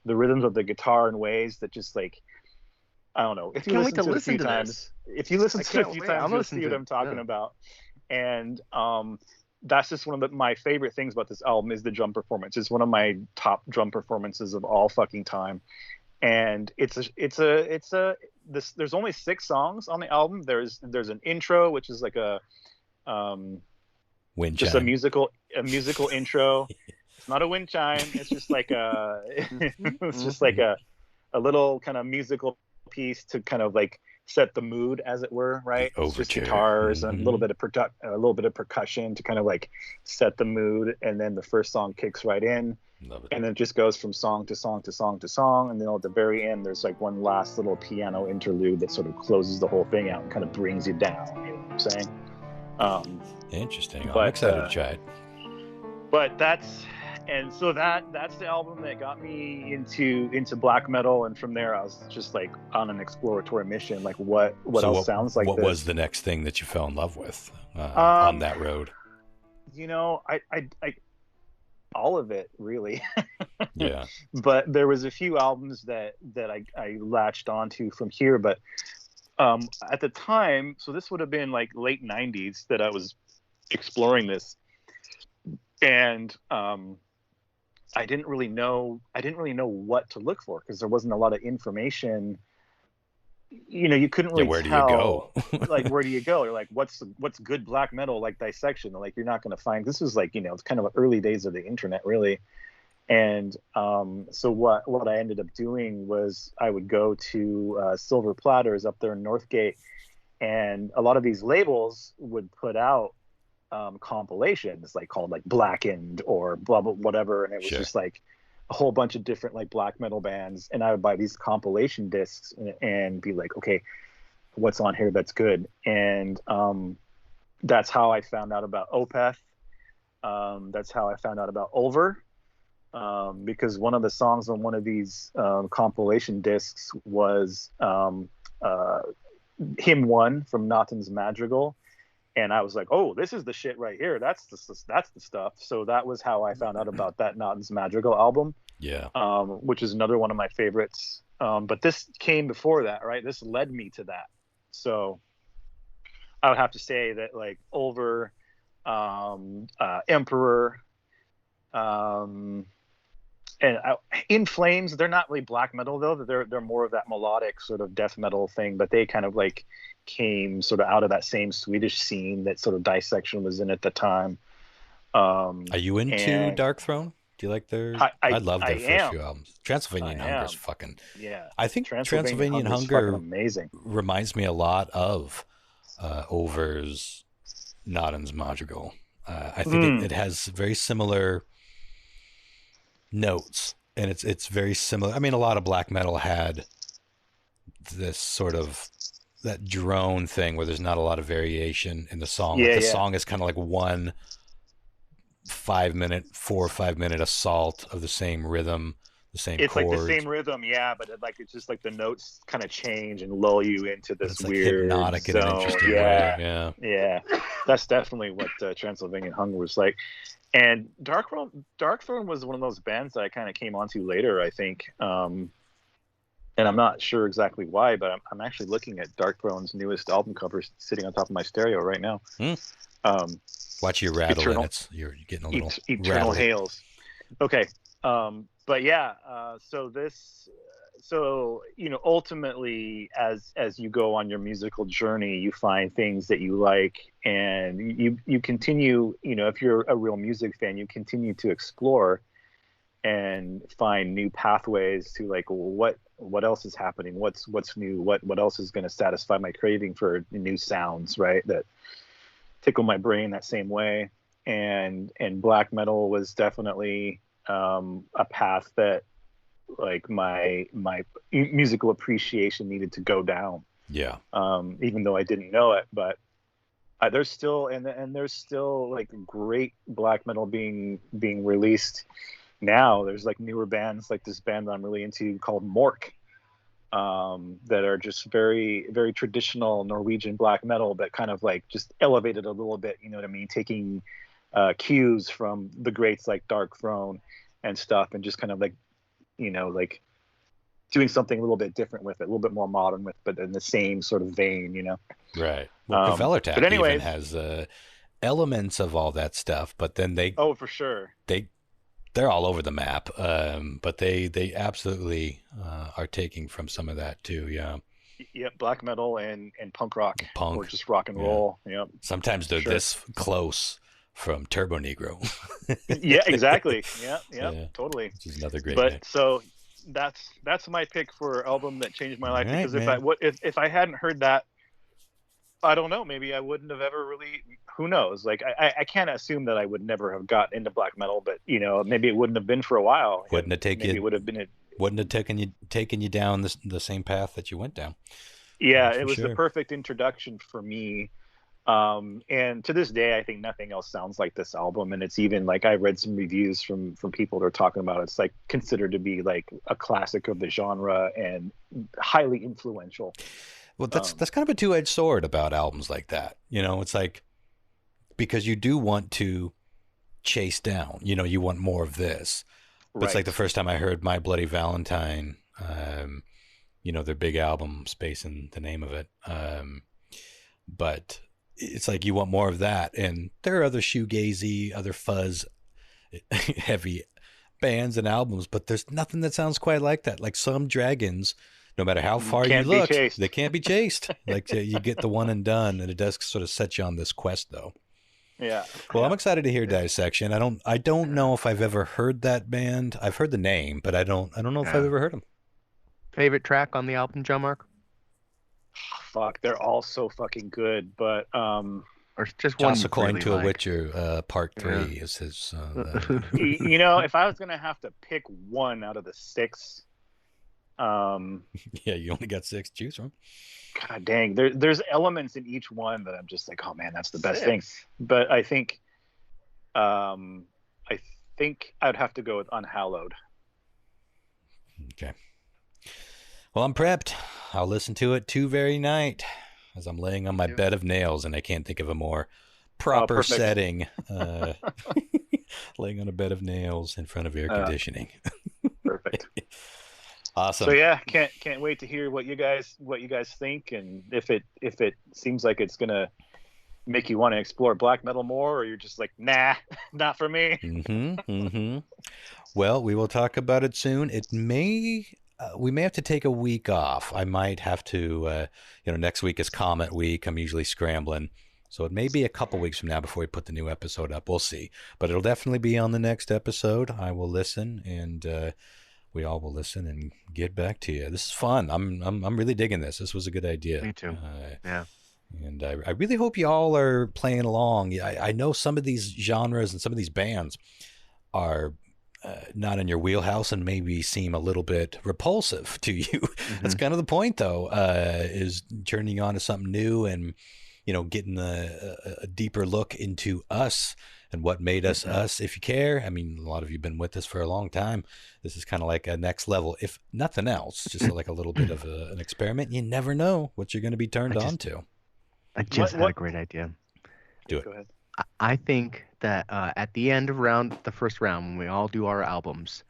the rhythms of the guitar in ways that just like, I don't know. If you listen to it a few times, you'll see what I'm talking about. And that's just one of my favorite things about this album is the drum performance. It's one of my top drum performances of all fucking time. And there's only 6 songs on the album. There's an intro, which is like a wind just chime. a musical intro. It's not a wind chime. It's just like a little kind of musical piece to kind of like set the mood, as it were, right? It's just guitars and a little bit of percussion to kind of like set the mood, and then the first song kicks right in. Love it. And then it just goes from song to song to song to song, and then at the very end there's like one last little piano interlude that sort of closes the whole thing out and kind of brings you down. You know what I'm saying? Interesting. I'm excited to try it. But that's the album that got me into black metal, and from there I was just like on an exploratory mission. Like what else sounds like what this? was the next thing that you fell in love with on that road? You know, I all of it really. Yeah. But there was a few albums that I latched onto from here, but at the time, so this would have been like late 90s that I was exploring this, and I didn't really know what to look for because there wasn't a lot of information. You know, you couldn't really where tell. Do you go? Like, where do you go? Or like, what's good black metal like dissection? Like, you're not going to find. This was like, you know, it's kind of early days of the internet, really. And so what I ended up doing was I would go to Silver Platters up there in Northgate, and a lot of these labels would put out compilations like called like Blackened or blah blah whatever, and it was just like a whole bunch of different like black metal bands, and I would buy these compilation discs and be like, okay, what's on here that's good? And that's how I found out about Opeth. That's how I found out about Ulver, because one of the songs on one of these compilation discs was Hymn 1 from Nottin's Madrigal. And I was like, oh, this is the shit right here. That's the stuff. So that was how I found out about that Nottin's Madrigal album. Yeah. Which is another one of my favorites. But this came before that, right? This led me to that. So I would have to say that like Ulver, Emperor, and In Flames, they're not really black metal though. They're more of that melodic sort of death metal thing, but they kind of like came sort of out of that same Swedish scene that sort of Dissection was in at the time. Are you into Dark Throne? Do you like their? I love their first few albums. Transylvanian Hunger is fucking. Yeah. I think Transylvanian Hunger amazing. Reminds me a lot of Over's Nottin's Madrigal. I think it has very similar notes, and it's very similar. I mean, a lot of black metal had this sort of that drone thing where there's not a lot of variation in the song. Yeah, like the song is kind of like 4 or 5 minute assault of the same rhythm, the same chords. Like the same rhythm, yeah, but it's just like the notes kind of change and lull you into this like weird hypnotic zone. in an interesting way. Yeah. That's definitely what Transylvanian Hunger was like. And Dark Throne was one of those bands that I kind of came onto later, I think. And I'm not sure exactly why, but I'm actually looking at Dark Throne's newest album cover sitting on top of my stereo right now. Watch your rattle, and you're getting a little Eternal rattly. Hails. Okay, but yeah, so ultimately, as you go on your musical journey, you find things that you like, and you continue. If you're a real music fan, you continue to explore and find new pathways to like, what else is happening, what's new, what else is going to satisfy my craving for new sounds, right, that tickle my brain that same way. And black metal was definitely a path that like my musical appreciation needed to go down, even though I didn't know it. But there's still there's still like great black metal being released now. There's like newer bands, like this band that I'm really into called Mork, that are just very, very traditional Norwegian black metal, but kind of like just elevated a little bit, you know what I mean? Taking cues from the greats like Dark Throne and stuff, and just kind of like, like doing something a little bit different with it, a little bit more modern with, but in the same sort of vein, Right. Well, Kvelertak but anyways, even has elements of all that stuff, but then for sure. They're all over the map, but they absolutely are taking from some of that too. Yeah. Yep, black metal and punk rock, or just rock and yeah. roll. Yep. Sometimes they're this close from Turbo Negro. Yeah, exactly. Yeah, totally. Which is another great. But so that's my pick for album that changed my life. Right, because if I hadn't heard that, I don't know, maybe I wouldn't have ever really, who knows? Like, I can't assume that I would never have gotten into black metal, but, maybe it wouldn't have been for a while. Wouldn't have taken you. It would have been. Wouldn't have taken you down the same path that you went down. Yeah, it was the perfect introduction for me. And to this day, I think nothing else sounds like this album. And it's even like, I read some reviews from people that are talking about it's like considered to be like a classic of the genre and highly influential. Well, that's kind of a two-edged sword about albums like that. It's like, because you do want to chase down, you want more of this. But It's like the first time I heard My Bloody Valentine, their big album, Space and the name of it. But it's like you want more of that. And there are other shoegazy, other fuzz heavy bands and albums, but there's nothing that sounds quite like that. Like Some Dragons, no matter how far you look, they can't be chased. Like you get the one and done, and it does sort of set you on this quest, though. Yeah. Well, I'm excited to hear Dissection. I don't know if I've ever heard that band. I've heard the name, but I don't know if I've ever heard them. Favorite track on the album, Jon-Mark? Fuck, they're all so fucking good, but or just one. Toss a coin to a Witcher. Part 3 is his. If I was gonna have to pick one out of the 6. Yeah, you only got 6 to choose from. God dang, there's elements in each one that I'm just like, oh man, that's the best thing. But I think I'd have to go with Unhallowed. Okay. Well, I'm prepped. I'll listen to it very night as I'm laying on my bed of nails, and I can't think of a more proper setting. Laying on a bed of nails in front of air conditioning. Perfect. Awesome. So yeah, can't wait to hear what you guys think, and if it seems like it's gonna make you want to explore black metal more, or you're just like, nah, not for me. Well, we will talk about it soon. It may. We may have to take a week off. I might have to, next week is Comet Week. I'm usually scrambling. So it may be a couple weeks from now before we put the new episode up. We'll see. But it'll definitely be on the next episode. I will listen, and we all will listen and get back to you. This is fun. I'm really digging this. This was a good idea. Me too. Yeah. And I really hope you all are playing along. I know some of these genres and some of these bands are not in your wheelhouse and maybe seem a little bit repulsive to you. That's kind of the point, though, is turning you on to something new and, getting a deeper look into us and what made us us. If you care, I mean, a lot of you have been with us for a long time. This is kind of like a next level, if nothing else, just like a little bit of an experiment. You never know what you're going to be turned on to. I just had a great idea. Do it. Go ahead. I think that at the end of the first round, when we all do our albums,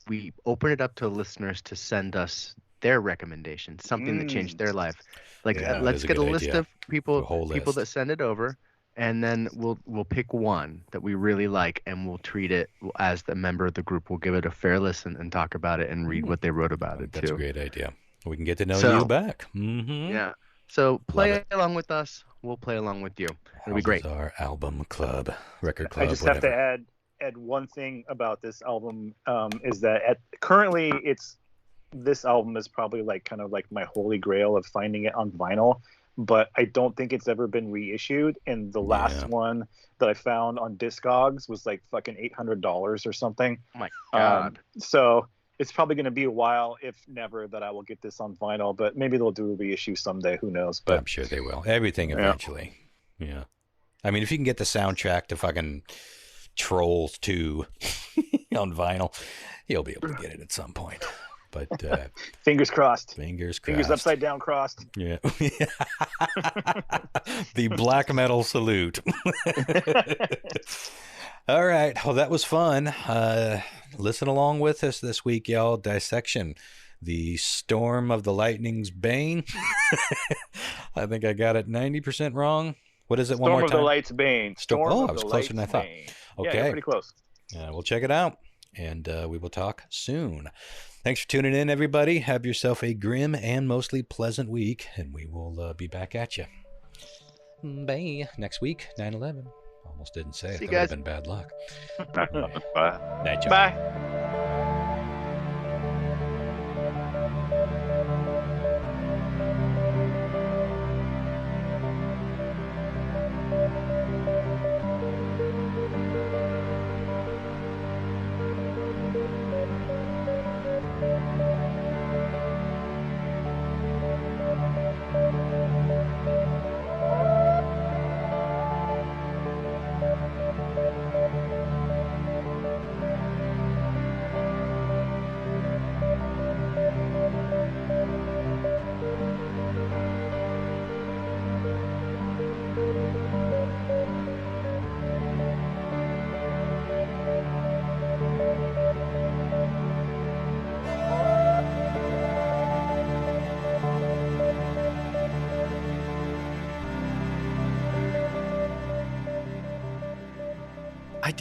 we open it up to listeners to send us their recommendations, something that changed their life. Like, let's get a list of people that send it over, and then we'll pick one that we really like, and we'll treat it as the member of the group. We'll give it a fair listen and talk about it and read what they wrote about it too. That's a great idea. We can get to know you back. Mm-hmm. Yeah. So play along with us. We'll play along with you. It'll be great. Our album club, record club. I just have to add one thing about this album, is that currently this album is probably like kind of like my holy grail of finding it on vinyl, but I don't think it's ever been reissued. And the last one that I found on Discogs was like fucking $800 or something. Oh my God. So it's probably going to be a while, if never, that I will get this on vinyl, but maybe they'll do a reissue someday. Who knows? But I'm sure they will. Everything eventually. Yeah. I mean, if you can get the soundtrack to fucking Trolls 2 on vinyl, you'll be able to get it at some point. But fingers crossed. Fingers upside down crossed. Yeah. The black metal salute. All right. Well, that was fun. Listen along with us this week, y'all. Dissection. The Storm of the Lightning's Bane. I think I got it 90% wrong. What is it? One more time. Storm of the Light's Bane. I was closer than I thought. Okay. Yeah, pretty close. We'll check it out, and we will talk soon. Thanks for tuning in, everybody. Have yourself a grim and mostly pleasant week, and we will be back at you. Bye. Next week, 9/11. Almost didn't say it. That would have been bad luck. Bye. Night, y'all. Bye.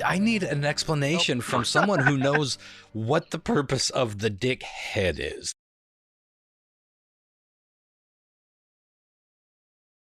I need an explanation from someone who knows what the purpose of the dick head is.